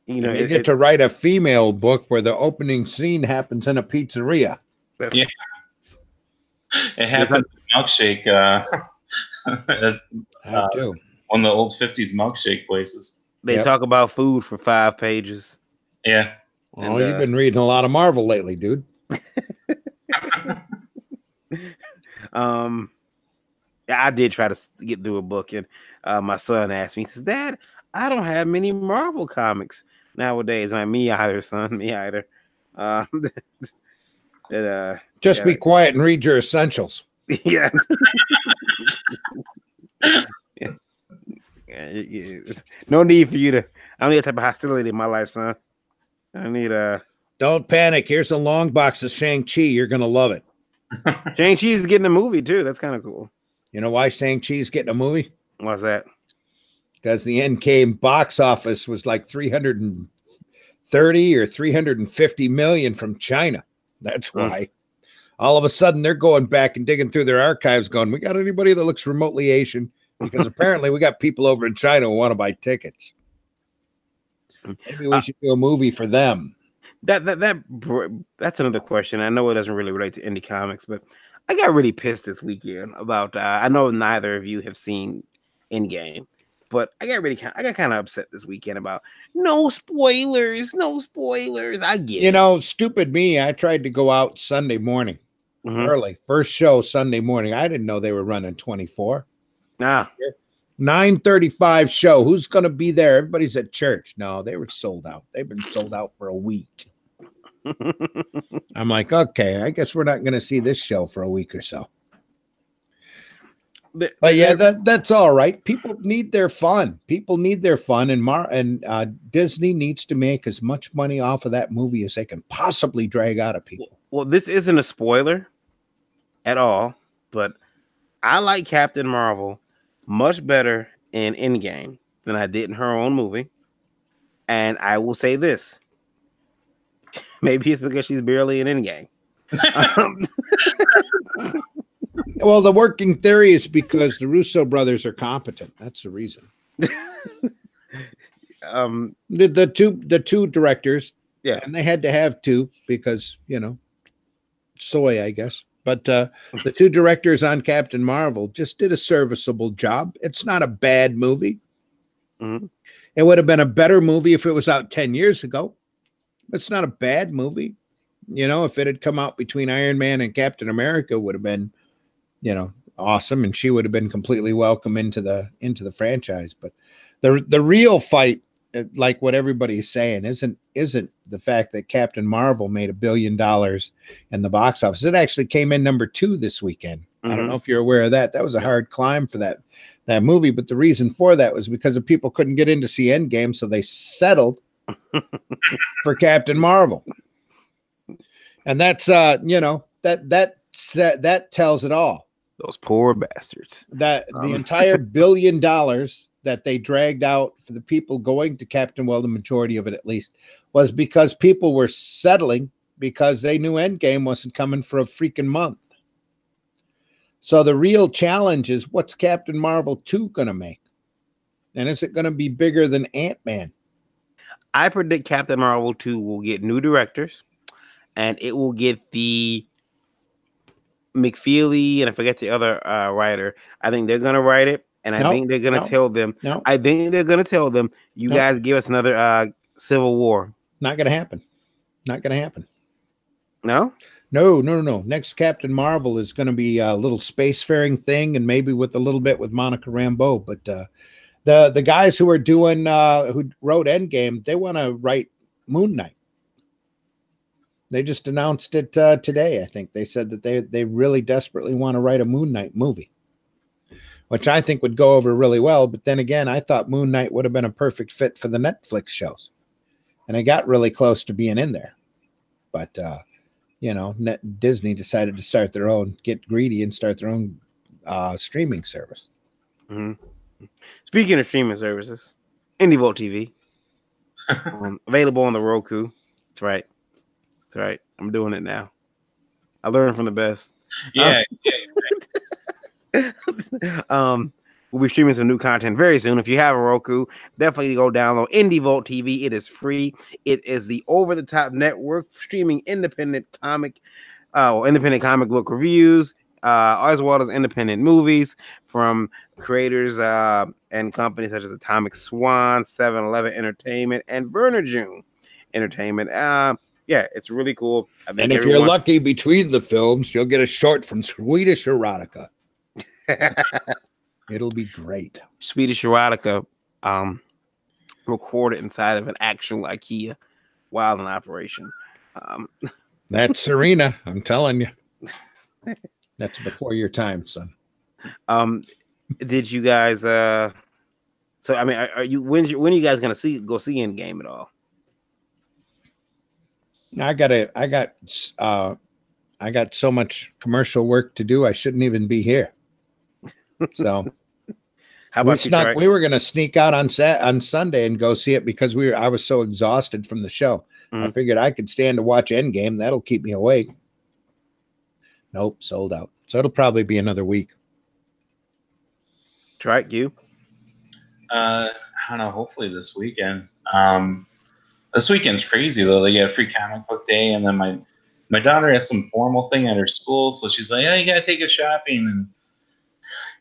You get to write a female book where the opening scene happens in a pizzeria. Yeah, it happens in Milkshake. One of the old 50s milkshake places. They talk about food for 5 pages. Yeah. Oh, you've been reading a lot of Marvel lately, dude. I did try to get through a book, and my son asked me, he says, "Dad, I don't have many Marvel comics nowadays." I'm like, me either, son. Me either. Just be quiet and read your essentials. Yeah. No need for you to. I don't need that type of hostility in my life, son. I need Don't panic. Here's a long box of Shang-Chi. You're gonna love it. Shang-Chi is getting a movie too. That's kind of cool. You know why Shang-Chi is getting a movie? Why's that? Because the NK box office was like 330 or 350 million from China. That's why. All of a sudden, they're going back and digging through their archives going, we got anybody that looks remotely Asian? Because apparently we got people over in China who want to buy tickets. Maybe we should do a movie for them. That's another question. I know it doesn't really relate to indie comics, but I got really pissed this weekend about. I know neither of you have seen Endgame, but I got kind of upset this weekend about no spoilers. I get it. Stupid me. I tried to go out Sunday morning early, first show Sunday morning. I didn't know they were running 24. 9:35 show. Who's going to be there? Everybody's at church. No, they were sold out. They've been sold out for a week. I'm like, okay, I guess we're not going to see this show for a week or so. But yeah, that's all right. People need their fun. And Disney needs to make as much money off of that movie as they can possibly drag out of people. Well, this isn't a spoiler at all, but I like Captain Marvel much better in Endgame than I did in her own movie. And I will say this. Maybe it's because she's barely in Endgame. Well, the working theory is because the Russo brothers are competent. That's the reason. The two directors, Yeah. and they had to have two because soy, I guess. But the two directors on Captain Marvel just did a serviceable job. It's not a bad movie. Mhm. It would have been a better movie if it was out 10 years ago. It's not a bad movie. If it had come out between Iron Man and Captain America, it would have been, awesome, and she would have been completely welcome into the franchise. But the real fight, like what everybody's saying, isn't the fact that Captain Marvel made $1 billion in the box office. It actually came in number 2 this weekend. I don't know if you're aware of that. That was a hard climb for that movie, but the reason for that was because the people couldn't get in to see Endgame, so they settled for Captain Marvel. And that's that tells it all. Those poor bastards. That the entire $1 billion that they dragged out for the people going to Captain, well, the majority of it at least, was because people were settling because they knew Endgame wasn't coming for a freaking month. So the real challenge is, what's Captain Marvel 2 going to make? And is it going to be bigger than Ant-Man? I predict Captain Marvel 2 will get new directors, and it will get the McFeely, and I forget the other writer. I think they're going to write it, and I think they're going to tell them. I think they're going to tell them, you guys give us another Civil War. Not going to happen. Not going to happen. No? No. Next Captain Marvel is going to be a little spacefaring thing, and maybe with a little bit with Monica Rambeau. But the guys who are doing who wrote Endgame, they want to write Moon Knight. They just announced it today. I think they said that they really desperately want to write a Moon Knight movie, which I think would go over really well. But then again, I thought Moon Knight would have been a perfect fit for the Netflix shows, and it got really close to being in there. But Disney decided to get greedy and start their own streaming service. Mm-hmm. Speaking of streaming services, IndieVolt TV, available on the Roku. That's right. I'm doing it now. I learned from the best. Yeah. We'll be streaming some new content very soon. If you have a Roku, definitely go download IndieVolt TV. It is free. It is the over-the-top network streaming independent comic book reviews, as well as independent movies from creators and companies such as Atomic Swan, 7-Eleven Entertainment, and Werner June Entertainment. Yeah, it's really cool. And if you're lucky, between the films, you'll get a short from Swedish Erotica. It'll be great. Swedish Erotica recorded inside of an actual IKEA while in operation. That's Serena, I'm telling you. That's before your time, son. Did you guys so I mean, are you when are you guys gonna go see Endgame at all? I got so much commercial work to do. I shouldn't even be here. So how about we were going to sneak out on Sunday and go see it because I was so exhausted from the show. I figured I could stand to watch Endgame. That'll keep me awake. Nope, sold out. So it'll probably be another week. Try you. I don't know. Hopefully this weekend. This weekend's crazy though. They get a free comic book day, and then my daughter has some formal thing at her school, so she's like, "Yeah, you gotta take us shopping,"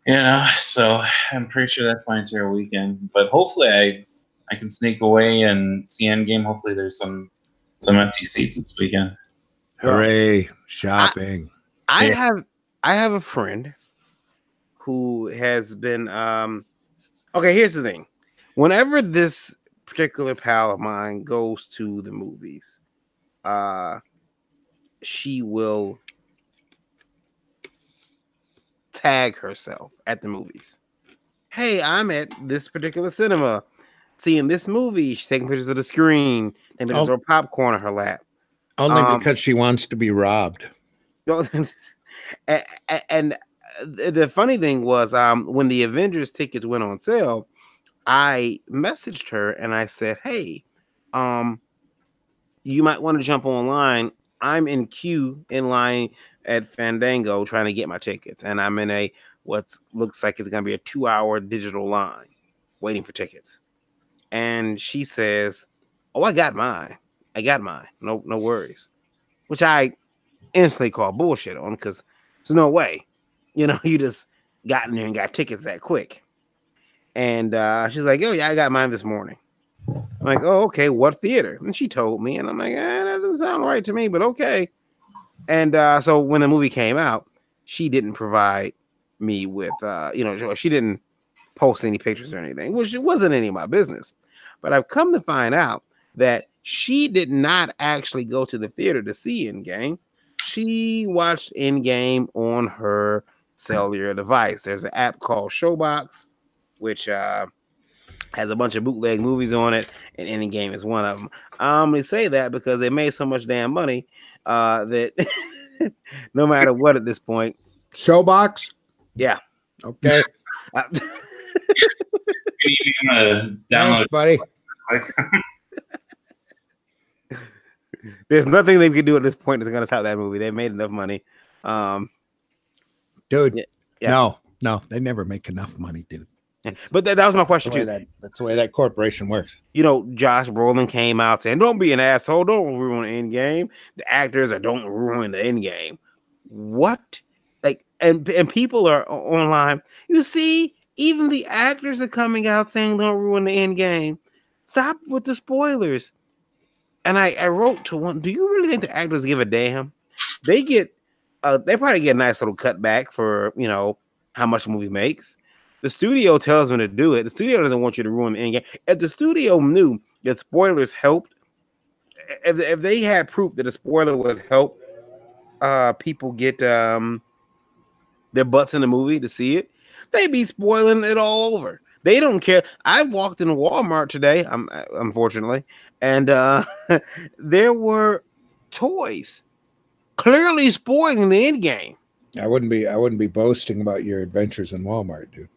and so I'm pretty sure that's my entire weekend. But hopefully, I can sneak away and see Endgame. Hopefully, there's some empty seats this weekend. Hooray! Shopping. I have a friend who has been okay. Here's the thing: whenever this particular pal of mine goes to the movies, she will tag herself at the movies. Hey, I'm at this particular cinema seeing this movie. She's taking pictures of the screen and pictures of popcorn on her lap. Only because she wants to be robbed. And the funny thing was, when the Avengers tickets went on sale, I messaged her and I said, "Hey, you might want to jump online. I'm in line at Fandango trying to get my tickets, and I'm in what looks like it's going to be a 2-hour digital line waiting for tickets." and she says, "Oh, I got mine. No worries." Which I instantly call bullshit on, because there's no way, you just got in there and got tickets that quick. And she's like, "Oh yeah, I got mine this morning." I'm like, "Oh, okay, what theater?" And she told me, and I'm like, that doesn't sound right to me, but okay. And so when the movie came out, she didn't provide me with, she didn't post any pictures or anything, which it wasn't any of my business. But I've come to find out that she did not actually go to the theater to see Endgame. She watched Endgame on her cellular device. There's an app called Showbox, which has a bunch of bootleg movies on it, and Endgame is one of them. I'm going to say that because they made so much damn money that no matter what at this point. Showbox? Yeah. Okay. Thanks, buddy. There's nothing they can do at this point that's going to top that movie. They made enough money. Dude, yeah. No, they never make enough money, dude. But that was my question, too. That's the way that corporation works. Josh Brolin came out saying, "Don't be an asshole. Don't ruin the end game. The actors don't ruin the end game." What? Like, and people are online. You see, even the actors are coming out saying, "Don't ruin the end game. Stop with the spoilers." And I wrote to one, "Do you really think the actors give a damn? They probably get a nice little cutback for, how much the movie makes. The studio tells them to do it. The studio doesn't want you to ruin the end game. If the studio knew that spoilers helped, if they had proof that a spoiler would help people get their butts in the movie to see it, they'd be spoiling it all over. They don't care. I walked into Walmart today, unfortunately, and there were toys clearly spoiling the end game. I wouldn't be boasting about your adventures in Walmart, dude.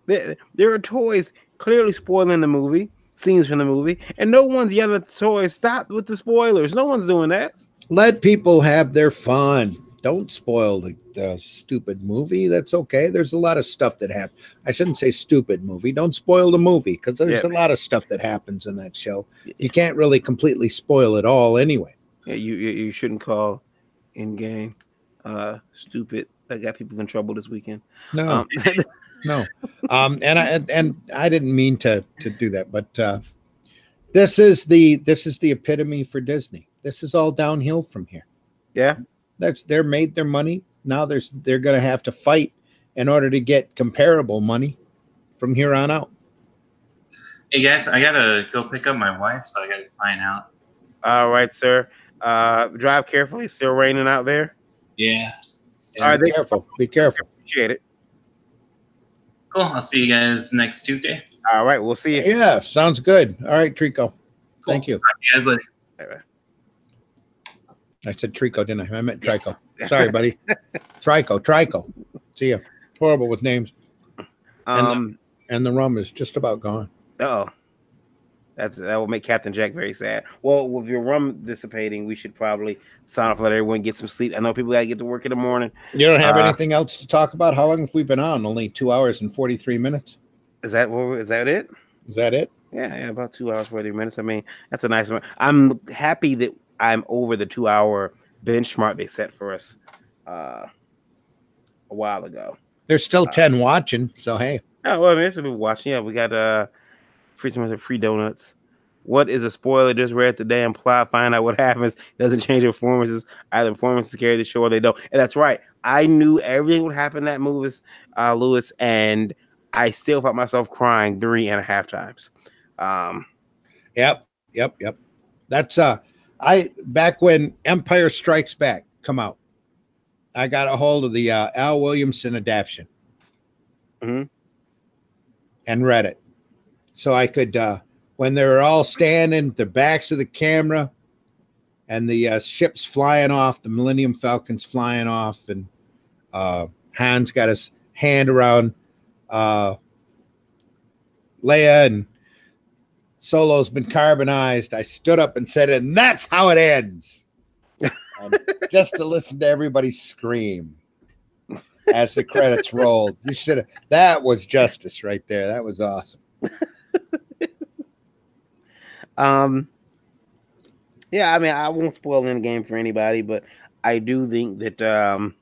There are toys clearly spoiling the movie, scenes from the movie, and no one's yelling at the toys, "Stop with the spoilers." No one's doing that. Let people have their fun. Don't spoil the stupid movie. That's okay. There's a lot of stuff that happens. I shouldn't say stupid movie. Don't spoil the movie, because there's a lot of stuff that happens in that show. You can't really completely spoil it all anyway. Yeah, you shouldn't call Endgame stupid. That got people in trouble this weekend. No, no. And I didn't mean to do that, but this is the epitome for Disney. This is all downhill from here. Yeah. They're made their money. Now they're going to have to fight in order to get comparable money from here on out. Hey guys, I gotta go pick up my wife, so I gotta sign out. All right, sir. Drive carefully. Still raining out there. Yeah. All right, be careful. Be careful. Appreciate it. Cool. I'll see you guys next Tuesday. All right, we'll see you. Yeah, sounds good. All right, Trico. Cool. Thank you. Talk to you guys later. Bye-bye. I said Trico, didn't I? I meant Trico. Sorry, buddy. Trico. See ya. Horrible with names. And the rum is just about gone. Oh, that will make Captain Jack very sad. Well, with your rum dissipating, we should probably sign off, let everyone get some sleep. I know people gotta get to work in the morning. You don't have anything else to talk about? How long have we been on? Only 2 hours and 43 minutes. Is that it? Is that it? Yeah, about 2 hours 43 minutes. I mean, that's a nice amount. I'm happy that I'm over the 2 hour benchmark they set for us a while ago. There's still 10 watching, so hey. Oh, well, I mean, people watching. Yeah, we got free donuts. What is a spoiler? Just read the damn plot. Find out what happens. Doesn't change the performances. Either performances carry the show or they don't. And that's right. I knew everything would happen in that movie, Lewis, and I still found myself crying 3.5 times. Yep. That's back when Empire Strikes Back come out, I got a hold of the Al Williamson adaptation and read it. So I could, when they were all standing, the backs of the camera and the ships flying off, the Millennium Falcon's flying off, and Han's got his hand around Leia, and Solo's been carbonized. I stood up and said, and that's how it ends. Just to listen to everybody scream. as the credits rolled. You should have. That was justice right there. That was awesome. Yeah, I mean, I won't spoil Endgame for anybody, but I do think that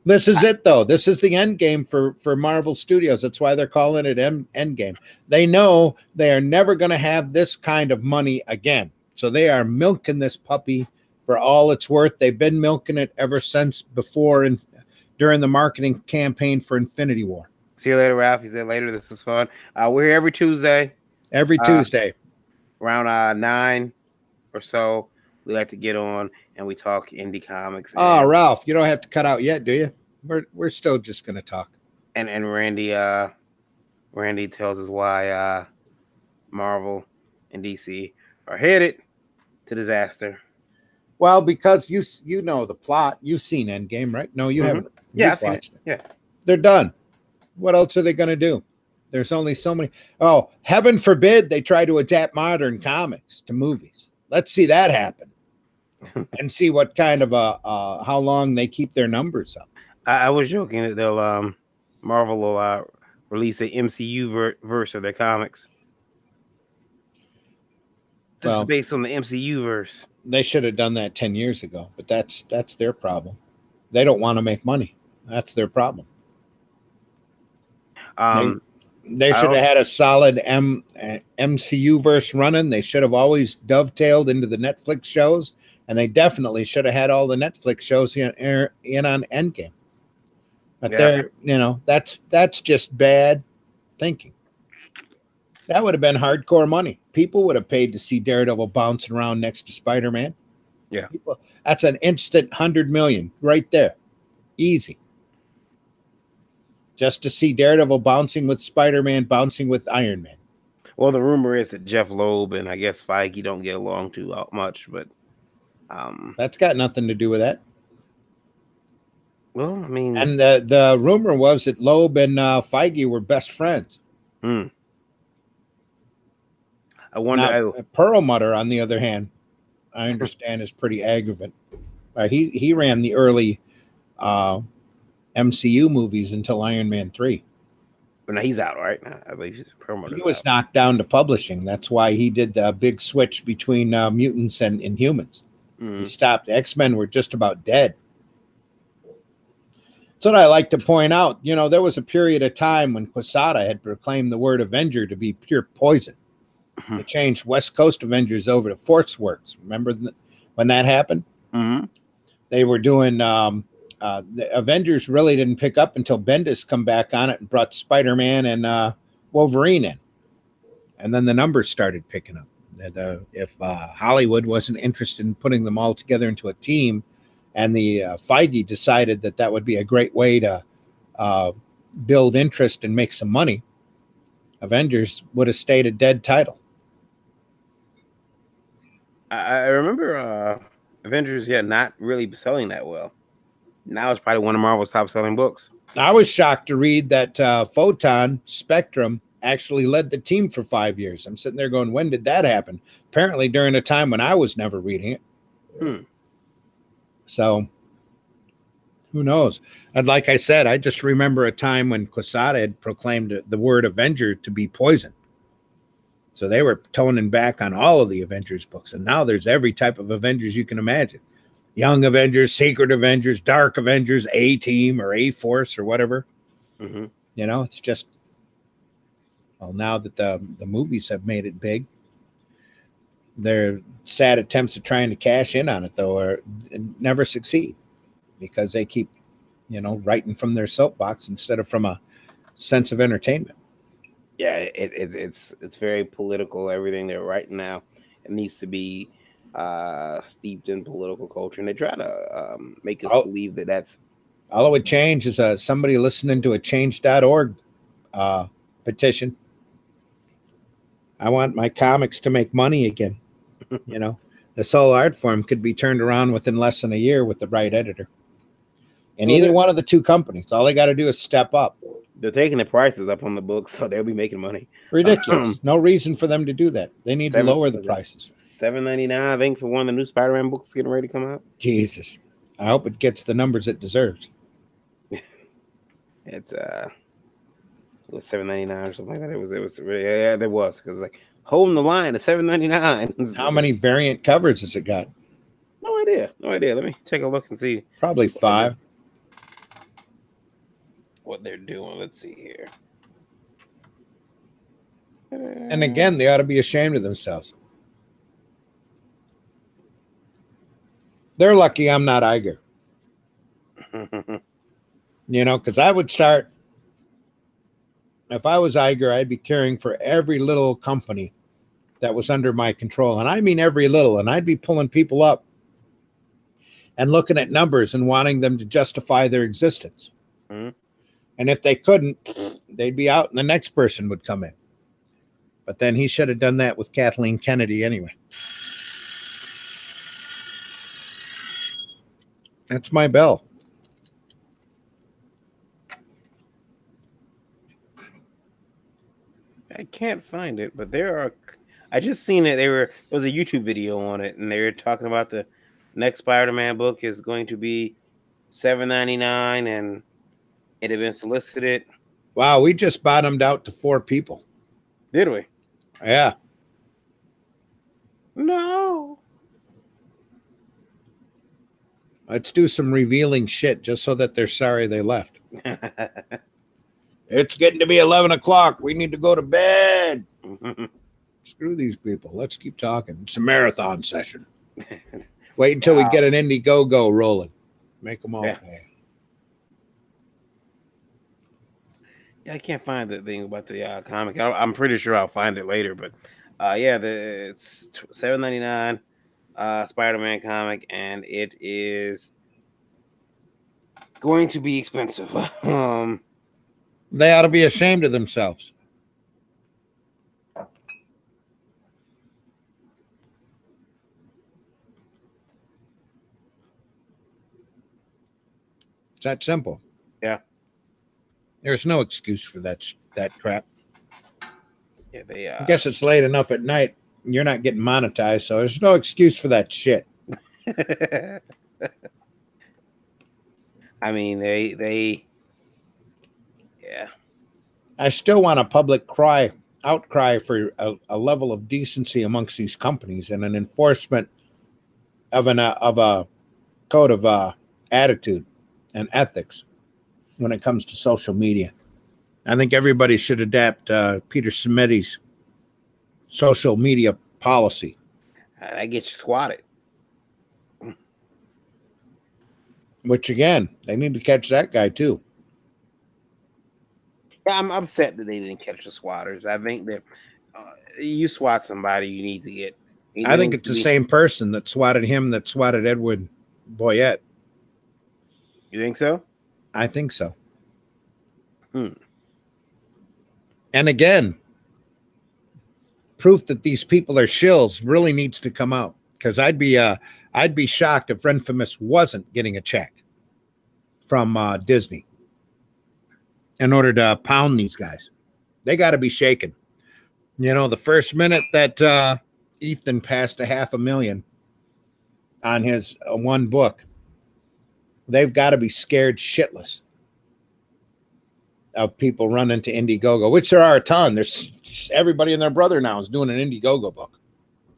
this is it, though. This is the end game for Marvel Studios. That's why they're calling it Endgame. They know they are never going to have this kind of money again. So they are milking this puppy for all it's worth. They've been milking it ever since before and during the marketing campaign for Infinity War. See you later, Ralph. He said later. This is fun. We're here every Tuesday. Every Tuesday. Around 9 or so. We like to get on and we talk indie comics. Oh, Ralph, you don't have to cut out yet, do you? We're still just going to talk. And Randy tells us why Marvel and DC are headed to disaster. Well, because you know the plot. You've seen Endgame, right? No, you haven't. Yeah, I've seen it. Yeah. They're done. What else are they going to do? There's only so many. Oh, heaven forbid they try to adapt modern comics to movies. Let's see that happen. And see what kind of how long they keep their numbers up. I was joking that they'll Marvel will release an MCU verse of their comics. This is based on the MCU verse. They should have done that 10 years ago, but that's their problem. They don't want to make money. That's their problem. They should have had a solid MCU verse running. They should have always dovetailed into the Netflix shows, and they definitely should have had all the Netflix shows in on Endgame. But that's just bad thinking. That would have been hardcore money. People would have paid to see Daredevil bouncing around next to Spider-Man. Yeah. That's an instant 100 million right there. Easy. Just to see Daredevil bouncing with Spider-Man, bouncing with Iron Man. Well, the rumor is that Jeff Loeb and I guess Feige don't get along too much, but that's got nothing to do with that. Well, I mean, and the rumor was that Loeb and Feige were best friends. I wonder. Perlmutter, on the other hand, I understand is pretty aggravating. He ran the early MCU movies until Iron Man 3. But now he's out, right? I believe Perlmutter. He was knocked down to publishing. That's why he did the big switch between mutants and Inhumans. He stopped. X-Men were just about dead. That's what I like to point out. You know, there was a period of time when Quesada had proclaimed the word Avenger to be pure poison. They changed West Coast Avengers over to Force Works. Remember when that happened? They were doing the Avengers really didn't pick up until Bendis come back on it and brought Spider-Man and Wolverine in. And then the numbers started picking up. If Hollywood wasn't interested in putting them all together into a team, and the Feige decided that would be a great way to build interest and make some money, Avengers would have stayed a dead title. I remember Avengers, not really selling that well. Now it's probably one of Marvel's top selling books. I was shocked to read that Photon Spectrum actually led the team for 5 years. I'm sitting there going, when did that happen? Apparently during a time when I was never reading it. So who knows? And like I said, I just remember a time when Quesada had proclaimed the word Avenger to be poison. So they were toning back on all of the Avengers books. And now there's every type of Avengers you can imagine. Young Avengers, Secret Avengers, Dark Avengers, A-Team or A-Force or whatever. You know, it's just, well, now that the movies have made it big, their sad attempts at trying to cash in on it, though, never succeed because they keep, writing from their soapbox instead of from a sense of entertainment. Yeah, it's very political. Everything they're writing now, it needs to be steeped in political culture, and they try to make us believe that that's all it would change is somebody listening to a change.org petition. I want my comics to make money again. This whole art form could be turned around within less than a year with the right editor. And either one of the two companies, all they got to do is step up. They're taking the prices up on the books, so they'll be making money. Ridiculous. No reason for them to do that. They need to lower the prices. $7.99, I think, for one of the new Spider-Man books getting ready to come out. Jesus. I hope it gets the numbers it deserves. It's it was $7.99 or something like that. It was really, yeah, there was, because like holding the line at $7.99. How many variant covers has it got? No idea. Let me take a look and see. Probably 5. What they're doing. Let's see here. And again, they ought to be ashamed of themselves. They're lucky I'm not Iger. You know, because I would start, if I was Iger, I'd be caring for every little company that was under my control. And I mean every little. And I'd be pulling people up and looking at numbers and wanting them to justify their existence. Mm-hmm. And if they couldn't, they'd be out and the next person would come in. But then he should have done that with Kathleen Kennedy anyway. That's my bell. I can't find it, but there are. I just seen it. There was a YouTube video on it, and they were talking about the next Spider-Man book is going to be $7.99, and it had been solicited. Wow, we just bottomed out to 4 people. Did we? Yeah. No. Let's do some revealing shit just so that they're sorry they left. It's getting to be 11 o'clock. We need to go to bed. Screw these people. Let's keep talking. It's a marathon session. Wait until we get an Indiegogo rolling. Make them all pay. Yeah, I can't find the thing about the comic. I'm pretty sure I'll find it later, but yeah, it's $7.99 Spider-Man comic, and it is going to be expensive. They ought to be ashamed of themselves. It's that simple. Yeah. There's no excuse for that crap. Yeah, I guess it's late enough at night. And you're not getting monetized, so there's no excuse for that shit. I mean, they yeah. I still want a public outcry for a level of decency amongst these companies and an enforcement of a code of attitude and ethics when it comes to social media. I think everybody should adapt Peter Simiti's social media policy. That gets you swatted. Which, again, they need to catch that guy, too. Yeah, I'm upset that they didn't catch the swatters. I think that you swat somebody, you need to get... I think it's the same person that swatted him that swatted Edward Boyette. You think so? I think so. And again, proof that these people are shills really needs to come out, because I'd be shocked if Renfamous wasn't getting a check from Disney in order to pound these guys. They got to be shaken. You know, the first minute that Ethan passed $500,000 on his one book, they've got to be scared shitless of people running to Indiegogo, which there are a ton. There's everybody and their brother now is doing an Indiegogo book.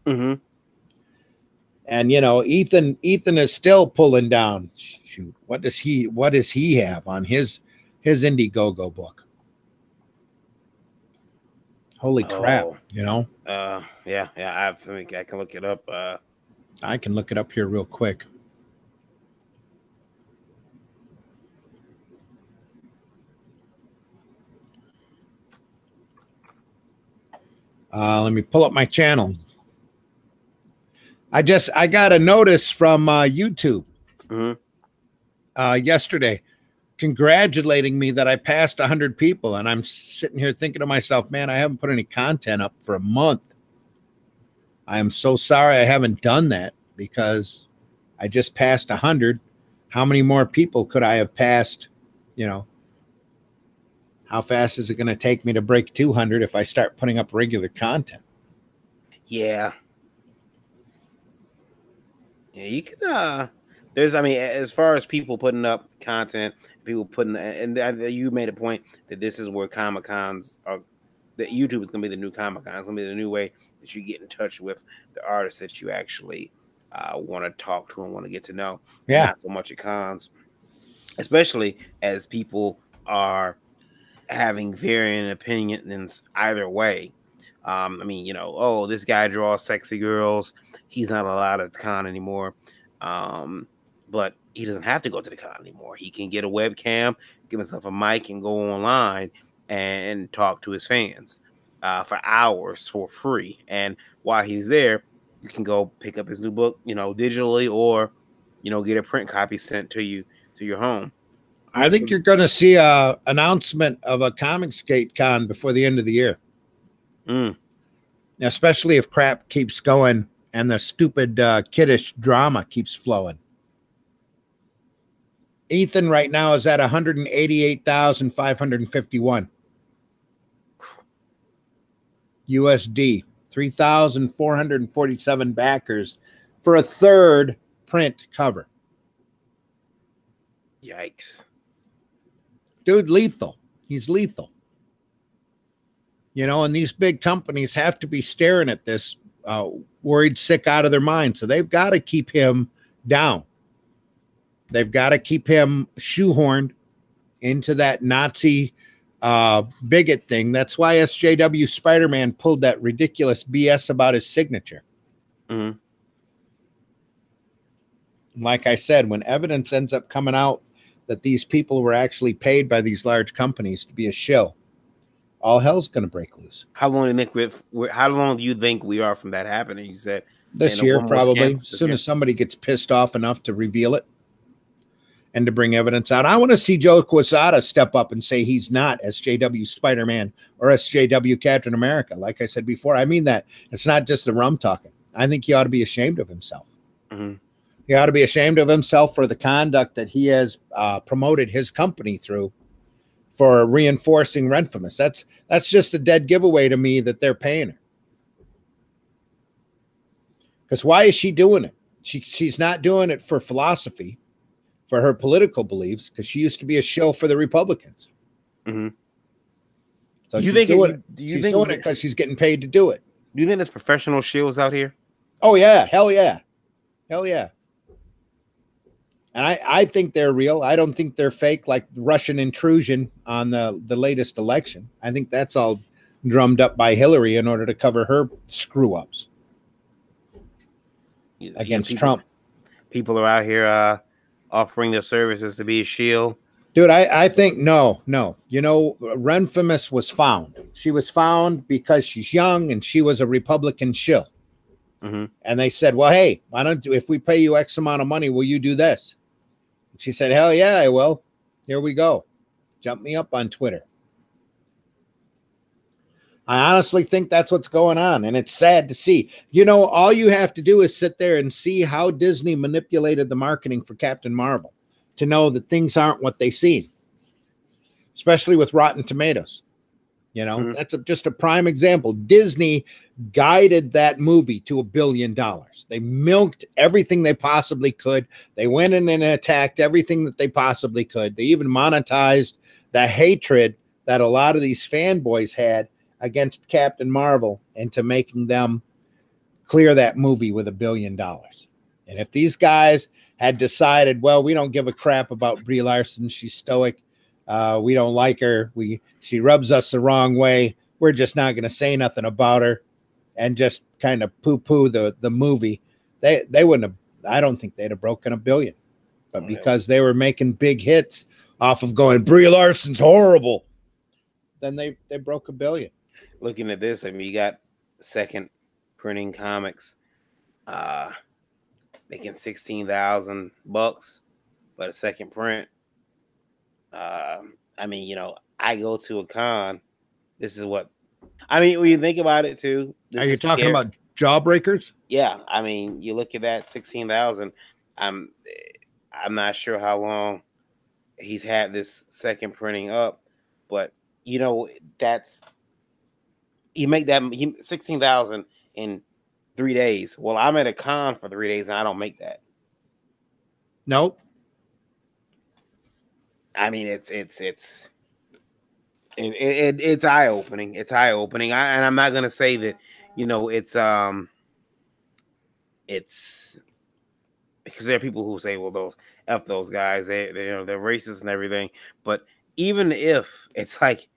Mm-hmm. And, you know, Ethan is still pulling down. Shoot, what does he have on his Indiegogo book? Holy crap, you know? Yeah, I think I can look it up. I can look it up here real quick. Let me pull up my channel. I got a notice from YouTube yesterday congratulating me that I passed 100 people. And I'm sitting here thinking to myself, man, I haven't put any content up for a month. I am so sorry I haven't done that because I just passed 100. How many more people could I have passed? You know, how fast is it going to take me to break 200 if I start putting up regular content? Yeah. Yeah, you can There's, I mean, as far as people putting up content, people putting, and you made a point that this is where Comic Cons are. That YouTube is going to be the new Comic Con. It's going to be the new way that you get in touch with the artists that you actually want to talk to and want to get to know. Yeah. Not so much at cons, especially as people are having varying opinions either way. I mean, you know, oh, this guy draws sexy girls. He's not allowed at the con anymore. But he doesn't have to go to the con anymore. He can get a webcam, give himself a mic, and go online and talk to his fans for hours for free. And while he's there, you can go pick up his new book, you know, digitally, or, you know, get a print copy sent to you to your home. I think you're going to see a announcement of a Comicsgate Con before the end of the year. Especially if crap keeps going and the stupid kiddish drama keeps flowing. Ethan right now is at 188,551 USD, 3,447 backers for a third print cover. Yikes. Dude, lethal. He's lethal. You know, and these big companies have to be staring at this worried sick out of their mind. So they've got to keep him down. They've got to keep him shoehorned into that Nazi bigot thing. That's why SJW Spider-Man pulled that ridiculous BS about his signature. Mm-hmm. Like I said, when evidence ends up coming out that these people were actually paid by these large companies to be a shill, all hell's going to break loose. How long do you think we are from that happening? You said this year, probably. As soon as somebody gets pissed off enough to reveal it and to bring evidence out. I want to see Joe Quesada step up and say he's not SJW Spider-Man or SJW Captain America. Like I said before, I mean that. It's not just the rum talking. I think he ought to be ashamed of himself. Mm-hmm. He ought to be ashamed of himself for the conduct that he has promoted his company through for reinforcing Renfamous. That's just a dead giveaway to me that they're paying her. Because why is she doing it? She's not doing it for philosophy, for her political beliefs, because she used to be a shill for the Republicans. Mm-hmm. So she's doing it because she's getting paid to do it. Do you think there's professional shills out here? Oh, yeah. Hell yeah. Hell yeah. And I think they're real. I don't think they're fake like Russian intrusion on the latest election. I think that's all drummed up by Hillary in order to cover her screw-ups against Trump. People are out here offering their services to be a shield. Dude, I think no. You know, Renfamous was found. She was found because she's young and she was a Republican shill. Mm-hmm. And they said, well, hey, why don't you, if we pay you X amount of money, will you do this? She said, hell yeah, I will. Here we go. Jump me up on Twitter. I honestly think that's what's going on. And it's sad to see. You know, all you have to do is sit there and see how Disney manipulated the marketing for Captain Marvel to know that things aren't what they seem, especially with Rotten Tomatoes. You know, mm-hmm. That's just a prime example. Disney guided that movie to $1 billion. They milked everything they possibly could. They went in and attacked everything that they possibly could. They even monetized the hatred that a lot of these fanboys had against Captain Marvel into making them clear that movie with $1 billion. And if these guys had decided, well, we don't give a crap about Brie Larson, she's stoic, we don't like her, she rubs us the wrong way, we're just not going to say nothing about her, and just kind of poo-poo the movie, they wouldn't have, I don't think they'd have broken $1 billion. But because they were making big hits off of going, Brie Larson's horrible, then they broke $1 billion. Looking at this, I mean, you got Second Printing Comics making $16,000, but a second print. I mean, you know, I go to a con. This is what I mean. When you think about it, too. Are you talking about Jawbreakers? Yeah, I mean, you look at that 16,000. I'm not sure how long he's had this second printing up, but you know, that's you make that 16,000 in 3 days. Well, I'm at a con for 3 days and I don't make that. Nope. I mean, it's eye opening. It's eye opening. And I'm not gonna say that, it's because there are people who say, well, those guys, they're racist and everything. But even if it's like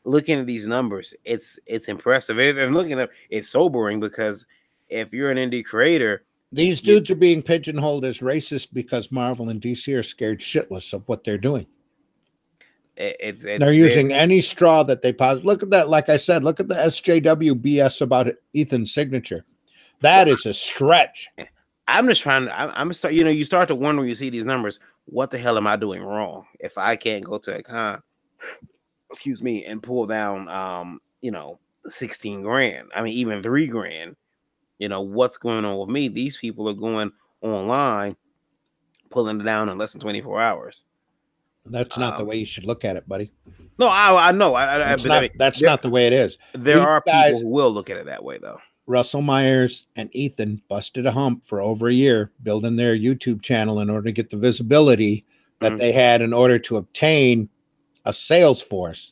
looking at these numbers, it's impressive. If I'm looking up, it's sobering because if you're an indie creator, these dudes are being pigeonholed as racist because Marvel and DC are scared shitless of what they're doing. They're using any straw that they possibly. Look at that. Like I said, look at the SJW BS about Ethan's signature. That is a stretch. I'm just trying to. I'm start. You start to wonder when you see these numbers. What the hell am I doing wrong if I can't go to a con? Excuse me, and pull down 16 grand. I mean, even 3 grand. What's going on with me? These people are going online, pulling it down in less than 24 hours. That's not the way you should look at it, buddy. No, I know. That's not the way it is. There are people who will look at it that way, though. Russell Myers and Ethan busted a hump for over a year building their YouTube channel in order to get the visibility that they had in order to obtain a sales force.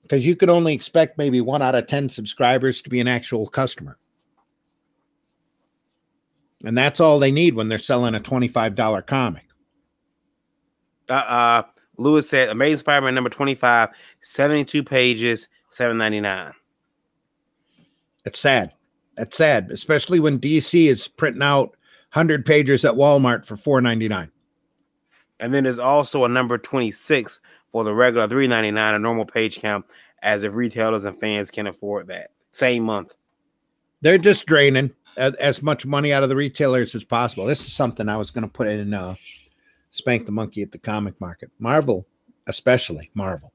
Because you could only expect maybe 1 out of 10 subscribers to be an actual customer. And that's all they need when they're selling a $25 comic. Lewis said, Amazing Spider-Man number 25, 72 pages, $7.99. It's sad. That's sad, especially when DC is printing out 100 pages at Walmart for $4.99. And then there's also a number 26 for the regular $3.99, a normal page count, as if retailers and fans can afford that. Same month. They're just draining as much money out of the retailers as possible. This is something I was going to put in Spank the Monkey at the comic market. Marvel, especially Marvel,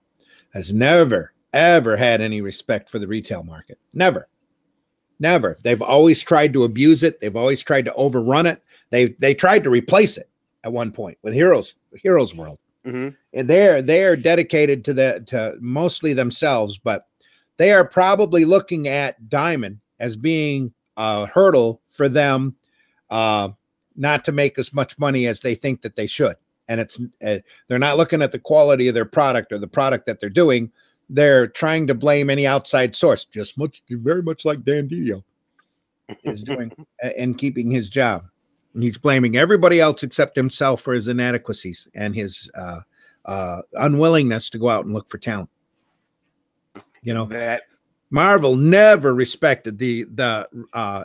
has never, ever had any respect for the retail market. Never. Never. They've always tried to abuse it. They've always tried to overrun it. They tried to replace it at one point with Heroes World. Mm-hmm. And they are dedicated to mostly themselves, but they are probably looking at Diamond as being a hurdle for them not to make as much money as they think that they should. And they're not looking at the quality of their product or the product that they're doing. They're trying to blame any outside source, very much like Dan Didio is doing and keeping his job. And he's blaming everybody else except himself for his inadequacies and his unwillingness to go out and look for talent. That Marvel never respected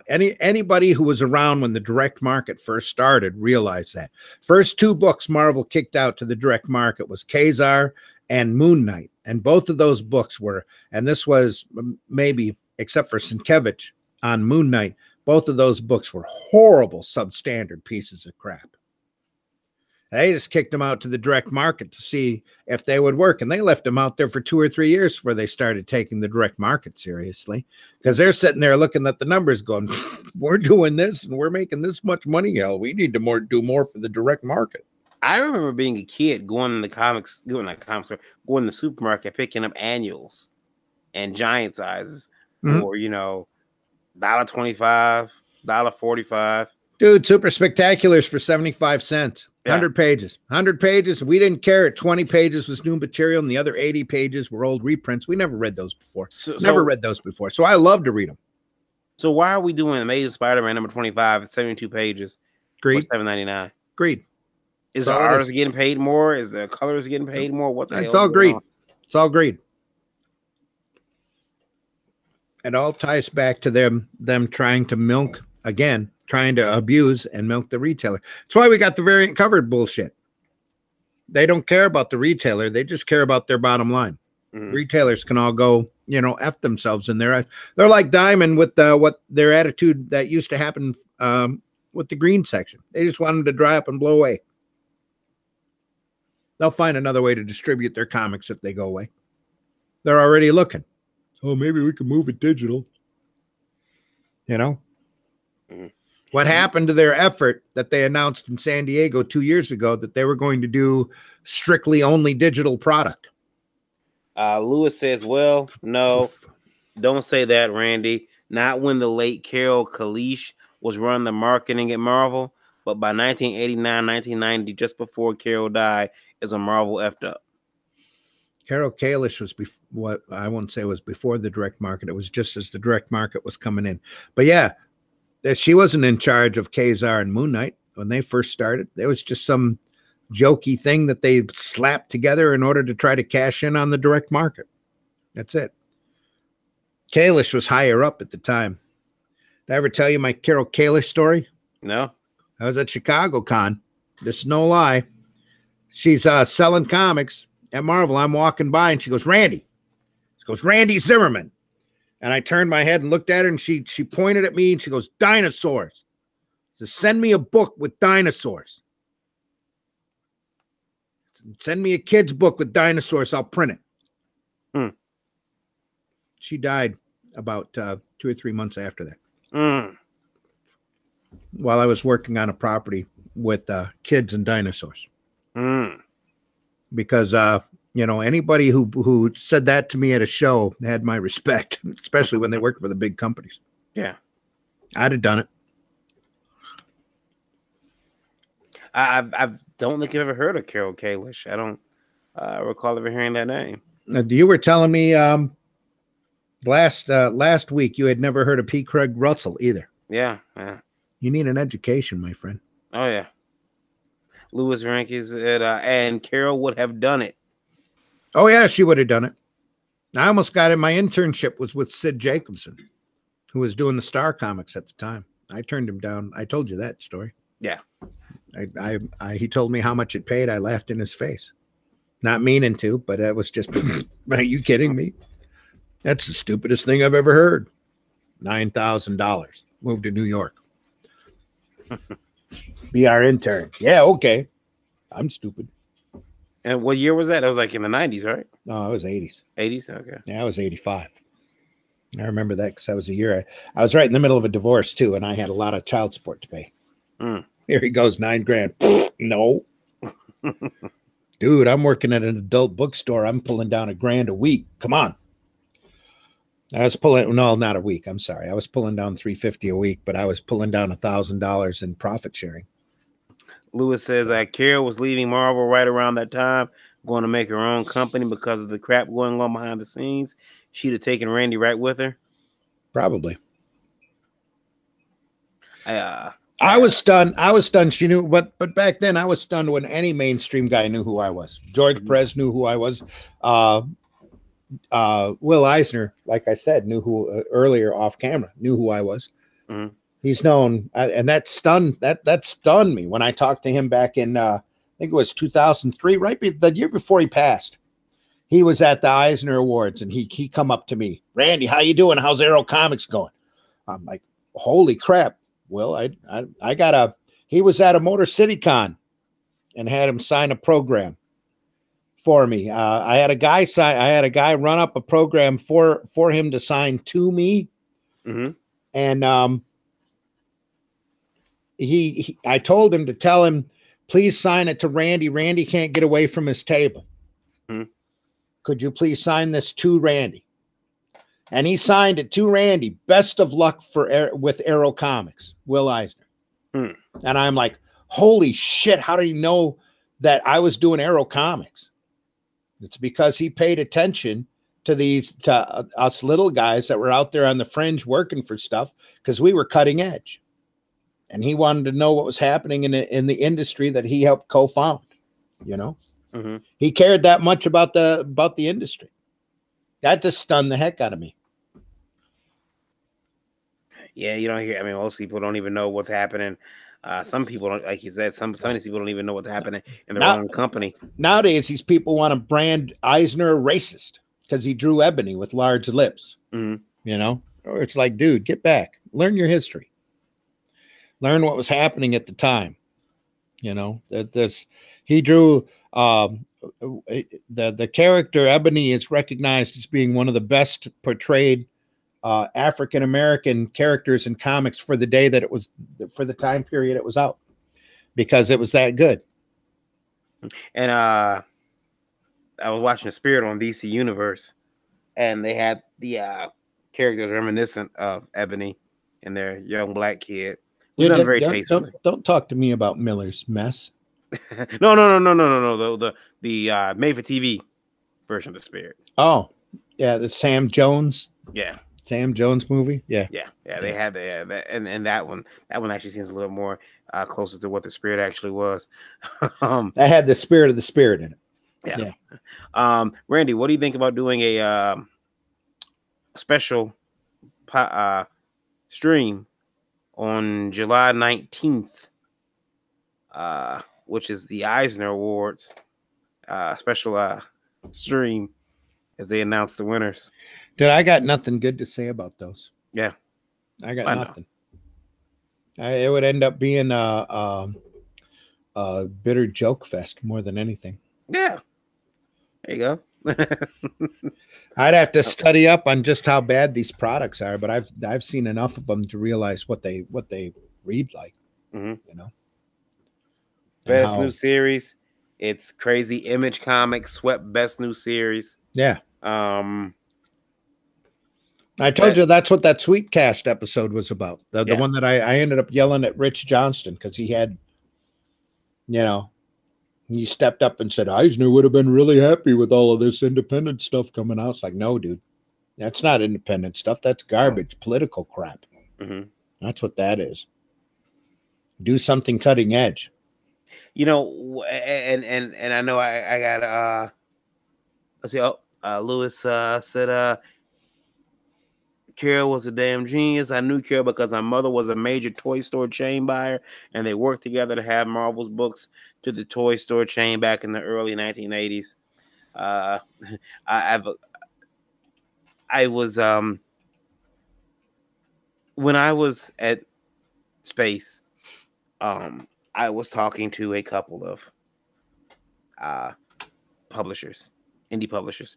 anybody who was around when the direct market first started realized that. First 2 books Marvel kicked out to the direct market was Kazar and Moon Knight. And both of those books and this was maybe, except for Sienkiewicz on Moon Knight, both of those books were horrible substandard pieces of crap. They just kicked them out to the direct market to see if they would work. And they left them out there for 2 or 3 years before they started taking the direct market seriously. Because they're sitting there looking at the numbers going, we're doing this and we're making this much money. Hell, we need to do more for the direct market. I remember being a kid going to the supermarket, picking up annuals and giant sizes for, $1.25, $1.45. Dude, Super Spectaculars for 75 cents. 100 pages. 100 pages. We didn't care. 20 pages was new material, and the other 80 pages were old reprints. We never read those before. So I love to read them. So why are we doing Amazing Spider-Man number 25 at 72 pages? Greed. For $7.99. Greed. Is the artists getting paid more? Is the colors getting paid more? What the hell? It's all greed. It's all greed. It all ties back to them trying to milk again. Trying to abuse and milk the retailer. That's why we got the variant covered bullshit. They don't care about the retailer. They just care about their bottom line. Mm-hmm. Retailers can all go, F themselves in there. They're like Diamond with what their attitude that used to happen with the green section. They just want them to dry up and blow away. They'll find another way to distribute their comics if they go away. They're already looking. Oh, maybe we can move it digital. Mm-hmm. What happened to their effort that they announced in San Diego 2 years ago that they were going to do strictly only digital product? Lewis says, well, no, don't say that, Randy. Not when the late Carol Kalish was running the marketing at Marvel. but by 1989, 1990, just before Carol died, is a Marvel effed up. Carol Kalish was what I won't say was before the direct market. It was just as the direct market was coming in. But yeah, she wasn't in charge of Kazar and Moon Knight when they first started. There was just some jokey thing that they slapped together in order to try to cash in on the direct market. That's it. Kalish was higher up at the time. Did I ever tell you my Carol Kalish story? No. I was at Chicago Con. This is no lie. She's selling comics at Marvel. I'm walking by and she goes, Randy. She goes, Randy Zimmerman. And I turned my head and looked at her and she pointed at me and she goes, dinosaurs. She says, send me a book with dinosaurs. Send me a kid's book with dinosaurs. I'll print it. She died about 2 or 3 months after that. While I was working on a property with kids and dinosaurs. Because, anybody who said that to me at a show had my respect, especially when they worked for the big companies. Yeah. I'd have done it. I don't think I've ever heard of Carol Kalish. I don't recall ever hearing that name. You were telling me last week you had never heard of P. Craig Russell either. Yeah. You need an education, my friend. Oh, yeah. Louis Rankin said, and Carol would have done it. Oh, yeah, she would have done it. I almost got it. My internship was with Sid Jacobson, who was doing the Star Comics at the time. I turned him down. I told you that story. Yeah. He told me how much it paid. I laughed in his face. Not meaning to, but it was just, are you kidding me? That's the stupidest thing I've ever heard. $9,000. Moved to New York. Be our intern. Yeah, okay. I'm stupid. And what year was that? That was like in the 90s, right? No, it was 80s. 80s? Okay. Yeah, I was 85. I remember that because I was a year. I was right in the middle of a divorce, too, and I had a lot of child support to pay. Here he goes, $9,000. No. Dude, I'm working at an adult bookstore. I'm pulling down $1,000 a week. Come on. I was pulling, no, not a week. I'm sorry. I was pulling down $350 a week, but I was pulling down $1,000 in profit sharing. Lewis says that Carol was leaving Marvel right around that time, going to make her own company because of the crap going on behind the scenes. She'd have taken Randy right with her. Probably. I was stunned. She knew, but back then I was stunned when any mainstream guy knew who I was. George Perez knew who I was. Will Eisner, like I said, knew who earlier off camera, knew who I was. He's known, and that stunned me when I talked to him back in I think it was 2003, right the year before he passed. He was at the Eisner Awards, and he come up to me, Randy, how you doing? How's Arrow Comics going? I'm like, holy crap! Will, he was at a Motor City Con, and had him sign a program for me. I had a guy run up a program for him to sign to me, and I told him to tell him, please sign it to Randy. Randy can't get away from his table. Could you please sign this to Randy? And he signed it to Randy. Best of luck with Arrow Comics, Will Eisner. And I'm like, holy shit, how did he know that I was doing Arrow Comics? It's because he paid attention to us little guys that were out there on the fringe working for stuff, because we were cutting edge. And he wanted to know what was happening in the industry that he helped co-found. He cared that much about the industry. That just stunned the heck out of me. Yeah, you don't hear. I mean, most people don't even know what's happening. Some people don't, like you said, some of these people don't even know what's happening in their own company. Nowadays, these people want to brand Eisner a racist because he drew Ebony with large lips. Or it's like, dude, get back, learn your history, learn what was happening at the time. He drew the character Ebony is recognized as being one of the best portrayed African-American characters in comics for the day that it was, for the time period it was out, because it was that good. And I was watching The Spirit on DC Universe, and they had the characters reminiscent of Ebony and their young black kid was done very tastefully. Don't talk to me about Miller's Mess. No. The made for TV version of the Spirit. Oh, yeah, the Sam Jones. Yeah. Sam Jones movie. Yeah. They had that, and that one actually seems a little more closer to what the Spirit actually was. That had the spirit of the Spirit in it. Yeah. Randy, what do you think about doing a special stream on July 19th, which is the Eisner Awards special stream as they announce the winners? Dude, I got nothing good to say about those. Yeah, I got nothing. It would end up being a bitter joke fest more than anything. Yeah, there you go. I'd have to study up on just how bad these products are, but I've seen enough of them to realize what they read like. You know, best new series. It's Crazy Image Comics swept best new series. Yeah. I told you that's what that Sweetcast episode was about. The one that I ended up yelling at Rich Johnston because he had, he stepped up and said Eisner would have been really happy with all of this independent stuff coming out. It's like, no, dude, that's not independent stuff. That's garbage, political crap. That's what that is. Do something cutting edge. And I know I got let's see. Lewis said Carol was a damn genius. I knew Carol because her mother was a major toy store chain buyer, and they worked together to have Marvel's books to the toy store chain back in the early 1980s. I was when I was at Space, I was talking to a couple of publishers, indie publishers,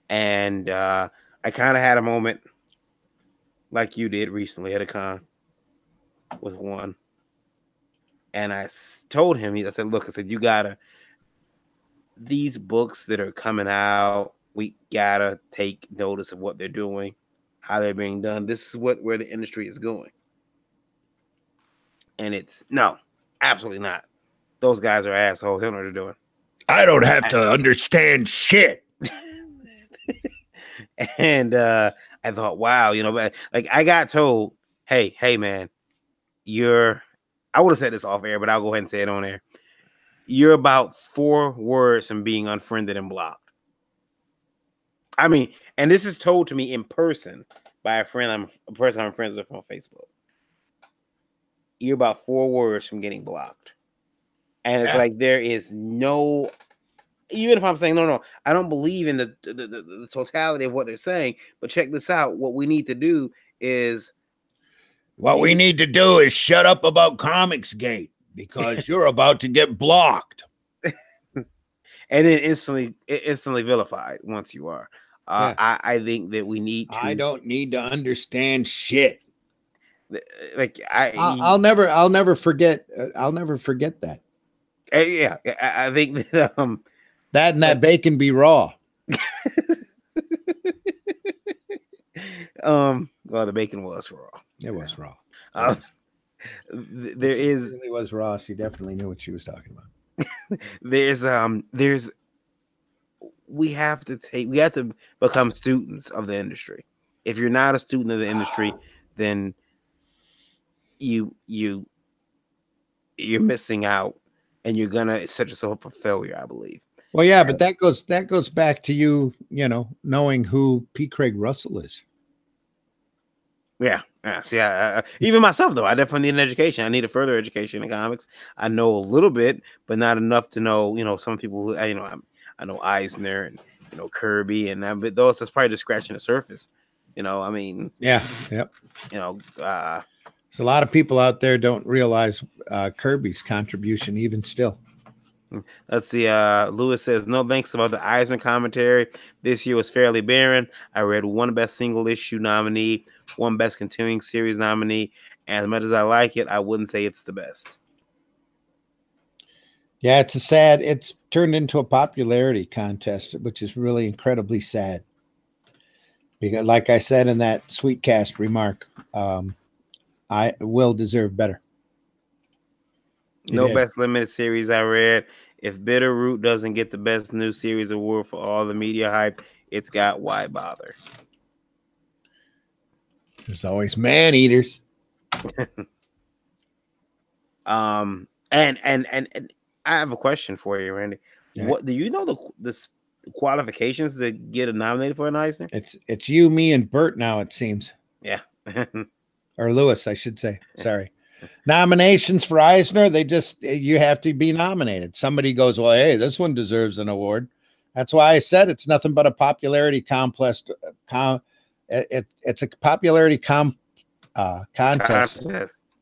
and I kind of had a moment like you did recently at a con with one. And I told him, I said, look, you gotta, these books that are coming out, we gotta take notice of what they're doing, how they're being done. This is where the industry is going. And it's, no, absolutely not. Those guys are assholes. They don't know what they're doing. I don't have to understand shit. And I thought, wow, but like I got told, hey, man, I would have said this off air, but I'll go ahead and say it on air. You're about 4 words from being unfriended and blocked. I mean, and this is told to me in person by a person I'm friends with on Facebook. You're about 4 words from getting blocked. And it's like there is no, even if I'm saying no, I don't believe in the totality of what they're saying. But check this out. What we need to do is shut up about Comicsgate because you're about to get blocked. And then instantly vilified once you are. I think that we need to. I don't need to understand shit. Like I'll never forget. I'll never forget that. Yeah, I think that that and that bacon be raw. Well, the bacon was raw. It was raw. It really was raw. She definitely knew what she was talking about. We have to become students of the industry. If you're not a student of the industry, then you're missing out, and you're gonna set yourself up for failure, I believe. Well, yeah, but that goes back to you knowing who P. Craig Russell is. Yeah. See, even myself though, I definitely need an education. I need a further education in comics. I know a little bit, but not enough to know. Some people who I know Eisner and Kirby, and but those that's probably just scratching the surface. I mean, yeah, yep. So a lot of people out there don't realize Kirby's contribution even still. Let's see. Lewis says, no thanks about the Eisner commentary. This year was fairly barren. I read 1 best single issue nominee, 1 best continuing series nominee. And as much as I like it, I wouldn't say it's the best. Yeah, it's turned into a popularity contest, which is really incredibly sad. Because like I said in that Sweetcast remark, I will deserve better. No best limited series I read. If Bitterroot doesn't get the best new series award for all the media hype, it's got Why Bother. There's always man eaters. And I have a question for you, Randy. Yeah. What do you know the qualifications to get nominated for an Eisner? It's you, me, and Bert now, it seems. Yeah. Or Lewis, I should say. Sorry. Nominations for Eisner, you have to be nominated. Somebody goes, well, hey, this one deserves an award. That's why I said it's nothing but a popularity contest. It's a popularity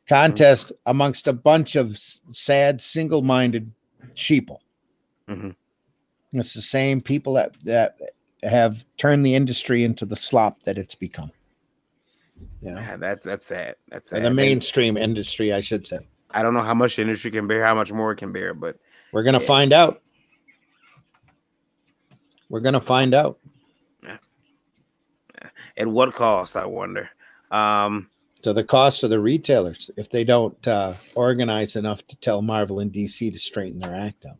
contest amongst a bunch of sad, single-minded sheeple. Mm-hmm. It's the same people that have turned the industry into the slop that it's become. You know, yeah, that's sad. That's sad. The mainstream industry, I should say. I don't know how much the industry can bear, how much more it can bear, but we're gonna find out. We're gonna find out. At what cost, I wonder. To the cost of the retailers if they don't organize enough to tell Marvel and DC to straighten their act out.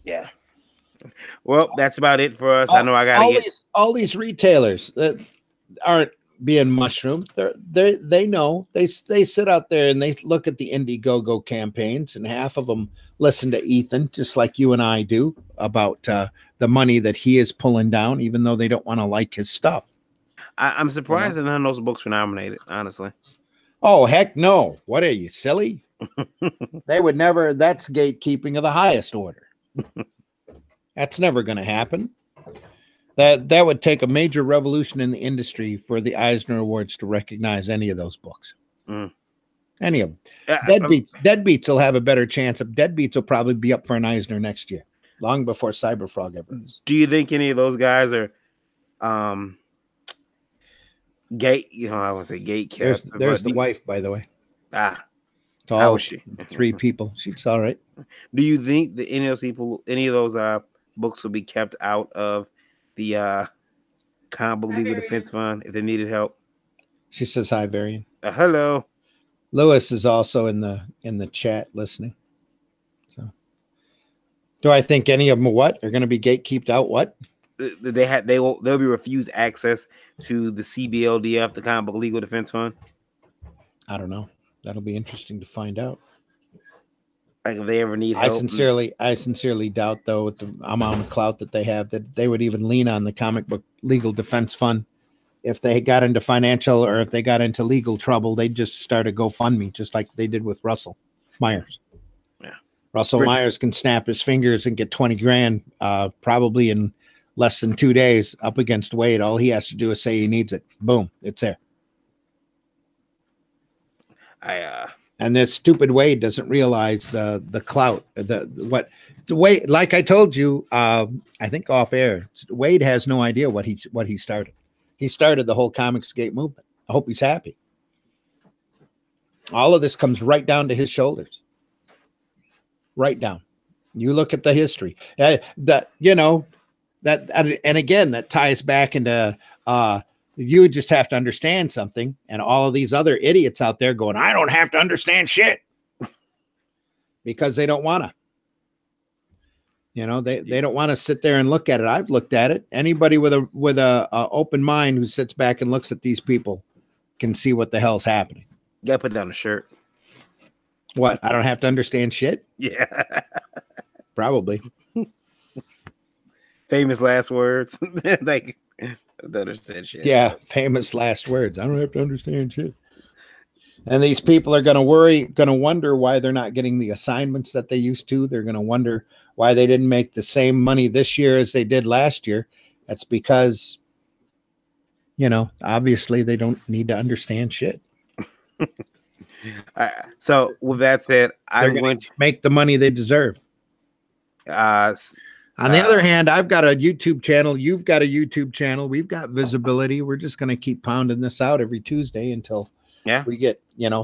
Yeah. Well, that's about it for us. I know I gotta all these retailers that aren't being mushroomed. They know they sit out there and they look at the Indiegogo campaigns, and half of them listen to Ethan, just like you and I do, about the money that he is pulling down, even though they don't want to like his stuff. I'm surprised that none of those books were nominated, honestly. Oh, heck no. What are you, silly? They would never. That's gatekeeping of the highest order. That's never going to happen. That would take a major revolution in the industry for the Eisner Awards to recognize any of those books. Any of them. Deadbeats will have a better chance. Deadbeats will probably be up for an Eisner next year, long before Cyberfrog ever is. Do you think any of those guys are gate? You know, I want to say gate kept. There's the wife, by the way. It's all, how was she? 3 people. She's all right. Do you think that any of those books will be kept out of the comic book legal defense fund if they needed help? She says hi, Varian. Hello. Lewis is also in the chat listening. So, do I think any of them are going to be gatekeeped out? What? They'll be refused access to the CBLDF, the comic book legal defense fund. I don't know. That'll be interesting to find out. Like if they ever need help. I sincerely doubt, though, with the amount of clout that they have, that they would even lean on the comic book legal defense fund. If they got into financial or if they got into legal trouble, they'd just start a GoFundMe, just like they did with Russell Myers. Yeah. Russell Myers can snap his fingers and get 20 grand probably in less than 2 days up against Wade. All he has to do is say he needs it. Boom, it's there. And this stupid Wade doesn't realize the clout, the way. Like I told you, I think off air, Wade has no idea what he started. He started the whole Comicsgate movement. I hope he's happy. All of this comes right down to his shoulders. Right down. You look at the history. And again, that ties back into you just have to understand something, and all of these other idiots out there going, I don't have to understand shit, because they don't want to. They don't want to sit there and look at it. I've looked at it. Anybody with a open mind who sits back and looks at these people can see what the hell's happening. You gotta put down a shirt. What? I don't have to understand shit? Yeah. Probably. Famous last words. Like, I don't understand shit. Yeah, famous last words. I don't have to understand shit. And these people are going to wonder why they're not getting the assignments that they used to. They're going to wonder why they didn't make the same money this year as they did last year. That's because, obviously they don't need to understand shit. So with that said, I'm going to make the money they deserve. On the other hand, I've got a YouTube channel. You've got a YouTube channel. We've got visibility. We're just going to keep pounding this out every Tuesday until we get,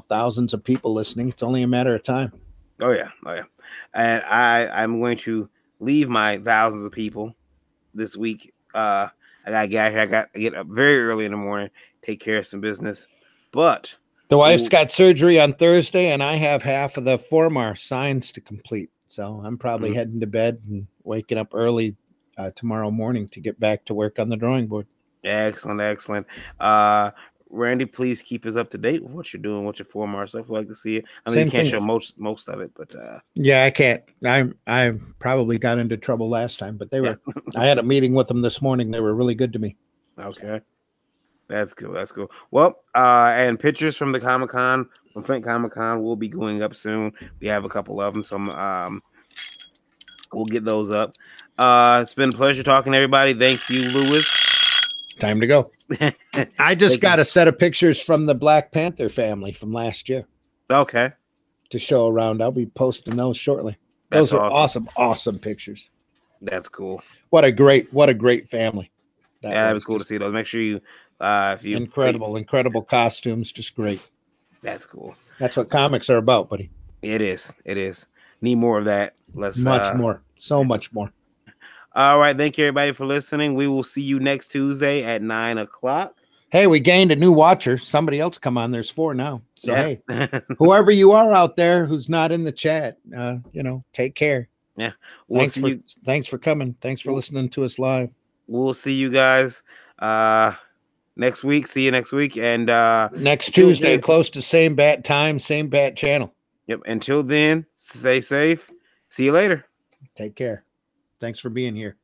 thousands of people listening. It's only a matter of time. Oh yeah. And I'm going to leave my thousands of people this week. I got to get here. I got to get up very early in the morning, take care of some business. But The wife's got surgery on Thursday, and I have half of the Formar signs to complete. So I'm probably heading to bed and waking up early tomorrow morning to get back to work on the drawing board. Excellent, excellent. Randy, please keep us up to date with what you're doing, what your Formar stuff. We'd like to see it. I mean, you can't show most of it, but yeah, I can't. I probably got into trouble last time, but they were. I had a meeting with them this morning. They were really good to me. Okay, that's cool. That's cool. Well, and pictures from the Comic-Con, from Flint Comic-Con, will be going up soon. We have a couple of them, so we'll get those up. It's been a pleasure talking to everybody. Thank you, Lewis. Time to go. I just got a set of pictures from the Black Panther family from last year. Okay. To show around. I'll be posting those shortly. Those are awesome pictures. That's cool. What a great family. That was cool to see those. Make sure you if you incredible costumes, just great. That's cool. That's what comics are about, buddy. It is. Need more of that. Much more. So much more. All right. Thank you, everybody, for listening. We will see you next Tuesday at 9 o'clock. Hey, we gained a new watcher. Somebody else come on. There's 4 now. So, hey, whoever you are out there who's not in the chat, take care. Yeah. Thanks for coming. Thanks for listening to us live. We'll see you guys next week. See you next week. And next Tuesday, close to same bat time, same bat channel. Yep. Until then, stay safe. See you later. Take care. Thanks for being here.